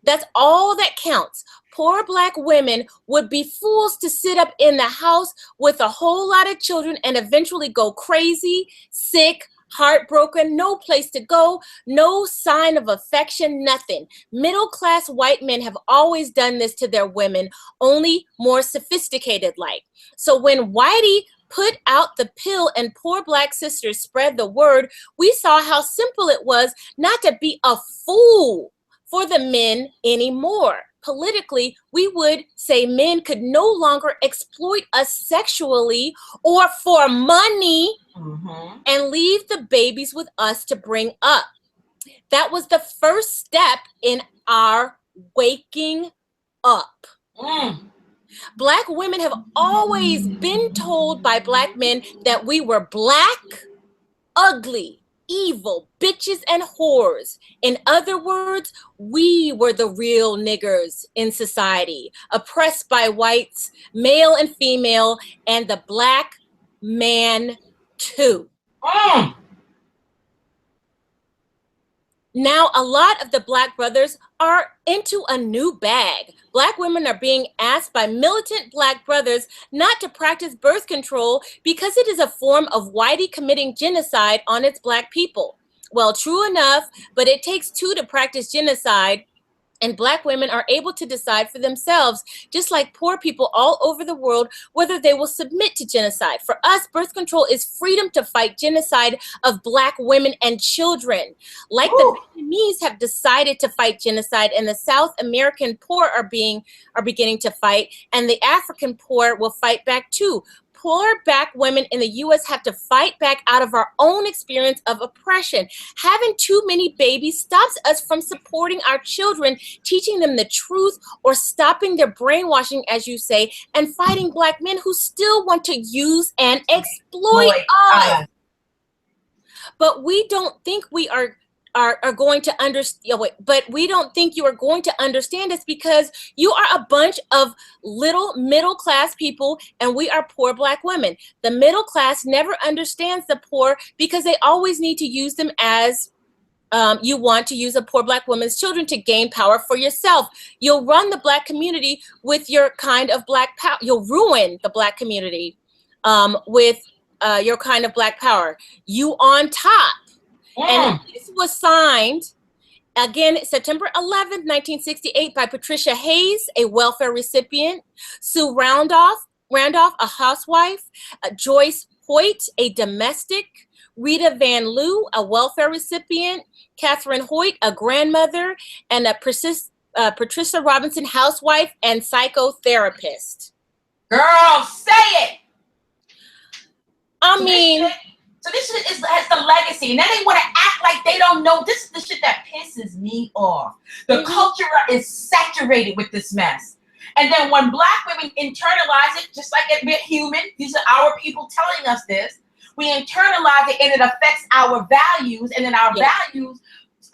That's all that counts. Poor Black women would be fools to sit up in the house with a whole lot of children and eventually go crazy, sick, heartbroken, no place to go, no sign of affection, nothing. Middle-class white men have always done this to their women, only more sophisticated like. So when Whitey put out the pill and poor Black sisters spread the word, we saw how simple it was not to be a fool for the men anymore. Politically, we would say men could no longer exploit us sexually or for money and leave the babies with us to bring up. That was the first step in our waking up. Black women have always been told by Black men that we were black, ugly, evil, bitches, and whores. In other words, we were the real niggers in society, oppressed by whites, male and female, and the Black man too. Now, a lot of the Black brothers are into a new bag. Black women are being asked by militant Black brothers not to practice birth control because it is a form of whitey committing genocide on its Black people. Well, true enough, but it takes two to practice genocide, and Black women are able to decide for themselves, just like poor people all over the world, whether they will submit to genocide. For us, birth control is freedom to fight genocide of Black women and children. Like the Vietnamese have decided to fight genocide, and the South American poor are beginning to fight, and the African poor will fight back too. Poor Black women in the U.S. have to fight back out of our own experience of oppression. Having too many babies stops us from supporting our children, teaching them the truth, or stopping their brainwashing, as you say, and fighting Black men who still want to use and exploit us. But we don't think we are going to understand, but we don't think you are going to understand us because you are a bunch of little middle class people and we are poor Black women. The middle class never understands the poor because they always need to use them as you want to use a poor Black woman's children to gain power for yourself. You'll run the Black community with your kind of Black power. You'll ruin the Black community with your kind of Black power. You on top. And this was signed, again, September 11th, 1968, by Patricia Hayes, a welfare recipient, Sue Randolph, a housewife, Joyce Hoyt, a domestic, Rita Van Loo, a welfare recipient, Catherine Hoyt, a grandmother, and Patricia Robinson, housewife and psychotherapist. Girl, say it! I mean... So this shit has the legacy, and then they want to act like they don't know. This is the shit that pisses me off. The culture is saturated with this mess. And then when Black women internalize it, just like we're human, these are our people telling us this, we internalize it and it affects our values, and then our values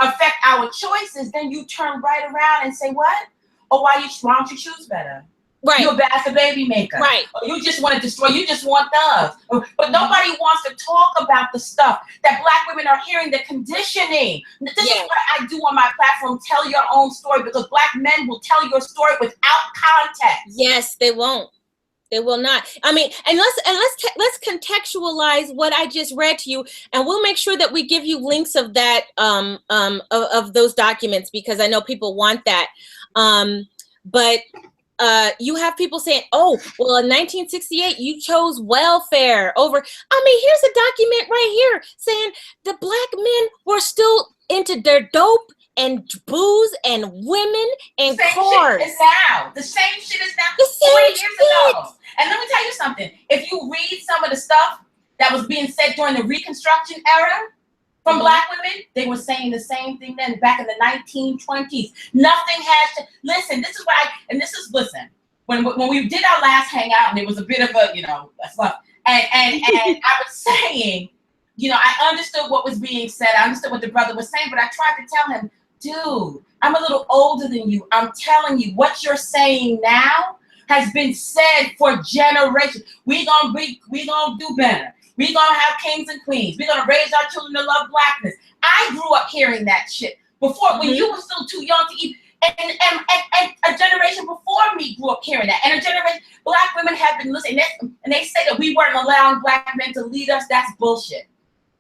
affect our choices, then you turn right around and say, what? Oh, why don't you choose better? Right. You're a bastard baby maker. Right. Or you just want to destroy, you just want thugs. But nobody wants to talk about the stuff that Black women are hearing, the conditioning. This is what I do on my platform, tell your own story, because Black men will tell your story without context. Yes, they won't. They will not. I mean, and let's contextualize what I just read to you, and we'll make sure that we give you links of that of those documents, because I know people want that. But you have people saying, oh, well, in 1968, you chose welfare over. I mean, here's a document right here saying the Black men were still into their dope and booze and women and cars. Same shit is now. The same shit is now. The same 40 years shit. ago. And let me tell you something. If you read some of the stuff that was being said during the Reconstruction era, from Black women, they were saying the same thing then back in the 1920s. Nothing has to, listen, this is why, listen, when we did our last hangout, and it was a bit of a, fluff, and I was saying, I understood what was being said. I understood what the brother was saying, but I tried to tell him, dude, I'm a little older than you. I'm telling you, what you're saying now has been said for generations. We gonna do better. We're going to have kings and queens. We're going to raise our children to love Blackness. I grew up hearing that shit before, when you were still too young to eat. And a generation before me grew up hearing that. And a generation, Black women have been listening. And they say that we weren't allowing Black men to lead us. That's bullshit.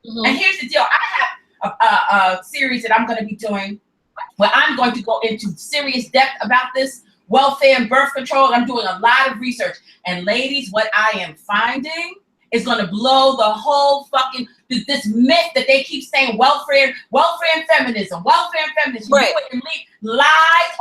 And here's the deal. I have a series that I'm going to be doing where I'm going to go into serious depth about this welfare and birth control. I'm doing a lot of research. And ladies, what I am finding is going to blow the whole fucking, this myth that they keep saying welfare and feminism. Right. Lies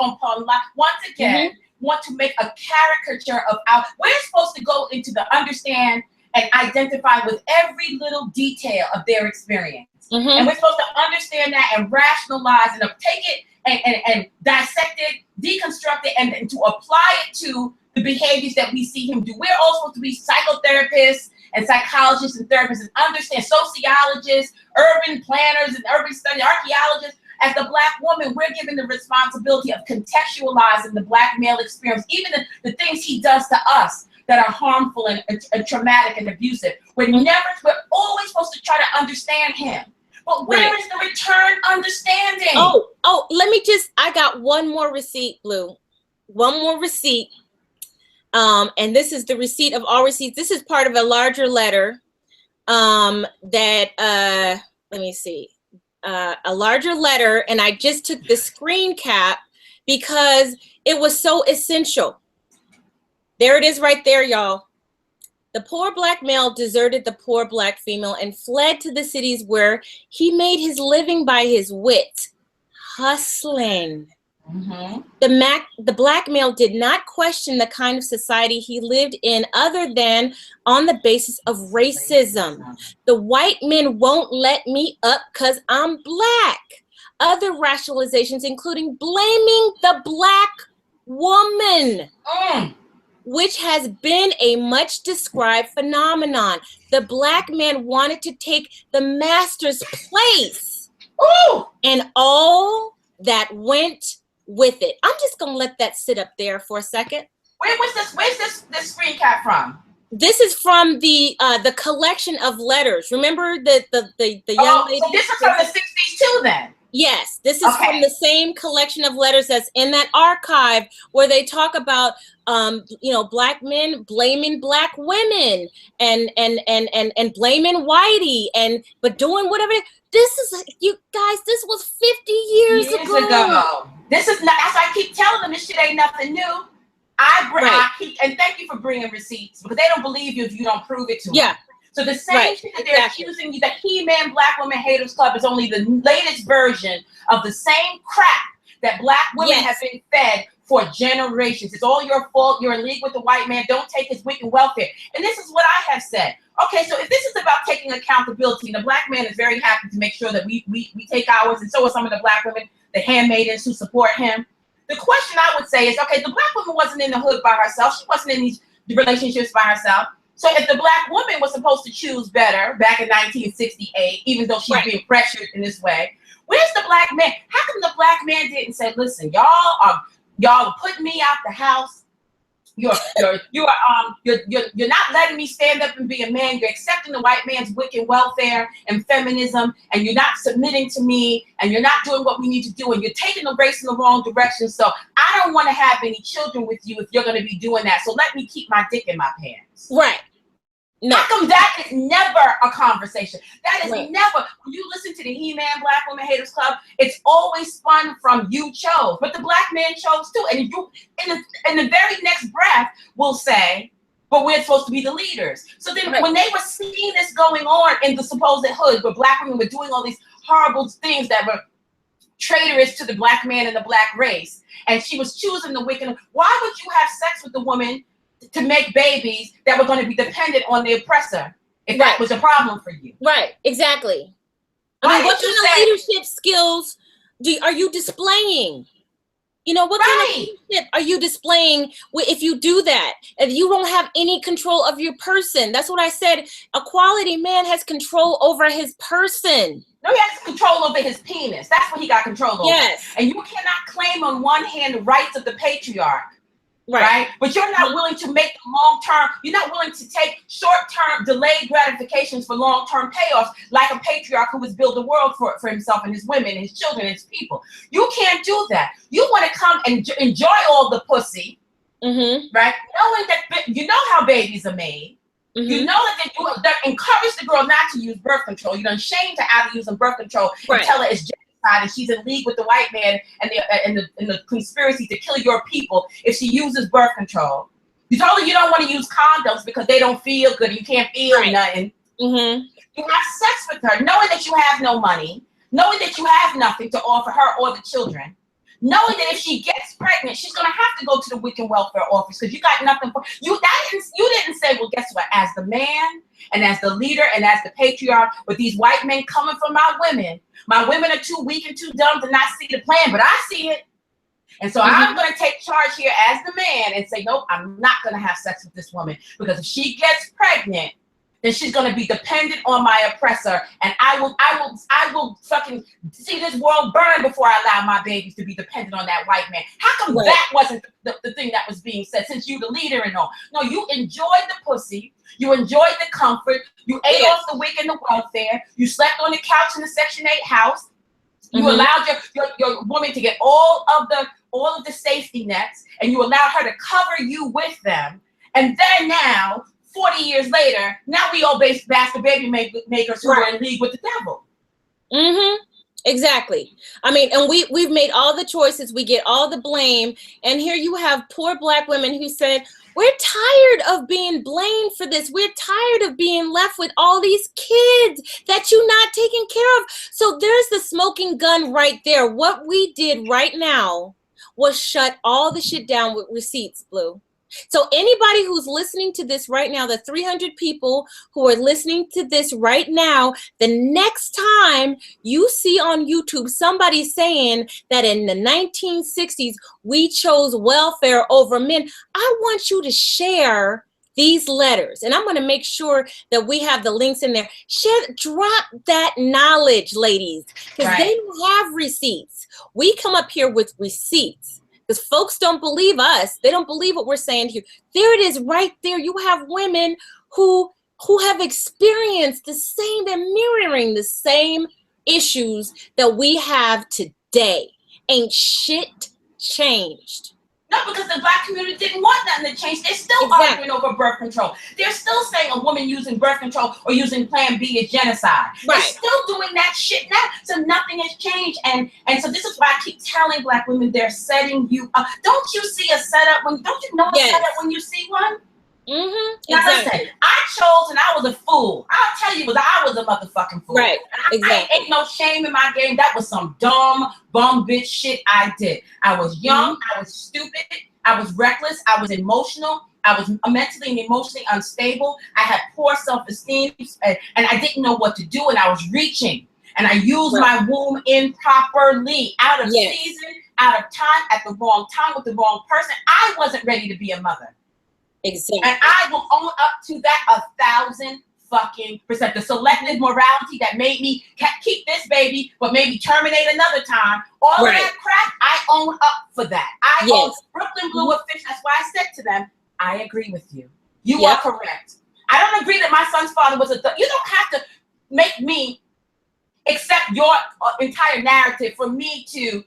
upon lies. Once again, want to make a caricature of we're supposed to go into the understand and identify with every little detail of their experience. And we're supposed to understand that and rationalize and take it and dissect it, deconstruct it, and to apply it to the behaviors that we see him do. We're all supposed to be psychotherapists and psychologists and therapists and understand sociologists, urban planners and urban study archaeologists. As the Black woman, we're given the responsibility of contextualizing the Black male experience, even the things he does to us that are harmful and traumatic and abusive. We're always supposed to try to understand him. But where is the return understanding? I got one more receipt, Blue. One more receipt. And this is the receipt of all receipts. This is part of a larger letter let me see. A larger letter, and I just took the screen cap because it was so essential. There it is right there, y'all. The poor Black male deserted the poor Black female and fled to the cities where he made his living by his wit, hustling. The Black male did not question the kind of society he lived in other than on the basis of racism. The white men won't let me up because I'm Black. Other rationalizations, including blaming the Black woman, which has been a much described phenomenon. The Black man wanted to take the master's place. And all that went with it. I'm just gonna let that sit up there for a second. Where's this screen cap from? This is from the collection of letters. Remember the young lady? So this is from the 60s too, then? Yes, this is from the same collection of letters that's in that archive where they talk about Black men blaming Black women and blaming whitey but doing whatever. This is, you guys, this was 50 years ago. This is not, as I keep telling them, this shit ain't nothing new. And thank you for bringing receipts, because they don't believe you if you don't prove it to them. So the same shit that they're accusing you, the He-Man Black Women Haters Club is only the latest version of the same crap that Black women have been fed for generations. It's all your fault. You're in league with the white man. Don't take his wicked welfare. And this is what I have said. Okay, so if this is about taking accountability, and the Black man is very happy to make sure that we take ours, and so are some of the Black women, the handmaidens who support him. The question I would say is, okay, the Black woman wasn't in the hood by herself. She wasn't in these relationships by herself. So if the Black woman was supposed to choose better back in 1968, even though she's being pressured in this way, where's the Black man? How come the Black man didn't say, listen, y'all are putting me out the house. You're not letting me stand up and be a man. You're accepting the white man's wicked welfare and feminism, and you're not submitting to me, and you're not doing what we need to do, and you're taking the race in the wrong direction. So I don't want to have any children with you if you're going to be doing that. So let me keep my dick in my pants. Right. No. How come that is never a conversation? That is never, when you listen to the He-Man Black Women Haters Club, it's always spun from you chose, but the Black man chose too. And you, in the very next breath, will say, but we're supposed to be the leaders. So then when they were seeing this going on in the supposed hood, where Black women were doing all these horrible things that were traitorous to the Black man and the Black race, and she was choosing the wicked, why would you have sex with the woman to make babies that were going to be dependent on the oppressor if that was a problem for you? Right, exactly. I mean, what kind of leadership skills are you displaying? What kind of leadership are you displaying if you do that? If you don't have any control of your person? That's what I said. A quality man has control over his person. No, he has control over his penis. That's what he got control over. Yes. And you cannot claim on one hand the rights of the patriarch. Right. But you're not willing to make the long-term, you're not willing to take short-term delayed gratifications for long-term payoffs like a patriarch who has built the world for himself and his women and his children and his people. You can't do that. You want to come and enjoy all the pussy, right? Knowing that, you know how babies are made. You know that encourage the girl not to use birth control. You done shamed her out of using birth control and tell her it's genocide and she's in league with the white man and the conspiracy to kill your people if she uses birth control. You told her you don't want to use condoms because they don't feel good. You can't feel nothing. You have sex with her knowing that you have no money, knowing that you have nothing to offer her or the children. Knowing that if she gets pregnant, she's gonna have to go to the Weekend Welfare Office because you got nothing for you. You didn't say, well, guess what? As the man and as the leader and as the patriarch, with these white men coming for my women are too weak and too dumb to not see the plan, but I see it. And so I'm gonna take charge here as the man and say, nope, I'm not gonna have sex with this woman because if she gets pregnant, then she's gonna be dependent on my oppressor, and I will fucking see this world burn before I allow my babies to be dependent on that white man. How come that wasn't the thing that was being said, since you the leader and all? No, you enjoyed the pussy, you enjoyed the comfort, you ate off the WIC and the welfare, you slept on the couch in the Section 8 house, you allowed your woman to get all of the safety nets, and you allowed her to cover you with them, and then now 40 years later, now we all bastard baby makers who are in league with the devil. Exactly. I mean, and we've made all the choices. We get all the blame. And here you have poor Black women who said, we're tired of being blamed for this. We're tired of being left with all these kids that you're not taking care of. So there's the smoking gun right there. What we did right now was shut all the shit down with receipts, Blue. So anybody who's listening to this right now, the 300 people who are listening to this right now, the next time you see on YouTube somebody saying that in the 1960s we chose welfare over men, I want you to share these letters, and I'm going to make sure that we have the links in there. Drop that knowledge, ladies, because they don't have receipts. We come up here with receipts. Because folks don't believe us. They don't believe what we're saying here. There it is right there. You have women who have experienced the same, they're mirroring the same issues that we have today. Ain't shit changed. No, because the Black community didn't want nothing to change. They're still arguing over birth control. They're still saying a woman using birth control or using Plan B is genocide. They're still doing that shit now. So nothing has changed. And so this is why I keep telling Black women they're setting you up. Don't you see a setup don't you know a setup when you see one? Exactly. I chose and I was a fool. I'll tell you, I was a motherfucking fool. Right. Ain't no shame in my game. That was some dumb bum bitch shit I did. I was young. I was stupid. I was reckless. I was emotional. I was mentally and emotionally unstable. I had poor self-esteem, and I didn't know what to do. And I was reaching, and I used my womb improperly, out of season, out of time, at the wrong time with the wrong person. I wasn't ready to be a mother. Exactly. And I will own up to that 1,000% fucking percent. The selective morality that made me keep this baby, but maybe terminate another time. All of that crap, I own up for that. I own Breukelen Bleu official. That's why I said to them, I agree with you. You are correct. I don't agree that my son's father was a. You don't have to make me accept your entire narrative for me to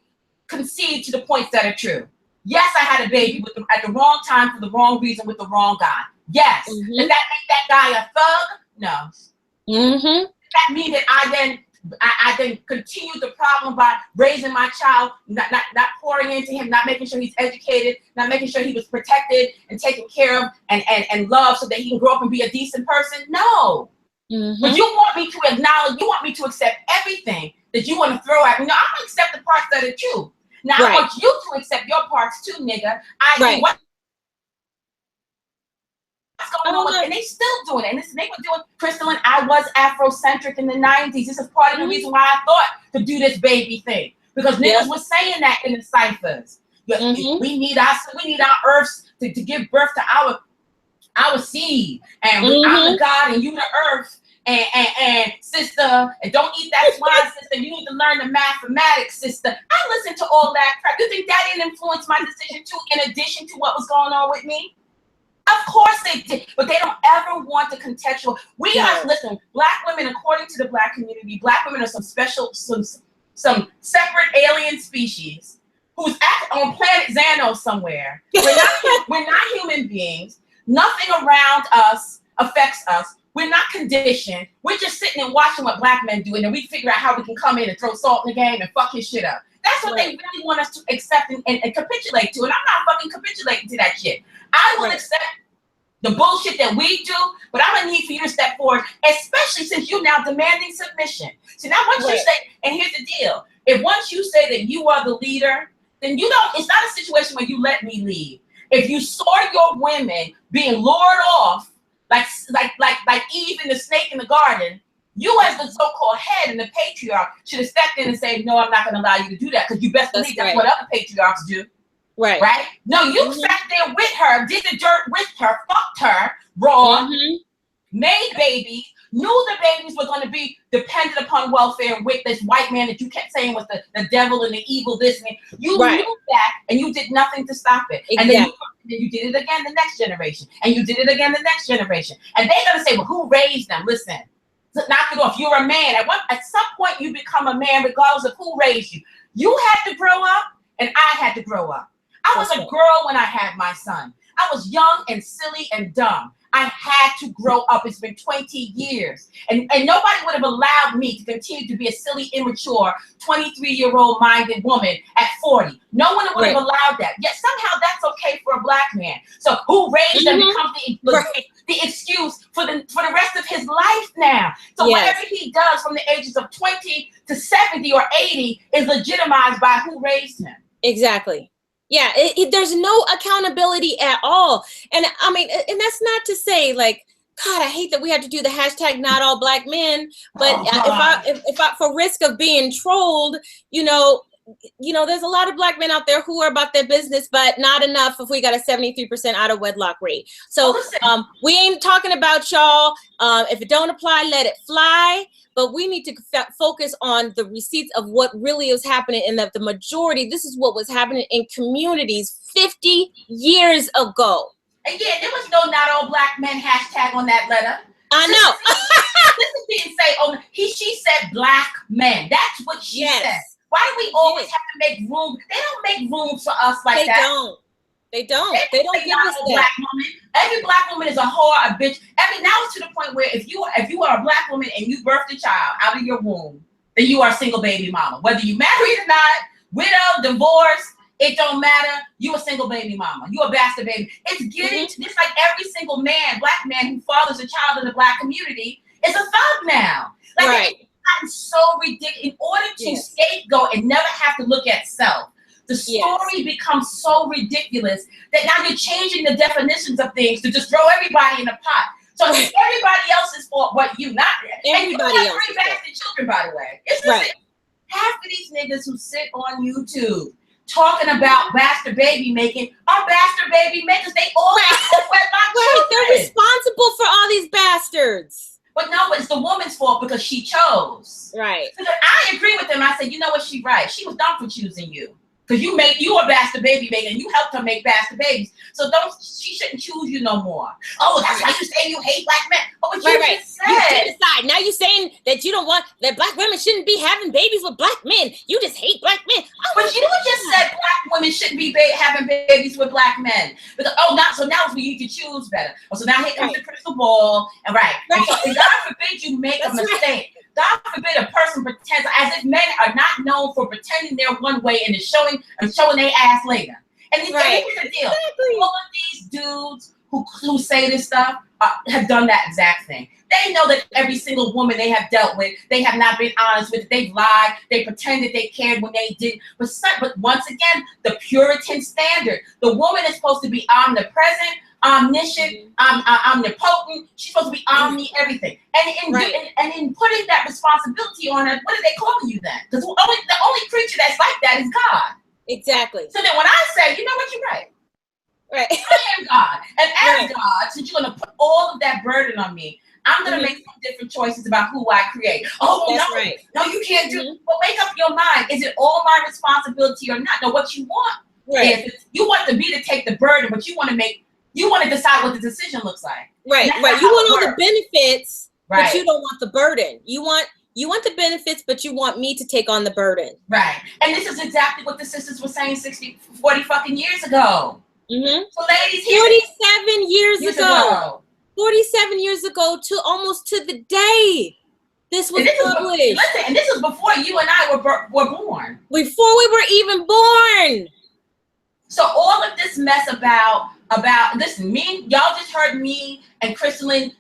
concede to the points that are true. Yes, I had a baby at the wrong time for the wrong reason with the wrong guy. Yes. Does that make that guy a thug? No. Does that mean that I then continued the problem by raising my child, not pouring into him, not making sure he's educated, not making sure he was protected and taken care of and loved so that he can grow up and be a decent person? No. But you want me to acknowledge, you want me to accept everything that you want to throw at me. No, I'm going to accept the parts that are true. Now I want you to accept your parts too, nigga. What's going on with, and they still doing it. And they were doing, Crystalline, I was Afrocentric in the 90s. This is part of the reason why I thought to do this baby thing. Because niggas was saying that in the ciphers. We need our earths to give birth to our seed. And I'm the God and you the earth. And sister, and don't eat that swine, sister. You need to learn the mathematics, sister. I listened to all that crap. You think that didn't influence my decision too, in addition to what was going on with me? Of course they did, but they don't ever want to contextual. We are, listen, Black women, according to the Black community, Black women are some separate alien species who's on planet Xanos somewhere. We're not human beings. Nothing around us affects us. We're not conditioned. We're just sitting and watching what black men do, and then we figure out how we can come in and throw salt in the game and fuck his shit up. That's what they really want us to accept and capitulate to. And I'm not fucking capitulating to that shit. I will accept the bullshit that we do, but I'm gonna need for you to step forward, especially since you're now demanding submission. So now once you say, and here's the deal, if once you say that you are the leader, then you don't, it's not a situation where you let me lead. If you saw your women being lured off, like Eve and the snake in the garden, you as the so-called head and the patriarch should have stepped in and said, no, I'm not going to allow you to do that, because you best believe that's what other patriarchs do. Right? No, you sat there with her, did the dirt with her, fucked her raw, made babies, knew the babies were going to be dependent upon welfare with this white man that you kept saying was the devil and the evil this and you knew that, and you did nothing to stop it. And then you did it again the next generation, and you did it again the next generation. And they're going to say, well, who raised them? Listen, knock it off. You're a man. At some point, you become a man regardless of who raised you. You had to grow up, and I had to grow up. I was a girl when I had my son. I was young and silly and dumb. I had to grow up. It's been 20 years. And nobody would have allowed me to continue to be a silly, immature, 23-year-old minded woman at 40. No one would have allowed that. Yet somehow that's okay for a black man. So who raised them becomes the excuse for the rest of his life now. So whatever he does from the ages of 20 to 70 or 80 is legitimized by who raised him. Exactly. Yeah, there's no accountability at all. And I mean, and that's not to say like, God, I hate that we have to do the hashtag not all black men. But if I for risk of being trolled, you know, there's a lot of black men out there who are about their business, but not enough if we got a 73% out of wedlock rate. So we ain't talking about y'all. If it don't apply, let it fly. But we need to focus on the receipts of what really is happening, and that the majority, this is what was happening in communities 50 years ago. And yeah, there was no not all black men hashtag on that letter. I know. Sister didn't say, she said black men. That's what she said. Why do we always have to make room? They don't make room for us like that. They don't give us that. Black woman. Every black woman is a whore, a bitch. Now it's to the point where if you are a black woman and you birthed a child out of your womb, then you are a single baby mama. Whether you married or not, widow, divorced, it don't matter. You a single baby mama. You a bastard baby. It's getting to this, like every single man, black man who fathers a child in the black community is a thug now. Like it's gotten so ridiculous. In order to scapegoat and never have to look at self, the story becomes so ridiculous that now you're changing the definitions of things to just throw everybody in the pot. So it's everybody else's fault, but you not. Everybody and you have 3 bastard children, by the way. It's just half of these niggas who sit on YouTube talking about bastard baby making are bastard baby makers. They all have wedlock children. They're responsible for all these bastards. But no, it's the woman's fault because she chose. Right. So I agree with them. I said, you know what? She's right. She was dumb for choosing you. Because you a bastard baby maker and you helped her make bastard babies. So she shouldn't choose you no more. Oh, that's why you say you hate black men. Oh, but you just said. You decide. Now you're saying that you don't want, that black women shouldn't be having babies with black men. You just hate black men. But you just said black women shouldn't be having babies with black men. Because, so now it's where you can choose better. Oh, so now here comes the crystal ball. And and so God forbid you make a mistake. God forbid a person pretends, as if men are not known for pretending they're one way and showing their ass later. And here's the deal. All of these dudes who say this stuff have done that exact thing. They know that every single woman they have dealt with, they have not been honest with. They've lied. They pretended they cared when they didn't. But once again, the Puritan standard. The woman is supposed to be omnipresent, omniscient, omnipotent. She's supposed to be omni everything. And in putting that responsibility on her, what are they calling you then? Because the only creature that's like that is God. Exactly. So then when I say, you know what, you're right. Right. I am God. And as God, since you're going to put all of that burden on me, I'm going to make some different choices about who I create. Oh, no, you can't do. But make up your mind. Is it all my responsibility or not? No, what you want is you want the bee to take the burden, but you want to decide what the decision looks like. Right. You want all the benefits, but you don't want the burden. You want the benefits, but you want me to take on the burden. Right. And this is exactly what the sisters were saying 40 fucking years ago. Mm-hmm. So ladies, 47 years ago. 47 years ago to almost to the day this was published. Listen, and this was before you and I were born. Before we were even born. So all of this mess about listen, y'all just heard me and Crystalline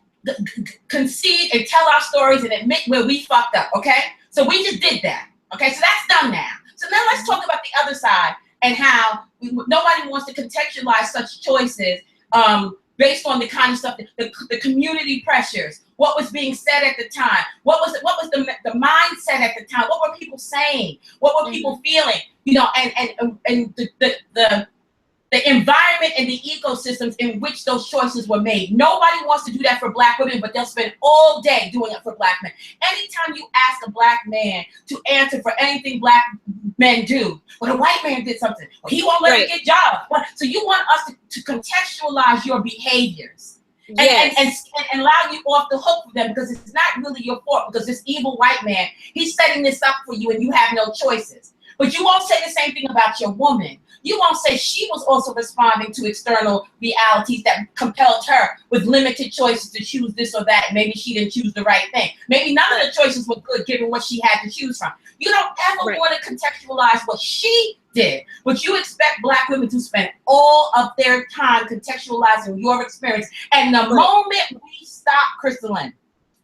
concede and tell our stories and admit where we fucked up, okay? So we just did that, okay? So that's done now. So now let's talk about the other side and how nobody wants to contextualize such choices based on the kind of stuff, the community pressures, what was being said at the time, what was the mindset at the time, what were people saying, what were people feeling, you know, and the environment and the ecosystems in which those choices were made. Nobody wants to do that for Black women, but they'll spend all day doing it for Black men. Anytime you ask a Black man to answer for anything Black men do, well, a white man did something, well, he won't let me get jobs. Well, so you want us to contextualize your behaviors and allow you off the hook for them because it's not really your fault, because this evil white man, he's setting this up for you and you have no choices. But you won't say the same thing about your woman. You won't say she was also responding to external realities that compelled her with limited choices to choose this or that. Maybe she didn't choose the right thing. Maybe none of the choices were good given what she had to choose from. You don't ever want to contextualize what she did, but you expect Black women to spend all of their time contextualizing your experience. And the moment we stop, Crystalline,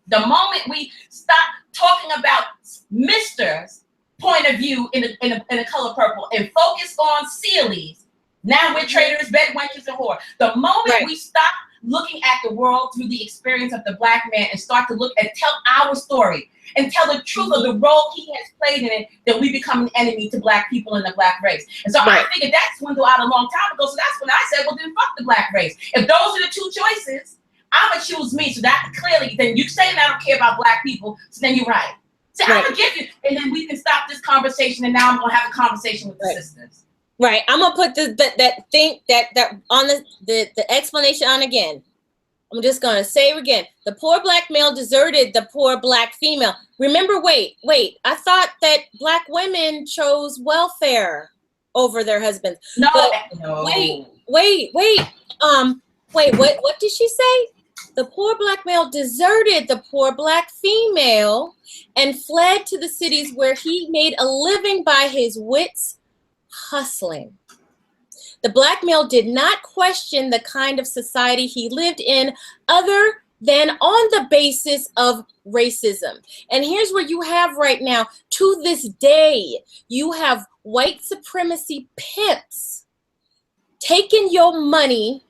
the moment we stop talking about Mr's point of view in a color purple and focus on Sealy's, now we're traitors, bed wenches, and whore. The moment we stop looking at the world through the experience of the Black man and start to look and tell our story and tell the truth of the role he has played in it, then we become an enemy to Black people and the Black race. And so I figured that swindled out a long time ago. So that's when I said, well, then fuck the Black race. If those are the two choices, I'm gonna choose me. So that clearly, then you saying I don't care about Black people, so then you're right. So I'm gonna give you, and then we can stop this conversation, and now I'm gonna have a conversation with the sisters. Right. I'm gonna put that on the explanation on again. I'm just gonna say it again. The poor Black male deserted the poor Black female. Remember, wait. I thought that Black women chose welfare over their husbands. No. Wait. What did she say? The poor Black male deserted the poor Black female and fled to the cities where he made a living by his wits hustling. The Black male did not question the kind of society he lived in other than on the basis of racism. And here's where you have right now, to this day, you have white supremacy pimps taking your money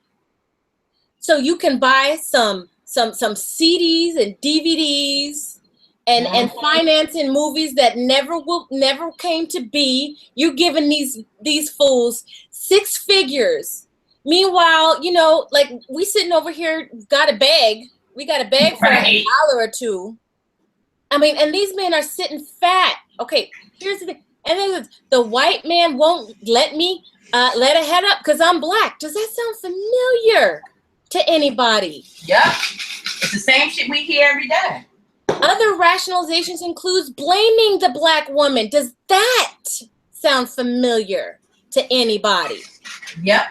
so you can buy some CDs and DVDs and financing movies that never came to be. You're giving these fools 6 figures. Meanwhile, you know, like we sitting over here, got a bag. We got a bag for $1 or $2. I mean, and these men are sitting fat. Okay, here's the thing. And then the white man won't let me let a head up because I'm Black. Does that sound familiar to anybody? Yep. It's the same shit we hear every day. Other rationalizations includes blaming the Black woman. Does that sound familiar to anybody? Yep.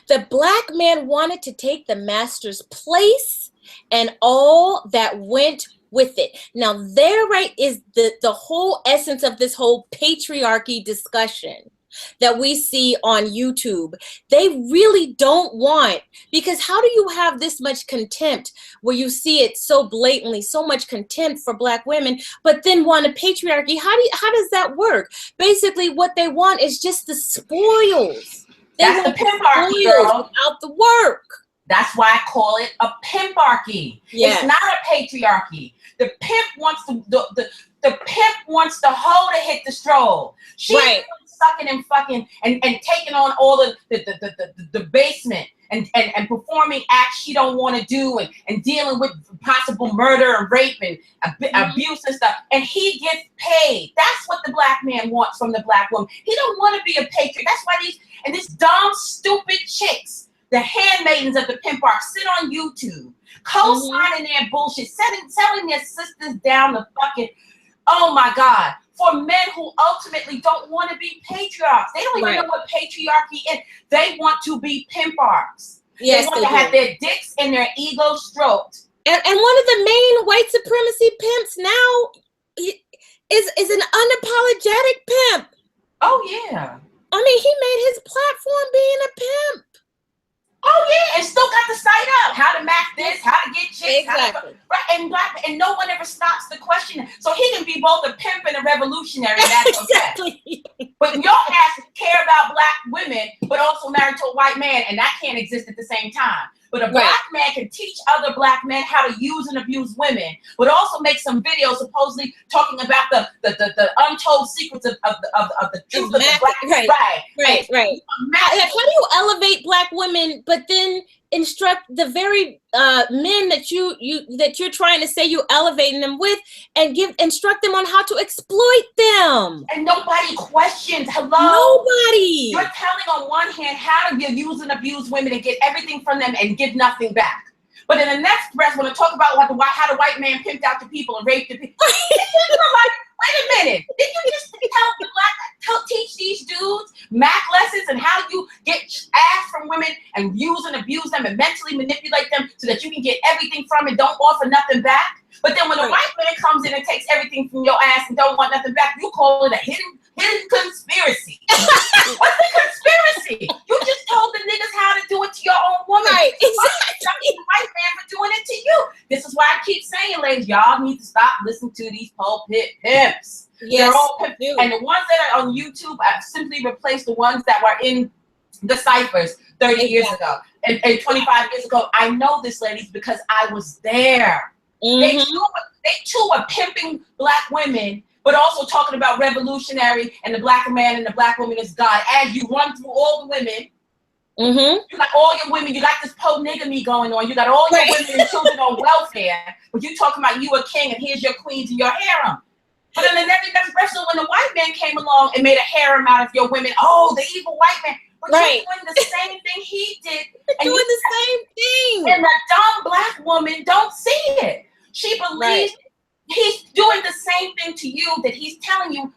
The Black man wanted to take the master's place and all that went with it. Now, there right is the whole essence of this whole patriarchy discussion that we see on YouTube. They really don't want, because how do you have this much contempt where you see it so blatantly, so much contempt for Black women, but then want a patriarchy? How does that work? Basically, what they want is just the spoils. They That's want the pimparchy, girl. Without the work. That's why I call it a pimparchy. Yes. It's not a patriarchy. The pimp wants the pimp wants the hoe to hit the stroll. She's sucking and fucking and taking on all the basement and performing acts she don't want to do and dealing with possible murder and rape and abuse and stuff. And he gets paid. That's what the Black man wants from the Black woman. He don't want to be a patriot. That's why these dumb, stupid chicks, the handmaidens of the pimp arc, sit on YouTube, co-signing their bullshit, selling their sisters down the fucking, oh my God, for men who ultimately don't want to be patriarchs. They don't even know what patriarchy is. They want to be pimp arcs. Yes, they want they to have do. their dicks and their ego stroked. And one of the main white supremacy pimps now is an unapologetic pimp. Oh yeah. I mean, he made his platform being a pimp. Oh yeah, and still got the site up. How to mac this, how to get chicks, Exactly. and no one ever stops to question it. So he can be both a pimp and a revolutionary, and that's Exactly. okay. But your ass care about black women, but also married to a white man, and that can't exist at the same time. But a black man can teach other black men how to use and abuse women, but also make some videos supposedly talking about the untold secrets of the truth of the black. Right. How do you elevate black women, but then instruct the very men that you're trying to say you elevating them with, and instruct them on how to exploit them? And nobody questions. Hello. Nobody. You're telling on one hand how to use and abuse women and get everything from them and give nothing back. But in the next breath, when I talk about how the white man pimped out the people and raped the people, like, wait a minute, did you just teach these dudes math lessons and how you get ass from women and use and abuse them and mentally manipulate them so that you can get everything from it, don't offer nothing back? But then when a white man comes in and takes everything from your ass and don't want nothing back, you call it a hidden conspiracy. What's the conspiracy? You just told the niggas how to do it to your own woman. Right, exactly. The white man for doing it to you. This is why I keep saying, ladies, y'all need to stop listening to these pulpit pimps. Yes, they're all pimps. And the ones that are on YouTube, I've simply replaced the ones that were in the ciphers 30 years ago and 25 years ago. I know this, ladies, because I was there. They too are pimping black women, but also talking about revolutionary and the black man and the black woman is God. As you run through all the women, you got all your women, you got this polygamy going on, you got all your women and children on welfare, but you talking about you a king and here's your queens and your harem. But then the next breath, so when the white man came along and made a harem out of your women, oh, the evil white man. But you're doing the same thing he did. And doing the same thing. And the dumb black woman don't see it. She believes he's doing the same thing to you that he's telling you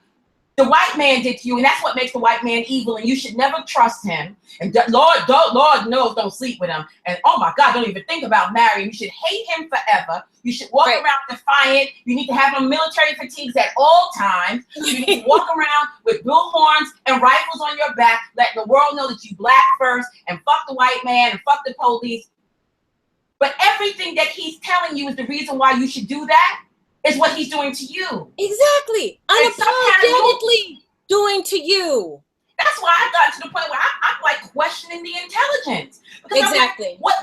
the white man did to you, and that's what makes the white man evil, and you should never trust him. And Lord knows, don't sleep with him. And oh my God, don't even think about marrying. You should hate him forever. You should walk around defiant. You need to have on military fatigues at all times. You need to walk around with bullhorns and rifles on your back, letting the world know that you black first, and fuck the white man and fuck the police. But everything that he's telling you is the reason why you should do that is what he's doing to you. Exactly. Unapologetically doing to you. That's why I got to the point where I'm like questioning the intelligence. Because exactly. Like,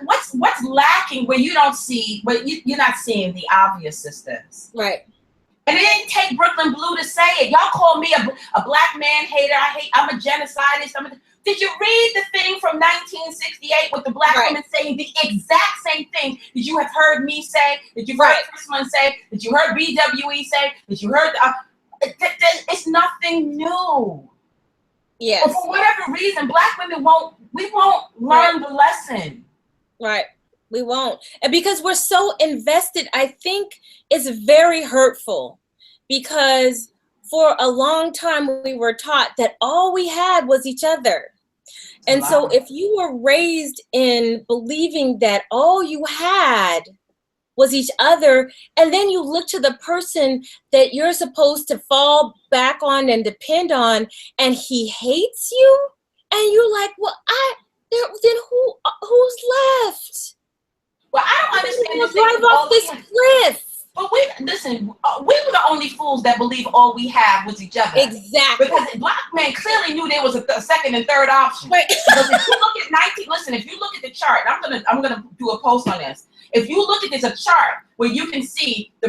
what's lacking where you don't see, where you're not seeing the obvious, sisters. Right. And it didn't take Breukelen Bleu to say it. Y'all call me a black man hater. I'm a genocidist. Did you read the thing from 1968 with the black woman saying the exact same thing that you have heard me say, that you've heard Chrisman say, that you heard BWE say, that you heard? It's nothing new. Yes. But for whatever reason, black women won't learn the lesson. Right. We won't. And because we're so invested, I think it's very hurtful, because for a long time we were taught that all we had was each other. And so if you were raised in believing that all you had was each other, and then you look to the person that you're supposed to fall back on and depend on, and he hates you, and you're like, well, then who's left? Well, I don't understand this. Drive off this cliff. But listen, we were the only fools that believe all we have was each other. Exactly. Because black men clearly knew there was a second and third option. Right. Because if you look at if you look at the chart, I'm gonna do a post on this. If you look at a chart where you can see the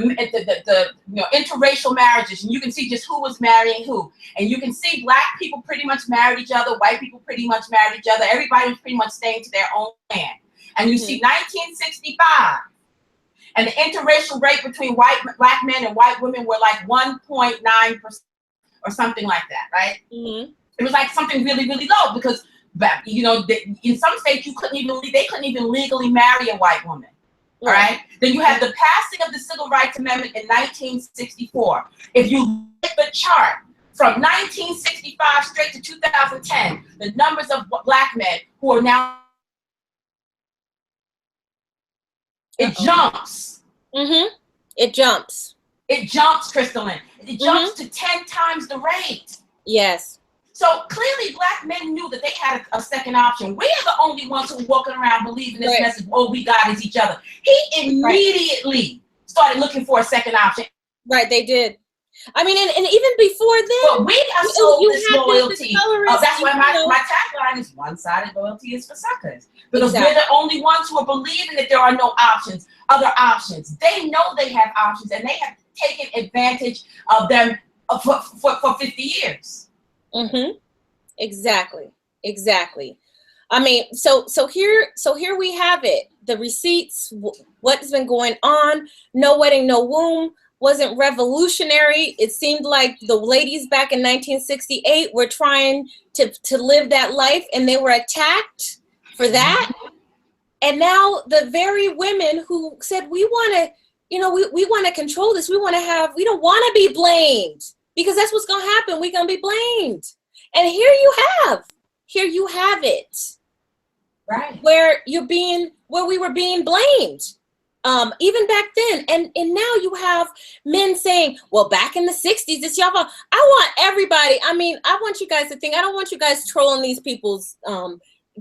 interracial marriages, and you can see just who was marrying who, and you can see black people pretty much married each other, white people pretty much married each other, everybody was pretty much staying to their own land. And you see 1965. And the interracial rate between black men and white women were like 1.9% or something like that, right? It was like something really, really low, because in some states they couldn't even legally marry a white woman. All right. Then you have the passing of the Civil Rights Amendment in 1964. If you look at the chart from 1965 straight to 2010, the numbers of black men who are now It jumps. Mm-hmm. It jumps. It jumps, Crystalline. It jumps to 10 times the rate. Yes. So clearly Black men knew that they had a second option. We're the only ones who are walking around believing this message, all we got is each other. He immediately started looking for a second option. Right, they did. I mean, and even before then, but we have sold this loyalty. That's why my tagline is one-sided loyalty is for suckers. Because we're the only ones who are believing that there are no options, other options. They know they have options, and they have taken advantage of them for 50 years. Mm-hmm. Exactly. I mean, so here we have it. The receipts, what's been going on. No wedding, no womb wasn't revolutionary. It seemed like the ladies back in 1968 were trying to live that life, and they were attacked for that. And now the very women who said, we want to, we want to control this. We don't want to be blamed, because that's what's going to happen. We're going to be blamed. And here you have it. Right. Where we were being blamed. Even back then, and now you have men saying, well, back in the 60s, it's y'all fault. I want everybody, I want you guys to think, I don't want you guys trolling these people's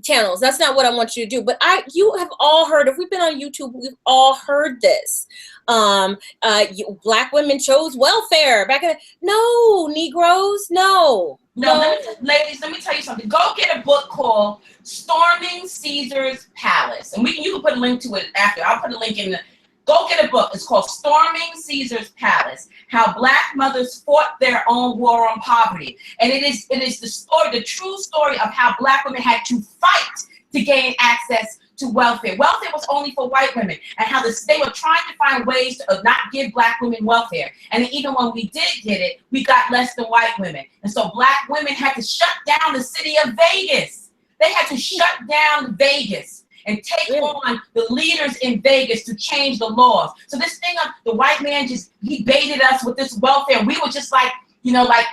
channels. That's not what I want you to do. But you have all heard, if we've been on YouTube, we've all heard this. Black women chose welfare back in no, Negroes, no. Ladies, let me tell you something. Go get a book called Storming Caesar's Palace. And you can put a link to it after. I'll put a link in go get a book. It's called Storming Caesar's Palace, How Black Mothers Fought Their Own War on Poverty. And it is the story, the true story of how Black women had to fight to gain access to welfare. Welfare was only for white women, and how they were trying to find ways to not give Black women welfare. And even when we did get it, we got less than white women. And so Black women had to shut down the city of Vegas. They had to shut down Vegas and take on the leaders in Vegas to change the laws. So this thing of the white man he baited us with this welfare. We were just like, like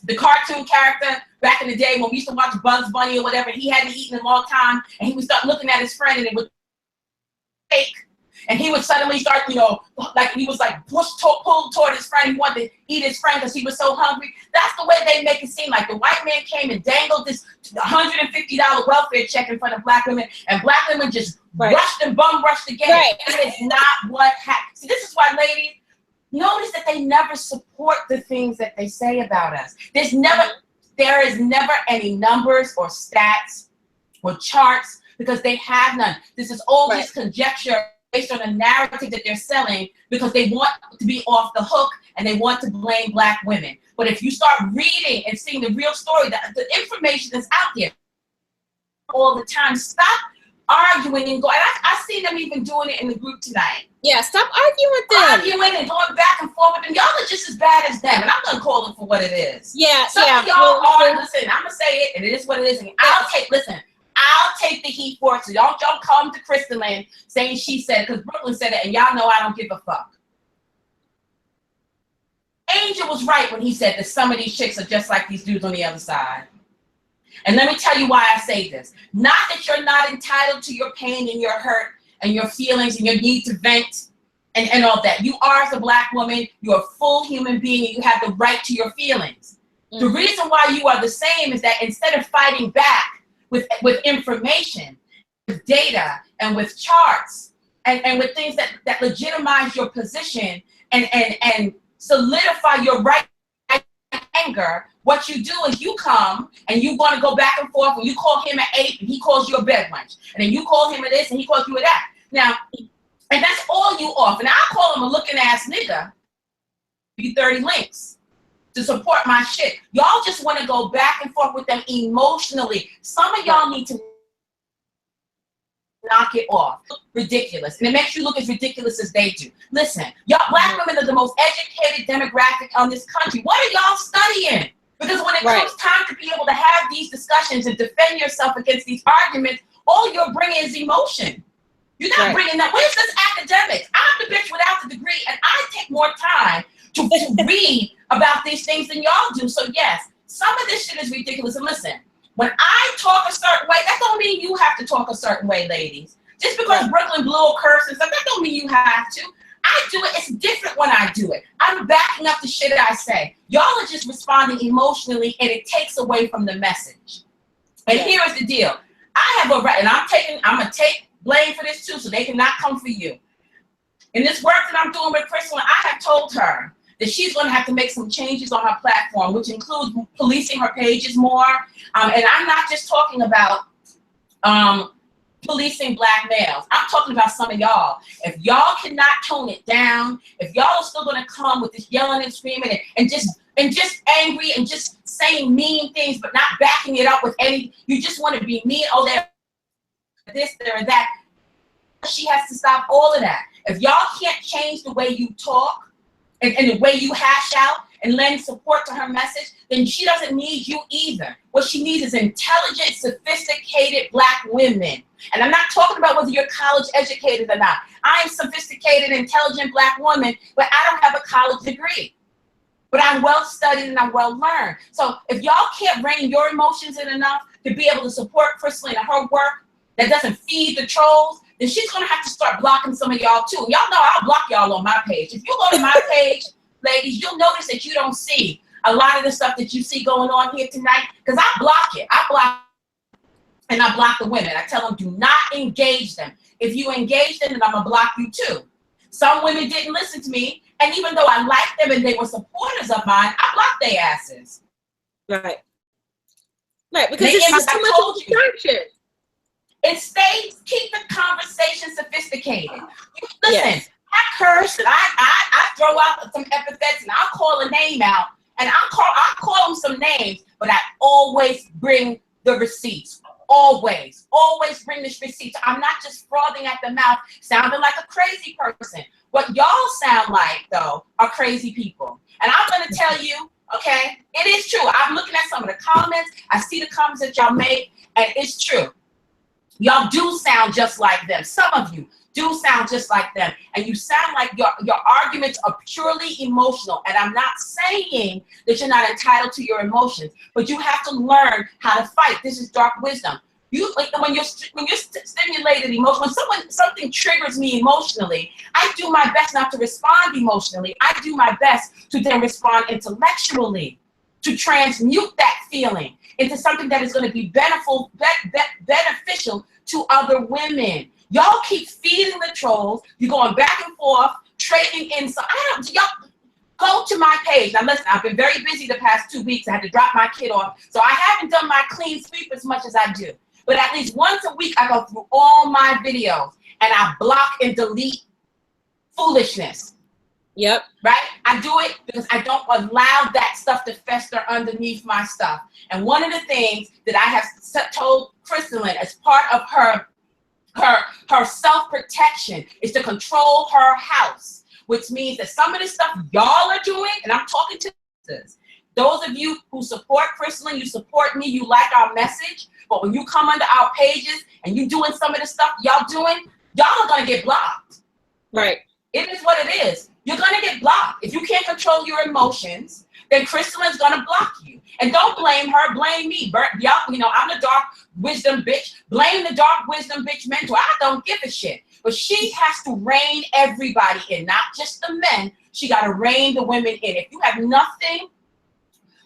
the cartoon character back in the day when we used to watch Bugs Bunny or whatever. He hadn't eaten in a long time, and he would start looking at his friend, and it would fake. And he would suddenly start, like he was like pulled toward his friend. He wanted to eat his friend because he was so hungry. That's the way they make it seem like the white man came and dangled this $150 welfare check in front of Black women, and Black women just rushed and bum rushed again. Right. And it's not what happened. See, this is why, ladies, notice that they never support the things that they say about us. There is never any numbers or stats or charts, because they have none. This is all just conjecture based on a narrative that they're selling, because they want to be off the hook and they want to blame Black women. But if you start reading and seeing the real story, the information that's out there all the time, stop arguing and go. And I see them even doing it in the group tonight. Yeah, stop arguing with them. Arguing and going back and forth with them. Y'all are just as bad as them, and I'm gonna call them for what it is. Yeah, Some of y'all are. Listen, I'm gonna say it, and it is what it is. And I'll take the heat for it. So y'all come to Crystalline saying she said it, because Breukelen said it, and y'all know I don't give a fuck. Angel was right when he said that some of these chicks are just like these dudes on the other side. And let me tell you why I say this. Not that you're not entitled to your pain and your hurt and your feelings and your need to vent and all that. You are, as a Black woman, you're a full human being, and you have the right to your feelings. Mm-hmm. The reason why you are the same is that instead of fighting back with information, with data, and with charts, and with things that legitimize your position and solidify your right anger, what you do is you come and you want to go back and forth, and you call him an ape and he calls you a bed wench, and then you call him a this and he calls you a that. Now, and that's all you offer. Now I call him a looking ass nigga. You 30 links to support my shit. Y'all just want to go back and forth with them emotionally. Some of y'all need to knock it off. Ridiculous. And it makes you look as ridiculous as they do. Listen, y'all Black women are the most educated demographic on this country. What are y'all studying? Because when it comes time to be able to have these discussions and defend yourself against these arguments, all you're bringing is emotion. You're not bringing that. Where's this academics? I'm the bitch without the degree, and I take more time to read about these things than y'all do. So yes, some of this shit is ridiculous. And listen, when I talk a certain way, that don't mean you have to talk a certain way, ladies. Just because Breukelen Bleu will curse and stuff, that don't mean you have to. I do it. It's different when I do it. I'm backing up the shit I say. Y'all are just responding emotionally, and it takes away from the message. And here is the deal. I have a right, and I'm gonna take blame for this too, so they cannot come for you. In this work that I'm doing with Crystal, I have told her that she's going to have to make some changes on her platform, which includes policing her pages more. And I'm not just talking about policing Black males. I'm talking about some of y'all. If y'all cannot tone it down, if y'all are still going to come with this yelling and screaming and just angry and just saying mean things, but not backing it up with any, you just want to be mean. Oh, they're this, they're that. She has to stop all of that. If y'all can't change the way you talk, and the way you hash out and lend support to her message, then she doesn't need you either. What she needs is intelligent, sophisticated Black women. And I'm not talking about whether you're college educated or not. I am sophisticated, intelligent Black woman, but I don't have a college degree. But I'm well studied and I'm well learned. So if y'all can't rein your emotions in enough to be able to support Crystal in her work that doesn't feed the trolls, then she's gonna have to start blocking some of y'all too. Y'all know I'll block y'all on my page. If you go to my page, ladies, you'll notice that you don't see a lot of the stuff that you see going on here tonight, because I block it. I block the women. I tell them, do not engage them. If you engage them, then I'm gonna block you too. Some women didn't listen to me, and even though I liked them and they were supporters of mine, I blocked their asses. Right, because it's just too much distraction. Instead, keep the conversation sophisticated. Listen, I curse and I throw out some epithets and I'll call a name out and I'll call them some names, but I always bring the receipts. Always bring the receipts. I'm not just frothing at the mouth, sounding like a crazy person. What y'all sound like, though, are crazy people. And I'm going to tell you, okay, it is true. I'm looking at some of the comments. I see the comments that y'all make, and it's true. Y'all do sound just like them. Some of you do sound just like them. And you sound like your arguments are purely emotional. And I'm not saying that you're not entitled to your emotions, but you have to learn how to fight. This is dark wisdom. When you're stimulated emotionally, when something triggers me emotionally, I do my best not to respond emotionally. I do my best to then respond intellectually, to transmute that feeling into something that is going to be beneficial to other women. Y'all keep feeding the trolls. You're going back and forth, trading insult. Y'all go to my page. Now listen, I've been very busy the past 2 weeks. I had to drop my kid off. So I haven't done my clean sweep as much as I do. But at least once a week, I go through all my videos and I block and delete foolishness. Yep. Right? I do it because I don't allow that stuff to fester underneath my stuff. And one of the things that I have told Crystalline as part of her self-protection is to control her house, which means that some of the stuff y'all are doing, and I'm talking to this, those of you who support Crystalline, you support me, you like our message, but when you come under our pages and you doing some of the stuff y'all doing, y'all are gonna get blocked. Right. It is what it is. You're gonna get blocked. If you can't control your emotions, then Crystalline's gonna block you. And don't blame her, blame me. Y'all, I'm the dark wisdom bitch. Blame the dark wisdom bitch mentor. I don't give a shit. But she has to rein everybody in, not just the men. She gotta rein the women in. If you have nothing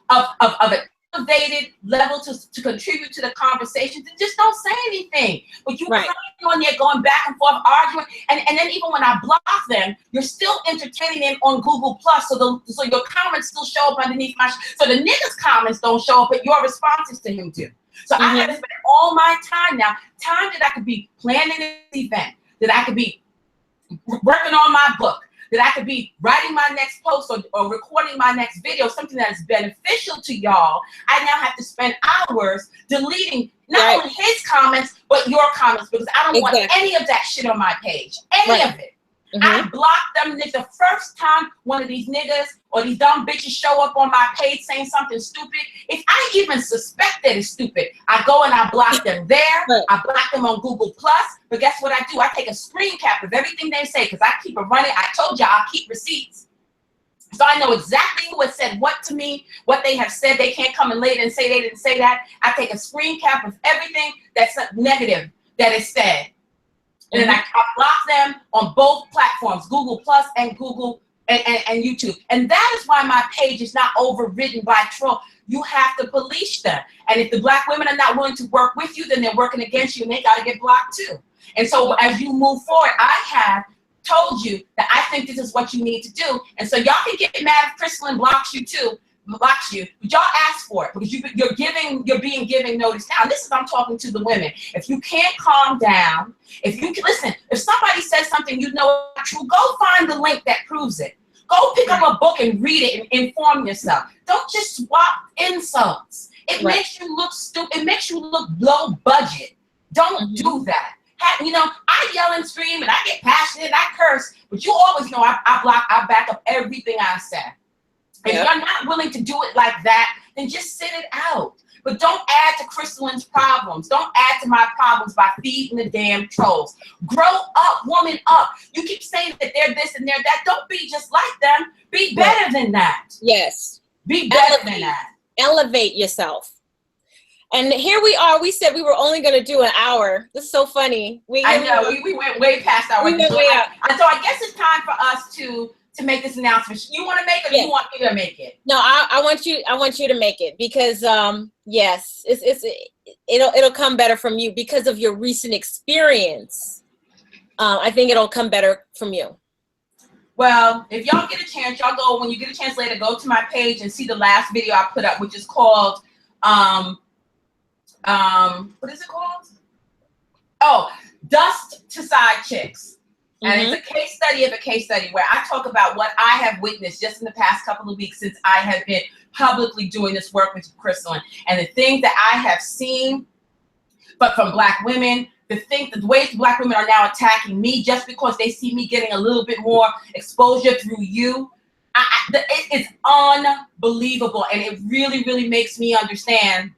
of an elevated level to contribute to the conversation, then just don't say anything. But you coming on there going back and forth arguing, and then even when I block them, you're still entertaining them on Google Plus, so your comments still show up underneath so the niggas' comments don't show up, but your responses to him do. So I have to spend all my time now, time that I could be planning an event, that I could be working on my book, that I could be writing my next post or recording my next video, something that is beneficial to y'all. I now have to spend hours deleting not only his comments, but your comments, because I don't want any of that shit on my page, any of it. I blocked them the first time one of these niggas or these dumb bitches show up on my page saying something stupid. If I even suspect that it's stupid, I go and I block them there. I block them on Google Plus. But guess what I do? I take a screen cap of everything they say, because I keep it running. I told y'all I'll keep receipts. So I know exactly who has said what to me, what they have said. They can't come in later and say they didn't say that. I take a screen cap of everything that's negative that is said. And then I block them on both platforms, Google Plus and Google and YouTube. And that is why my page is not overridden by troll. You have to police them. And if the Black women are not willing to work with you, then they're working against you and they got to get blocked too. And so as you move forward, I have told you that I think this is what you need to do. And so y'all can get mad if Crystalline blocks you too, but y'all ask for it because you're being given notice now. This is, I'm talking to the women. If you can't calm down, if you can listen, if somebody says something you know is true, go find the link that proves it. Go pick up a book and read it and inform yourself. Don't just swap insults. It makes you look stupid. It makes you look low budget. Don't do that. You know, I yell and scream and I get passionate and I curse, but you always know I back up everything I said. If you're not willing to do it like that, then just sit it out. But don't add to Crystalline's problems. Don't add to my problems by feeding the damn trolls. Grow up, woman up. You keep saying that they're this and they're that. Don't be just like them. Be better than that. Yes. Be better than that. Elevate yourself. And here we are. We said we were only going to do an hour. This is so funny. I know. We went way past our. We went way up. So I guess it's time for us to make this announcement. You want to make it, or you want me to make it? No, I want you to make it because yes, it'll come better from you because of your recent experience. I think it'll come better from you. Well, if y'all get a chance, when you get a chance later, go to my page and see the last video I put up, which is called what is it called? Oh, Dust to Side Chicks. And it's a case study of a case study where I talk about what I have witnessed just in the past couple of weeks since I have been publicly doing this work with Crystalline, and the things that I have seen, but from Black women, the ways Black women are now attacking me just because they see me getting a little bit more exposure through you. It is unbelievable, and it really, really makes me understand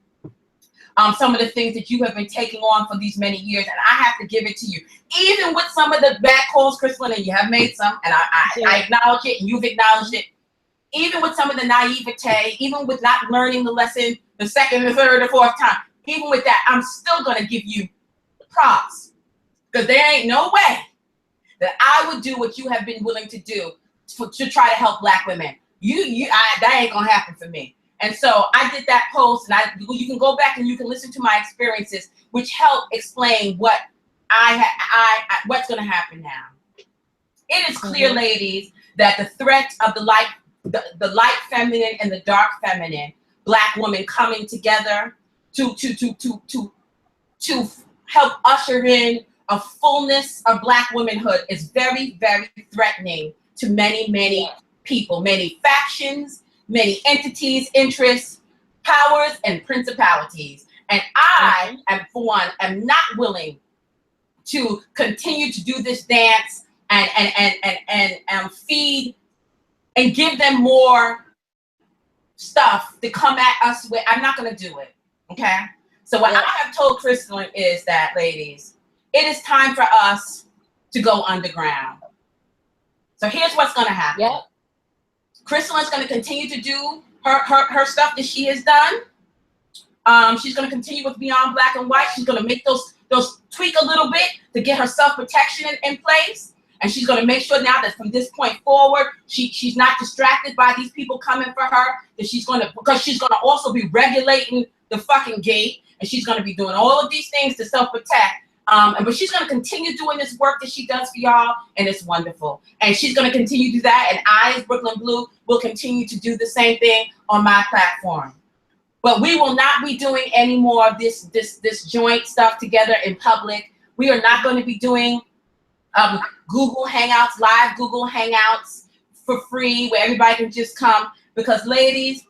some of the things that you have been taking on for these many years, and I have to give it to you. Even with some of the bad calls, Crystalline, and you have made some, and I acknowledge it, and you've acknowledged it. Even with some of the naivete, even with not learning the lesson the second, the third, or fourth time, even with that, I'm still going to give you props, because there ain't no way that I would do what you have been willing to do to try to help Black women. That ain't going to happen for me. And so I did that post, and you can go back and you can listen to my experiences, which help explain what what's going to happen now. It is clear, ladies, that the threat of the light feminine and the dark feminine, Black women coming together to help usher in a fullness of Black womanhood is very, very threatening to many, many people, many factions, many entities, interests, powers, and principalities. And I, for one, am not willing to continue to do this dance and feed and give them more stuff to come at us with. I'm not going to do it, okay? So what I have told Crystalline is that, ladies, it is time for us to go underground. So here's what's going to happen. Yep. Crystalline's going to continue to do her stuff that she has done. She's going to continue with Beyond Black and White. She's going to make those tweak a little bit to get her self-protection in place. And she's going to make sure now that from this point forward, she's not distracted by these people coming for her. That because she's going to also be regulating the fucking gate. And she's going to be doing all of these things to self-protect. But she's going to continue doing this work that she does for y'all, and it's wonderful. And she's going to continue to do that, and I, as Breukelen Bleu, will continue to do the same thing on my platform. But we will not be doing any more of this joint stuff together in public. We are not going to be doing Google Hangouts, live Google Hangouts for free, where everybody can just come. Because, ladies,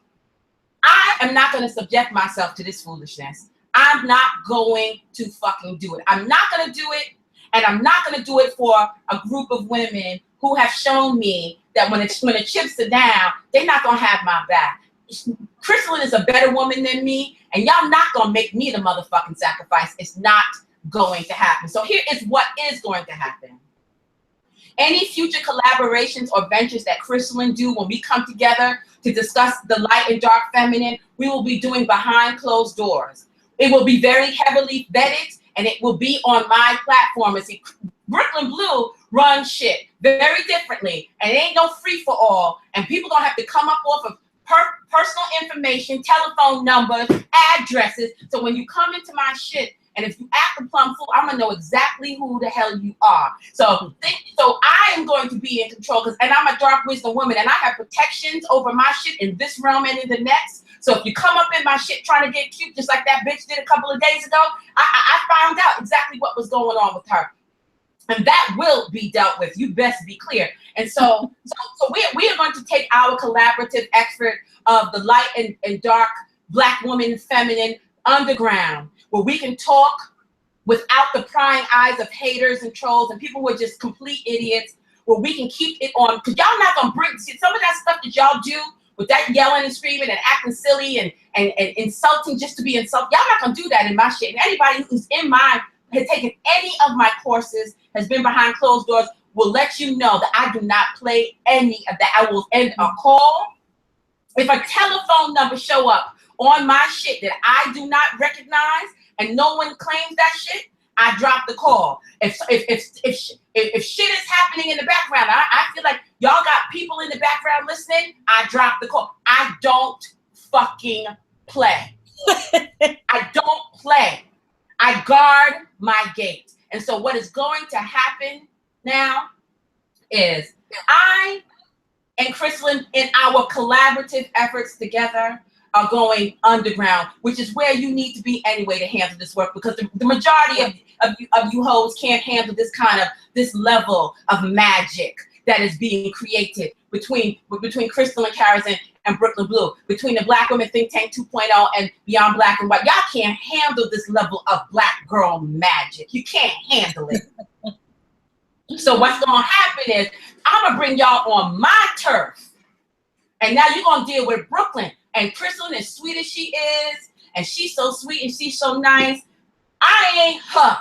I am not going to subject myself to this foolishness. I'm not going to fucking do it. I'm not going to do it, and I'm not going to do it for a group of women who have shown me that when the chips are down, they're not going to have my back. Crystalline is a better woman than me, and y'all not going to make me the motherfucking sacrifice. It's not going to happen. So here is what is going to happen. Any future collaborations or ventures that Crystalline do when we come together to discuss the light and dark feminine, we will be doing behind closed doors. It will be very heavily vetted, and it will be on my platform. Breukelen Bleu runs shit very differently, and it ain't no free for all. And people gonna have to come up off of personal information, telephone numbers, addresses. So when you come into my shit, and if you act a plum fool, I'm gonna know exactly who the hell you are. So I am going to be in control, and I'm a dark wisdom woman, and I have protections over my shit in this realm and in the next. So if you come up in my shit trying to get cute, just like that bitch did a couple of days ago, I found out exactly what was going on with her. And that will be dealt with. You best be clear. And so we are going to take our collaborative effort of the light and dark, Black woman, feminine, underground, where we can talk without the prying eyes of haters and trolls and people who are just complete idiots, where we can keep it on. Because y'all not going to bring, see, some of that stuff that y'all do with that yelling and screaming and acting silly and insulting just to be insulted. Y'all not going to do that in my shit. And anybody who's in my, has taken any of my courses, has been behind closed doors, will let you know that I do not play any of that. I will end a call. If a telephone number show up on my shit that I do not recognize and no one claims that shit, I drop the call. If shit is happening in the background, I feel like y'all got people in the background listening, I drop the call. I don't fucking play. I don't play. I guard my gate. And so what is going to happen now is I and Crystalline, in our collaborative efforts together, are going underground, which is where you need to be anyway to handle this work, because the majority of you hoes can't handle this level of magic that is being created between Crystalline Carrison and Breukelen Bleu, between the Black Women Think Tank 2.0 and Beyond Black and White. Y'all can't handle this level of Black girl magic. You can't handle it. So what's gonna happen is I'm gonna bring y'all on my turf. And now you're gonna deal with Breukelen. And Crystalline, as sweet as she is, and she's so sweet and she's so nice, I ain't her.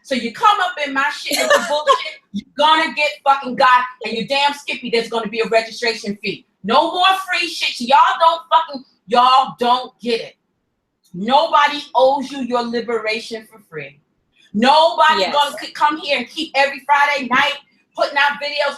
So you come up in my shit with the bullshit, you're gonna get fucking got, and you damn skippy, there's gonna be a registration fee. No more free shit. So y'all don't get it. Nobody owes you your liberation for free. Nobody's gonna come here and keep every Friday night putting out videos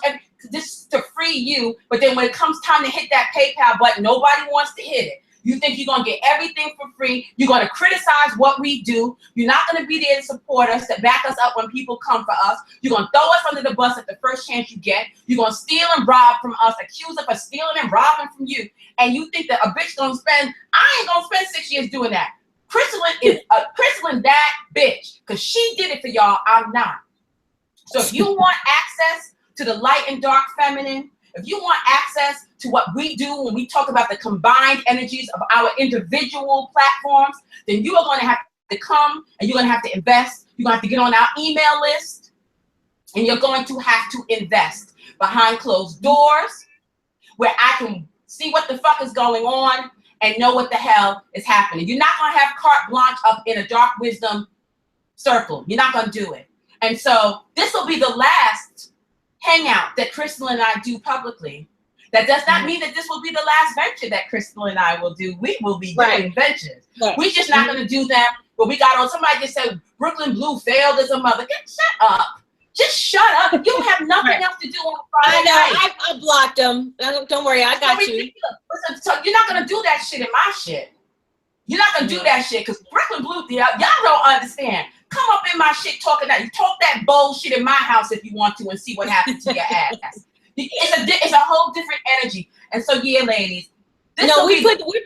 just to free you. But then when it comes time to hit that PayPal button, nobody wants to hit it. You think you're gonna get everything for free. You're gonna criticize what we do. You're not gonna be there to support us, to back us up when people come for us. You're gonna throw us under the bus at the first chance you get. You're gonna steal and rob from us, accuse us of stealing and robbing from you. And you think that a bitch gonna spend, I ain't gonna spend 6 years doing that. Crystalline is Crystalline that bitch, because she did it for y'all, I'm not. So if you want access to the light and dark feminine, if you want access to what we do when we talk about the combined energies of our individual platforms, then you are going to have to come and you're going to have to invest. You're going to have to get on our email list, and you're going to have to invest behind closed doors where I can see what the fuck is going on and know what the hell is happening. You're not going to have carte blanche up in a dark wisdom circle. You're not going to do it. And so this will be the last hangout that Crystal and I do publicly. That does not mean that this will be the last venture that Crystal and I will do. We will be doing ventures. We're just not going to do them. But we got on, somebody just said Breukelen Bleu failed as a mother. Shut up. Just shut up. You don't have nothing else to do on Friday night. I blocked them. Don't worry, I got you. Listen, so you're not going to do that shit in my shit. You're not going to do that shit, because Breukelen Bleu, y'all don't understand. Come up in my shit talking that. You talk that bullshit in my house if you want to and see what happens to your ass. It's a whole different energy. And so, yeah, ladies. We're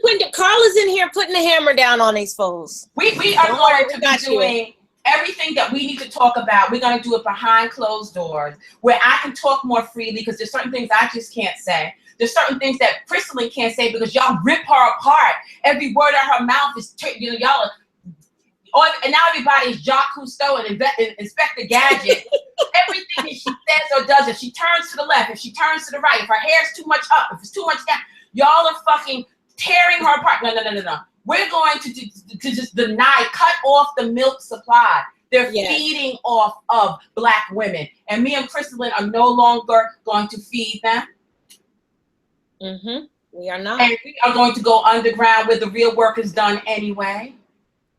putting Carla's in here putting the hammer down on these fools. We are going to be doing everything that we need to talk about. We're going to do it behind closed doors where I can talk more freely, because there's certain things I just can't say. There's certain things that Crystalline can't say because y'all rip her apart. Every word out of her mouth is, y'all are, and now everybody is Jacques Cousteau and Inspector Gadget. Everything that she says or does, if she turns to the left, if she turns to the right, if her hair's too much up, if it's too much down, y'all are fucking tearing her apart. No. We're going to just cut off the milk supply. They're feeding off of Black women. And me and Crystalline are no longer going to feed them. We are not. And we are going to go underground where the real work is done anyway.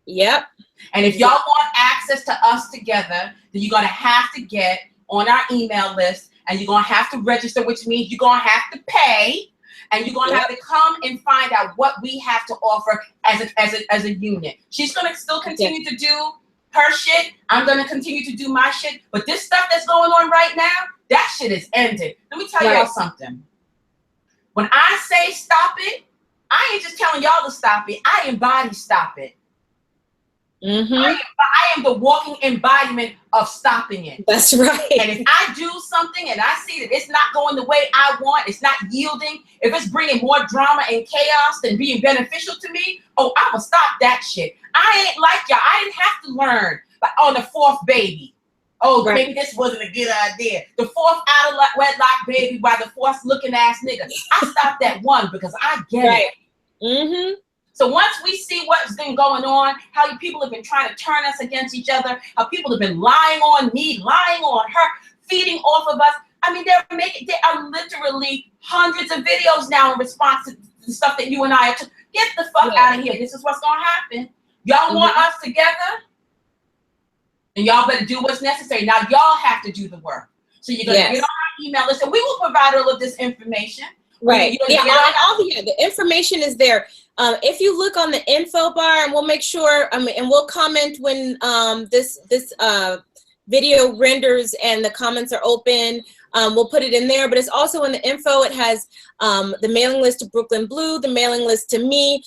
Yep. And if y'all want access to us together, then you're going to have to get on our email list, and you're going to have to register, which means you're going to have to pay, and you're going to have to come and find out what we have to offer as a unit. She's going to still continue to do her shit. I'm going to continue to do my shit. But this stuff that's going on right now, that shit is ended. Let me tell y'all something. When I say stop it, I ain't just telling y'all to stop it. I embody stop it. I am the walking embodiment of stopping it. That's right. And if I do something and I see that it's not going the way I want, it's not yielding, if it's bringing more drama and chaos than being beneficial to me, oh, I'm going to stop that shit. I ain't like y'all. I didn't have to learn on the fourth baby. Oh, maybe this wasn't a good idea. The fourth out of wedlock baby by the fourth looking ass nigga. I stopped that one because I get it. So once we see what's been going on, how people have been trying to turn us against each other, how people have been lying on me, lying on her, feeding off of us. I mean, there are literally hundreds of videos now in response to the stuff that you and I are to get the fuck out of here. This is what's going to happen. Y'all want us together? And y'all better do what's necessary. Now y'all have to do the work. So you're going to get on our email list, and we will provide all of this information. Right. The information is there. If you look on the info bar, and we'll make sure, and we'll comment when this video renders and the comments are open. We'll put it in there, but it's also in the info. It has the mailing list to Breukelen Bleu, the mailing list to me.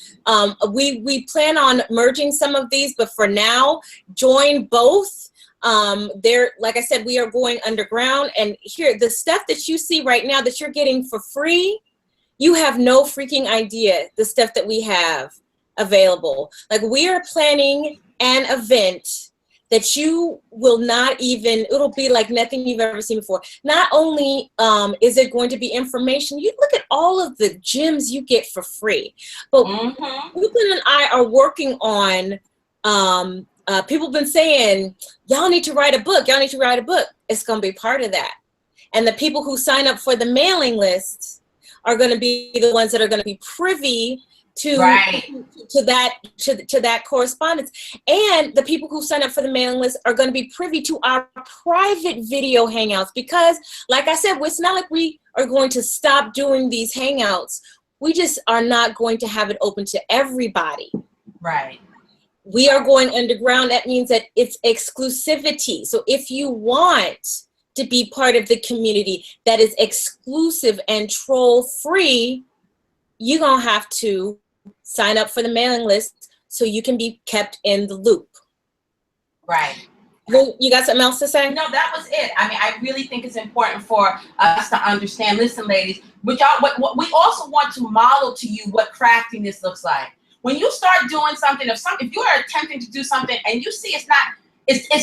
We plan on merging some of these, but for now, join both. Like I said, we are going underground, and here, the stuff that you see right now that you're getting for free, you have no freaking idea the stuff that we have available. Like, we are planning an event that you will not even, it'll be like nothing you've ever seen before. Not only is it going to be information, you look at all of the gems you get for free. But Breukelen and I are working on, people have been saying, y'all need to write a book, y'all need to write a book. It's gonna be part of that. And the people who sign up for the mailing list are going to be the ones that are going to be privy to that correspondence. And the people who sign up for the mailing list are going to be privy to our private video hangouts, because like I said, it's not like we are going to stop doing these hangouts. We just are not going to have it open to everybody. Right. We are going underground. That means that it's exclusivity. So if you want to be part of the community that is exclusive and troll free, you're gonna have to sign up for the mailing list so you can be kept in the loop. Right. You got something else to say? No, that was it. I mean, I really think it's important for us to understand. Listen, ladies, what we also want to model to you what craftiness looks like. When you start doing something, if you are attempting to do something and you see it's not,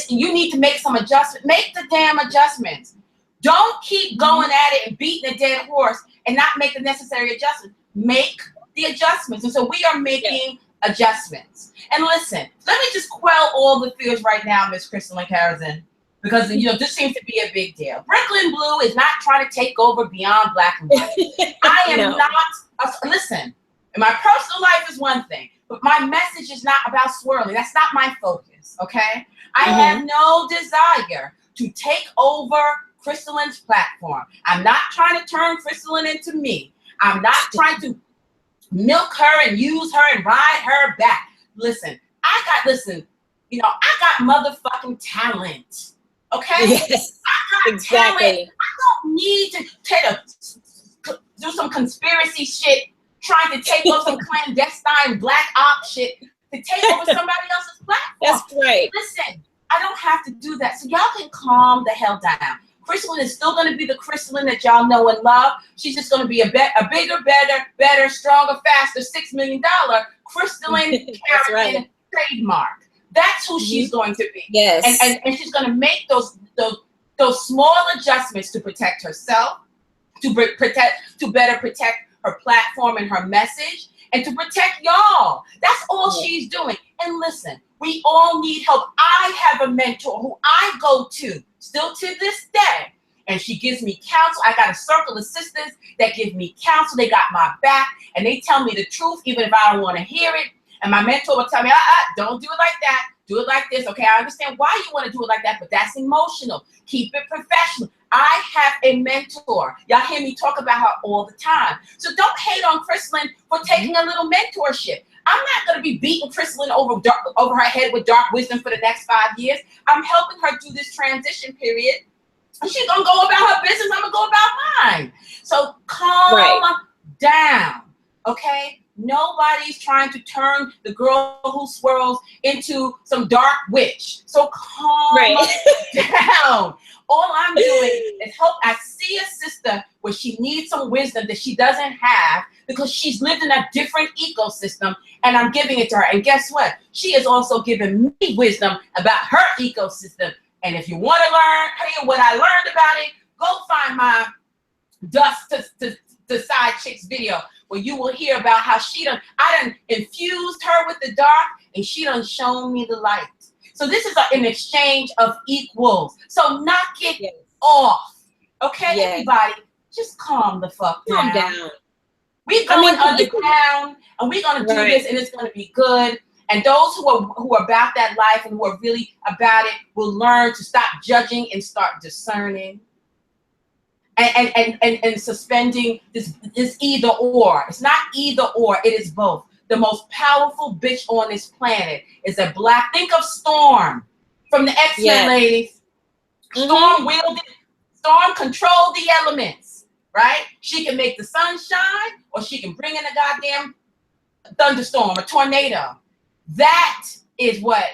you need to make some adjustments. Make the damn adjustments. Don't keep going at it and beating a dead horse and not make the necessary adjustments. Make the adjustments. And so we are making adjustments. And listen, let me just quell all the fears right now, Miss Crystal and Karazin, because this seems to be a big deal. Breukelen Bleu is not trying to take over beyond black and white. I am not. Listen, my personal life is one thing, but my message is not about swirling. That's not my focus. Okay. I have no desire to take over Crystalline's platform. I'm not trying to turn Crystalline into me. I'm not trying to milk her and use her and ride her back. Listen, I got motherfucking talent. Okay? Yes, I got talent. I don't need to do some conspiracy shit, trying to take over some clandestine black op shit to take over somebody else's platform. That's right. Listen, I don't have to do that. So y'all can calm the hell down. Crystalline is still going to be the Crystalline that y'all know and love. She's just going to be a bigger, better, stronger, faster, $6 million Crystalline Karazin trademark. That's who she's going to be. Yes. And she's going to make those small adjustments to protect herself, to better protect her platform and her message, and to protect y'all. That's all she's doing. And listen, we all need help. I have a mentor who I go to still to this day, and she gives me counsel. I got a circle of sisters that give me counsel. They got my back, and they tell me the truth, even if I don't want to hear it. And my mentor would tell me, don't do it like that. Do it like this. Okay, I understand why you want to do it like that, but that's emotional. Keep it professional. I have a mentor. Y'all hear me talk about her all the time. So don't hate on Crystalline for taking a little mentorship. I'm not going to be beating Crystalline over her head with dark wisdom for the next 5 years. I'm helping her through this transition period. And she's going to go about her business. I'm going to go about mine. So calm down, okay? Nobody's trying to turn the girl who swirls into some dark witch. So calm down. All I'm doing is help. I see a sister where she needs some wisdom that she doesn't have because she's lived in a different ecosystem, and I'm giving it to her. And guess what? She is also giving me wisdom about her ecosystem. And if you want to hear what I learned about it, go find my Dust to Side Chicks video, where you will hear about how I done infused her with the dark, and she done shown me the light. So this is an exchange of equals. So knock it off. Okay, everybody, just calm the fuck down. Calm down. We're going underground, and we're going to do this, and it's going to be good. And those who are about that life and who are really about it will learn to stop judging and start discerning. And suspending this either or. It's not either or, it is both. The most powerful bitch on this planet is a black, think of Storm from the X-Men, ladies. Storm controlled the elements, right? She can make the sun shine, or she can bring in a goddamn thunderstorm, a tornado. That is what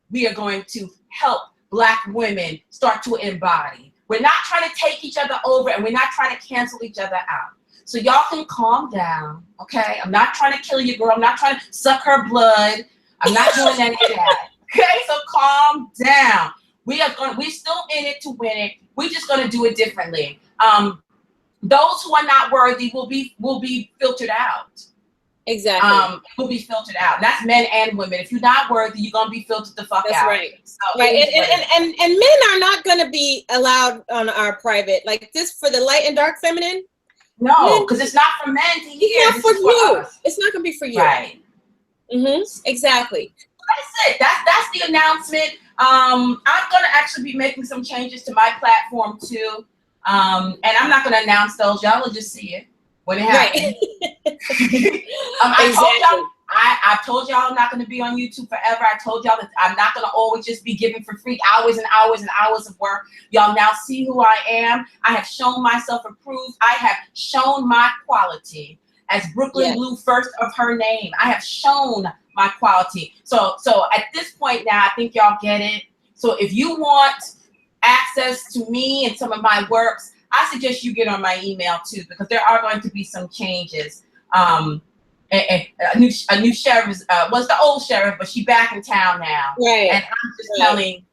we are going to help Black women start to embody. We're not trying to take each other over, and we're not trying to cancel each other out. So y'all can calm down, okay? I'm not trying to kill you, girl. I'm not trying to suck her blood. I'm not doing any of that. Okay, so calm down. We're still in it to win it. We're just gonna do it differently. Those who are not worthy will be filtered out. Exactly. Will be filtered out. That's men and women. If you're not worthy, you're gonna be filtered the fuck out. That's right. So right. And men are not gonna be allowed on our private, like this for the light and dark feminine. No, because it's not for men to hear. It's not for you. It's not gonna be for you. Right. Exactly. That's it. That's the announcement. I'm gonna actually be making some changes to my platform too. And I'm not gonna announce those. Y'all will just see it when it happens. I told y'all I'm not going to be on YouTube forever. I told y'all that I'm not going to always just be giving for free hours and hours and hours of work. Y'all now see who I am. I have shown myself approved. I have shown my quality as Breukelen Bleu, first of her name. I have shown my quality. So at this point now, I think y'all get it. So if you want access to me and some of my works, I suggest you get on my email too, because there are going to be some changes. A new sheriff was the old sheriff, but she's back in town now. Right. And I'm just telling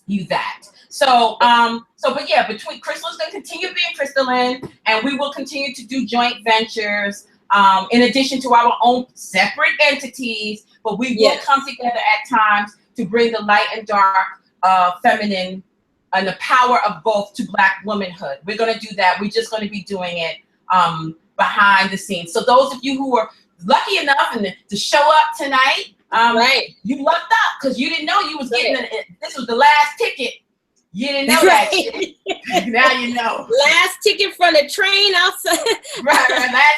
you that. So but yeah, between Crystal's gonna continue being Crystalline, and we will continue to do joint ventures, in addition to our own separate entities, but we will come together at times to bring the light and dark, feminine, and the power of both to Black womanhood. We're gonna do that. We're just gonna be doing it behind the scenes. So those of you who are lucky enough to show up tonight, you lucked up because you didn't know you was getting this was the last ticket. You didn't know that shit. Now you know. Last ticket from the train outside. Right.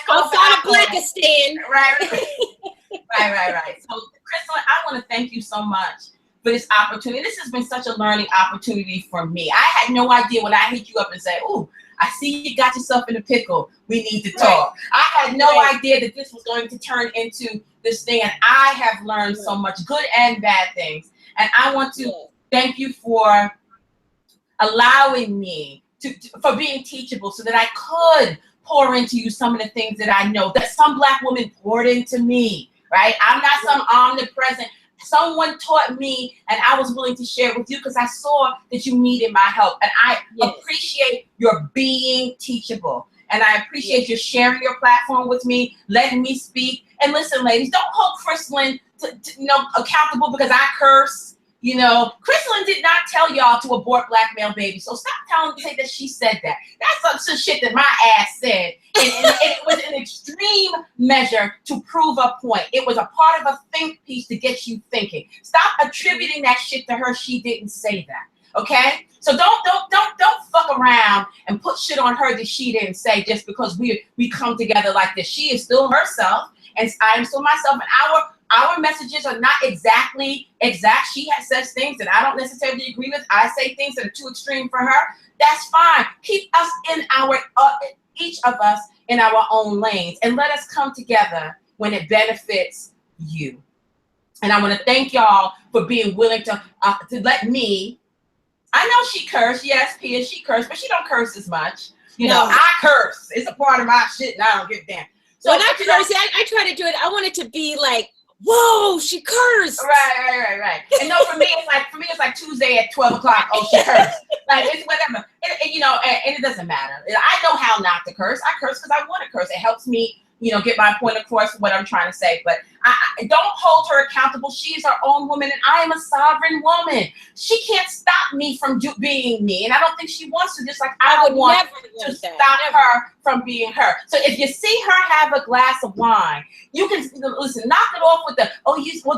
Outside of Blackistan. Right. So Crystal, I want to thank you so much for this opportunity. This has been such a learning opportunity for me. I had no idea when I hit you up and say, "Ooh, I see you got yourself in a pickle. We need to talk." I had no idea that this was going to turn into this thing, and I have learned so much, good and bad things. And I want to thank you for allowing me for being teachable, so that I could pour into you some of the things that I know that some Black women poured into me. Right? I'm not some omnipresent. Someone taught me, and I was willing to share it with you because I saw that you needed my help. And I appreciate your being teachable. And I appreciate you sharing your platform with me, letting me speak. And listen, ladies, don't hold Crystalline accountable because I curse. Crystalline did not tell y'all to abort Black male babies. So stop say that she said that. That's some shit that my ass said And it was an extreme measure to prove a point. It was a part of a think piece to get you thinking. Stop attributing that shit to her. She didn't say that. Okay? So don't fuck around and put shit on her that she didn't say just because we come together like this. She is still herself, and I am still myself, and our messages are not exactly exact. She says things that I don't necessarily agree with. I say things that are too extreme for her. That's fine. Keep us in our each of us in our own lanes, and let us come together when it benefits you. And I want to thank y'all for being willing to let me. I know she cursed. Yes, Pia, she cursed, but she don't curse as much. You know, I curse. It's a part of my shit, and I don't give a damn. So when I curse, I try to do it. I want it to be like, whoa, she cursed. Right. And no, for me, it's like Tuesday at 12 o'clock. Oh, she cursed. Like, it's whatever. And it doesn't matter. I know how not to curse. I curse because I want to curse. It helps me, get my point across what I'm trying to say. But I don't hold her accountable. She is her own woman, and I am a sovereign woman. She can't stop me from being me, and I don't think she wants to. Just like I don't want to stop her from being her. So if you see her have a glass of wine, you can listen. Knock it off with the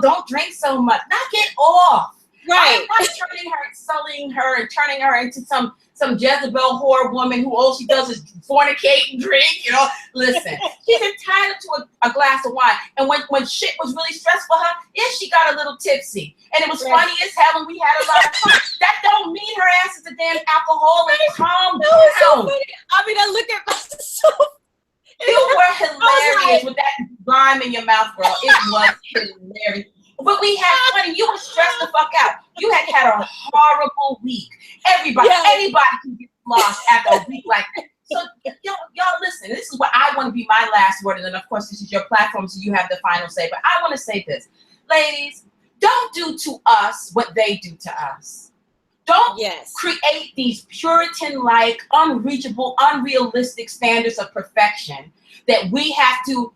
don't drink so much. Knock it off. Right. I'm not turning her, sullying her, and turning her into some Jezebel whore woman who all she does is fornicate and drink. Listen, she's entitled to a glass of wine. And when shit was really stressful for her, she got a little tipsy, and it was funny as hell, and we had a lot of fun. That don't mean her ass is a damn alcoholic. Calm down. So funny. I mean, I look at myself. You were hilarious with that grime in your mouth, girl. It was hilarious. But we had fun. You were stressed the fuck out. You had a horrible week. Anybody can get lost after a week like that. So y'all listen. This is what I want to be my last word, and then of course this is your platform, so you have the final say. But I want to say this, ladies: don't do to us what they do to us. Don't create these Puritan-like, unreachable, unrealistic standards of perfection that we have to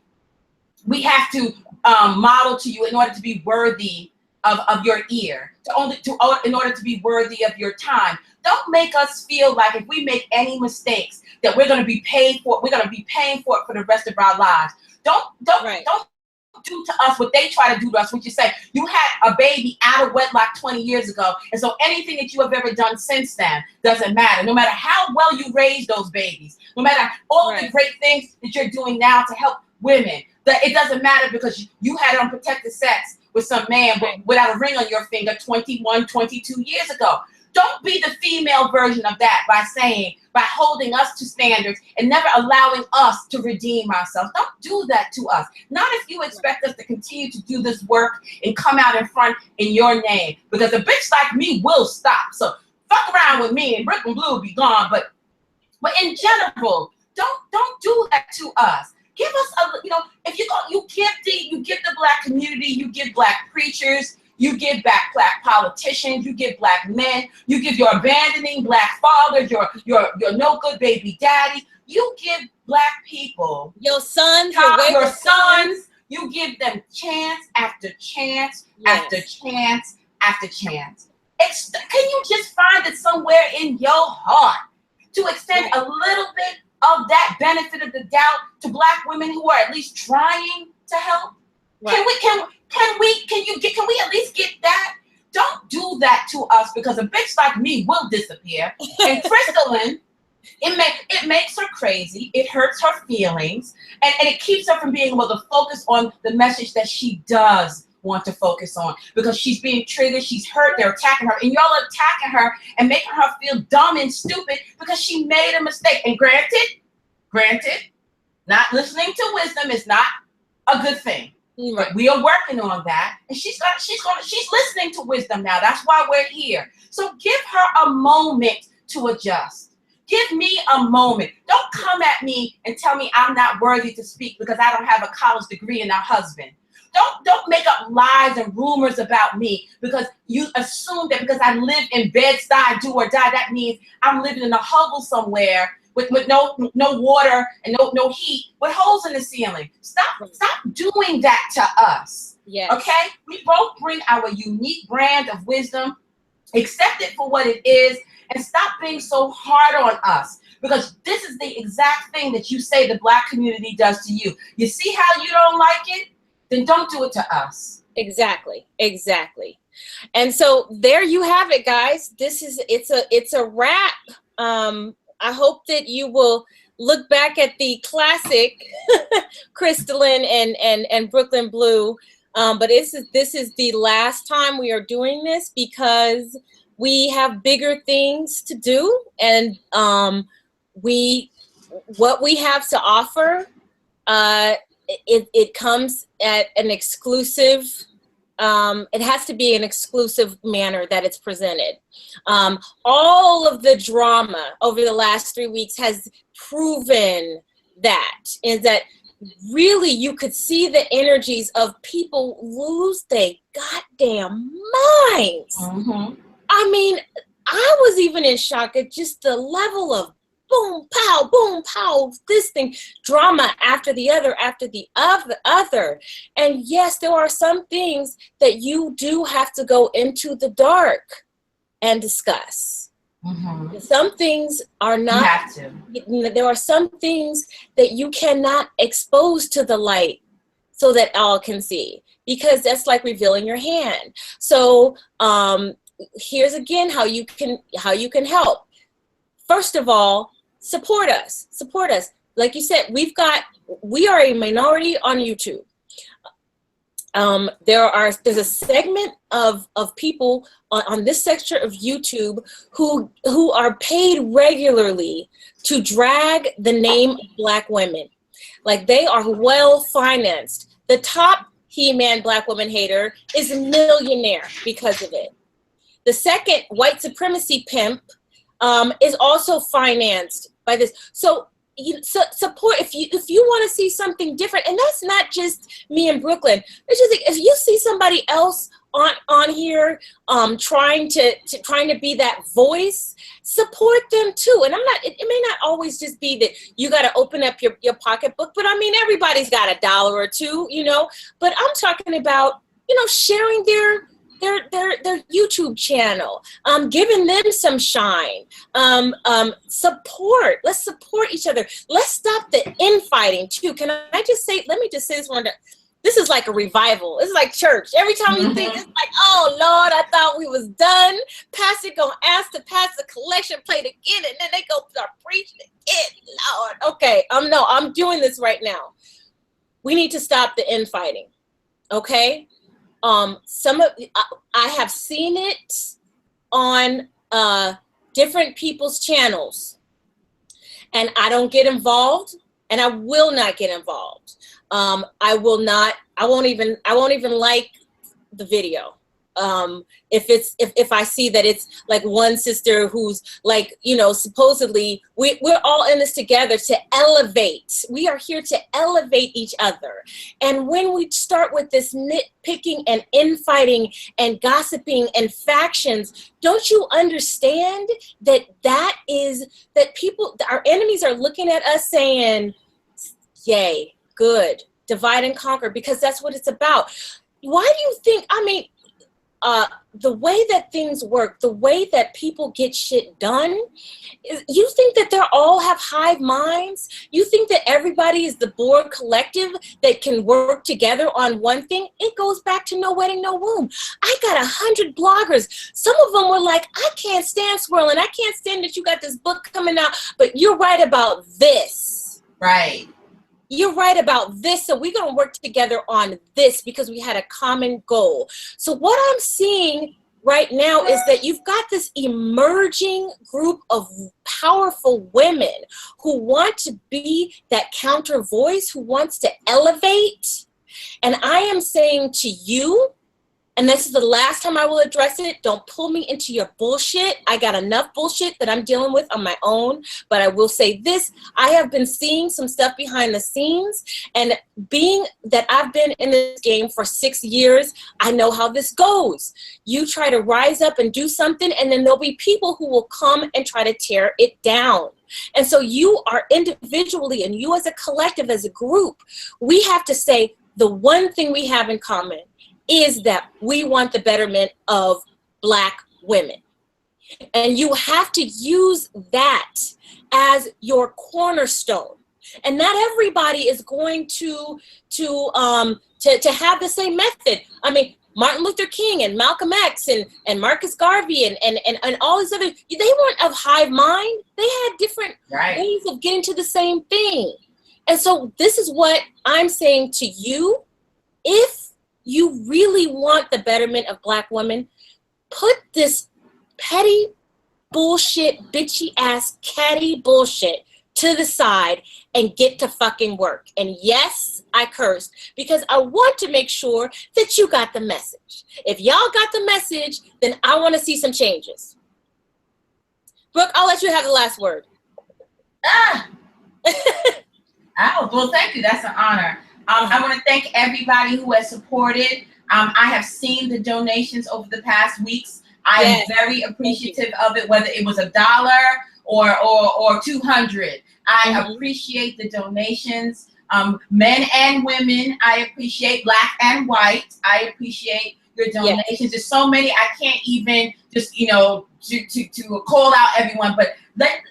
model to you in order to be worthy of your ear, in order to be worthy of your time. Don't make us feel like if we make any mistakes that we're going to be paid for it. We're going to be paying for it for the rest of our lives. Don't do to us what they try to do to us, which is say you had a baby out of wedlock 20 years ago, and so anything that you have ever done since then doesn't matter. No matter how well you raised those babies, no matter all of the great things that you're doing now to help women, that it doesn't matter because you had unprotected sex with some man without a ring on your finger 21, 22 years ago. Don't be the female version of that by holding us to standards and never allowing us to redeem ourselves. Don't do that to us. Not if you expect us to continue to do this work and come out in front in your name. Because a bitch like me will stop. So fuck around with me and Breukelen Bleu will be gone. But in general, don't do that to us. Give us if you give the Black community, you give Black preachers, you give back Black politicians, you give Black men, you give your abandoning Black fathers, your no good baby daddy, you give Black people, your sons, your sons, you give them chance after chance after chance after chance. Can you just find it somewhere in your heart to extend a little bit of that benefit of the doubt to Black women who are at least trying to help? Right. Can we at least get that? Don't do that to us, because a bitch like me will disappear. And Crystalline, it makes her crazy. It hurts her feelings, and it keeps her from being able to focus on the message that she does want to focus on, because she's being triggered, she's hurt, they're attacking her, and y'all are attacking her and making her feel dumb and stupid because she made a mistake. And granted, not listening to wisdom is not a good thing. But we are working on that, and she's listening to wisdom now. That's why we're here. So give her a moment to adjust. Give me a moment. Don't come at me and tell me I'm not worthy to speak because I don't have a college degree and a husband. Don't make up lies and rumors about me because you assume that because I live in Bed-Stuy, do or die, that means I'm living in a hovel somewhere with no water and no heat, with holes in the ceiling. Stop doing that to us. Yes. Okay? We both bring our unique brand of wisdom. Accept it for what it is, and stop being so hard on us. because this is the exact thing that you say the Black community does to you. You see how you don't like it? Then don't do it to us. Exactly. And so there you have it, guys. It's a wrap. I hope that you will look back at the classic Crystalline and Breukelen Bleu. But this is the last time we are doing this because we have bigger things to do, and what we have to offer, it comes at an exclusive. It has to be an exclusive manner that it's presented. All of the drama over the last 3 weeks has proven that really you could see the energies of people lose their goddamn minds. Mm-hmm. I mean, I was even in shock at just the level of boom, pow, this thing, drama after the other. And yes, there are some things that you do have to go into the dark and discuss. Mm-hmm. Some things are not, you have to. There are some things that you cannot expose to the light so that all can see, because that's like revealing your hand. So here's again how you can help. First of all, support us. Like you said, we are a minority on YouTube. There's a segment of people on this sector of YouTube who are paid regularly to drag the name of Black women. Like, they are well financed. The top He-Man Black woman hater is a millionaire because of it. The second white supremacy pimp is also financed by this. So support if you want to see something different, and that's not just me and Breukelen. It's just like, if you see somebody else on here trying to be that voice, support them too. And it may not always just be that you got to open up your pocketbook, but I mean, everybody's got $1 or $2, but I'm talking about, sharing their YouTube channel, giving them some shine, support. Let's support each other. Let's stop the infighting too. Let me just say this one. This is like a revival. It's like church. Every time you think, it's like, oh Lord, I thought we was done. Pastor gonna ask to pass the collection plate again, and then they go start preaching again. Lord, okay, I'm doing this right now. We need to stop the infighting. Okay. I have seen it on different people's channels, and I don't get involved, and I will not get involved. I won't even like the video. If I see that it's like one sister who's like, supposedly we're all in this together to elevate. We are here to elevate each other. And when we start with this nitpicking and infighting and gossiping and factions, don't you understand that people, our enemies are looking at us saying, yay, good, divide and conquer, because that's what it's about. Why do you think, the way that things work, the way that people get shit done, you think that they all have hive minds? You think that everybody is the board collective that can work together on one thing? It goes back to No Wedding, No Womb. I got 100 bloggers. Some of them were like, I can't stand swirling. I can't stand that you got this book coming out, but you're right about this. Right. You're right about this, so we're going to work together on this because we had a common goal. So what I'm seeing right now is that you've got this emerging group of powerful women who want to be that counter voice, who wants to elevate. And I am saying to you, and this is the last time I will address it, don't pull me into your bullshit. I got enough bullshit that I'm dealing with on my own. But I will say this, I have been seeing some stuff behind the scenes, and being that I've been in this game for 6 years, I know how this goes. You try to rise up and do something, and then there'll be people who will come and try to tear it down. And so you are individually, and you as a collective, as a group, we have to say the one thing we have in common is that we want the betterment of Black women. And you have to use that as your cornerstone. And not everybody is going to have the same method. I mean, Martin Luther King and Malcolm X and Marcus Garvey and all these other, they weren't of hive mind. They had different ways of getting to the same thing. And so this is what I'm saying to you. If you really want the betterment of Black women, put this petty bullshit, bitchy ass, catty bullshit to the side and get to fucking work. And yes, I cursed because I want to make sure that you got the message. If y'all got the message, then I want to see some changes. Brooke, I'll let you have the last word. Well, thank you. That's an honor. I want to thank everybody who has supported. I have seen the donations over the past weeks. I am very appreciative of it, whether it was $1 or 200. I appreciate the donations. Men and women, I appreciate. Black and white, I appreciate your donations. There's so many, I can't even just, to call out everyone, but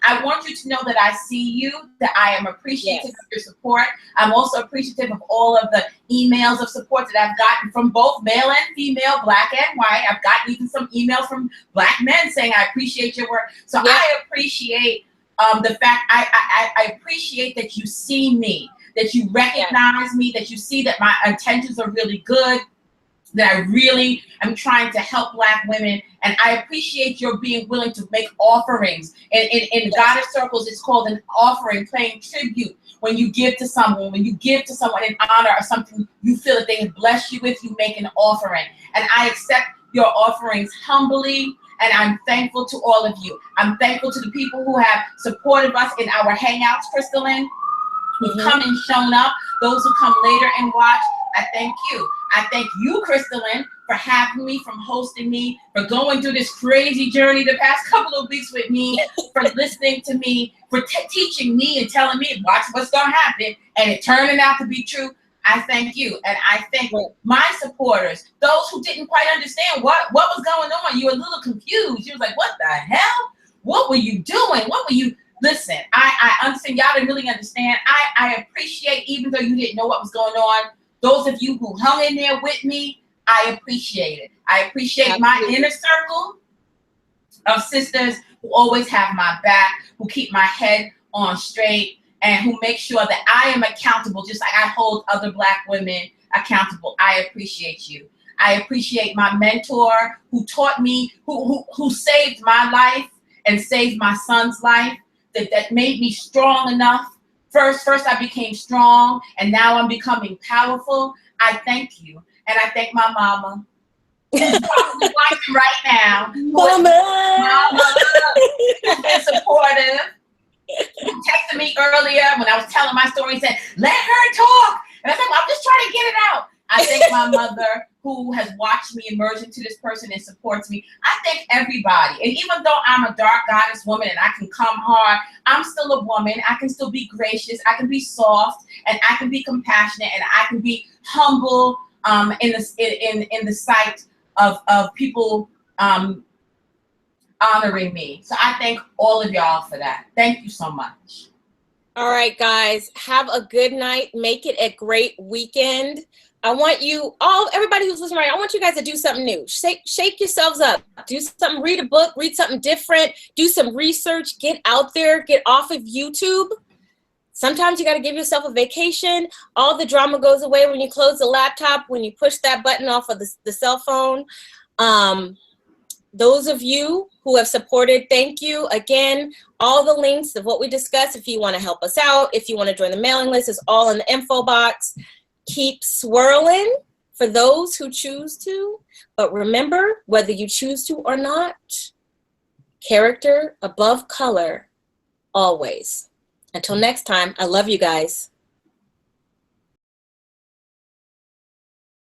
I want you to know that I see you, that I am appreciative of your support. I'm also appreciative of all of the emails of support that I've gotten from both male and female, Black and white. I've gotten even some emails from Black men saying, I appreciate your work. So I appreciate the fact, I appreciate that you see me, that you recognize me, that you see that my intentions are really good, that I really am trying to help Black women. And I appreciate your being willing to make offerings. In goddess circles, it's called an offering, paying tribute. When you give to someone, in honor of something you feel that they have blessed you with, you make an offering. And I accept your offerings humbly, and I'm thankful to all of you. I'm thankful to the people who have supported us in our hangouts, Crystalline, who've come and shown up, those who come later and watch. I thank you. I thank you, Crystalline, for having me, for hosting me, for going through this crazy journey the past couple of weeks with me, for listening to me, for teaching me and telling me, watch what's going to happen, and it turning out to be true. I thank you. And I thank my supporters, those who didn't quite understand what was going on. You were a little confused. You was like, what the hell? What were you doing? What were you... Listen, I understand. Y'all didn't really understand. I appreciate, even though you didn't know what was going on, those of you who hung in there with me, I appreciate it. I appreciate my inner circle of sisters who always have my back, who keep my head on straight, and who make sure that I am accountable, just like I hold other Black women accountable. I appreciate you. I appreciate my mentor who taught me, who saved my life and saved my son's life, that made me strong enough. First I became strong, and now I'm becoming powerful. I thank you. And I thank my mama, who's probably watching right now. Mama, who's been supportive. Who texted me earlier when I was telling my story and said, let her talk. And I said, I'm just trying to get it out. I thank my mother, who has watched me emerge into this person and supports me. I thank everybody. And even though I'm a dark goddess woman and I can come hard, I'm still a woman. I can still be gracious. I can be soft, and I can be compassionate, and I can be humble in the sight of people honoring me. So I thank all of y'all for that. Thank you so much. All right, guys, have a good night. Make it a great weekend. I want you all, everybody who's listening right now, I want you guys to do something new. Shake yourselves up. Do something, read a book, read something different, do some research, get out there, get off of YouTube. Sometimes you got to give yourself a vacation. All the drama goes away when you close the laptop, when you push that button off of the cell phone. Those of you who have supported, thank you. Again, all the links of what we discussed, if you want to help us out, if you want to join the mailing list, is all in the info box. Keep swirling for those who choose to. But remember, whether you choose to or not, character above color, always. Until next time, I love you guys.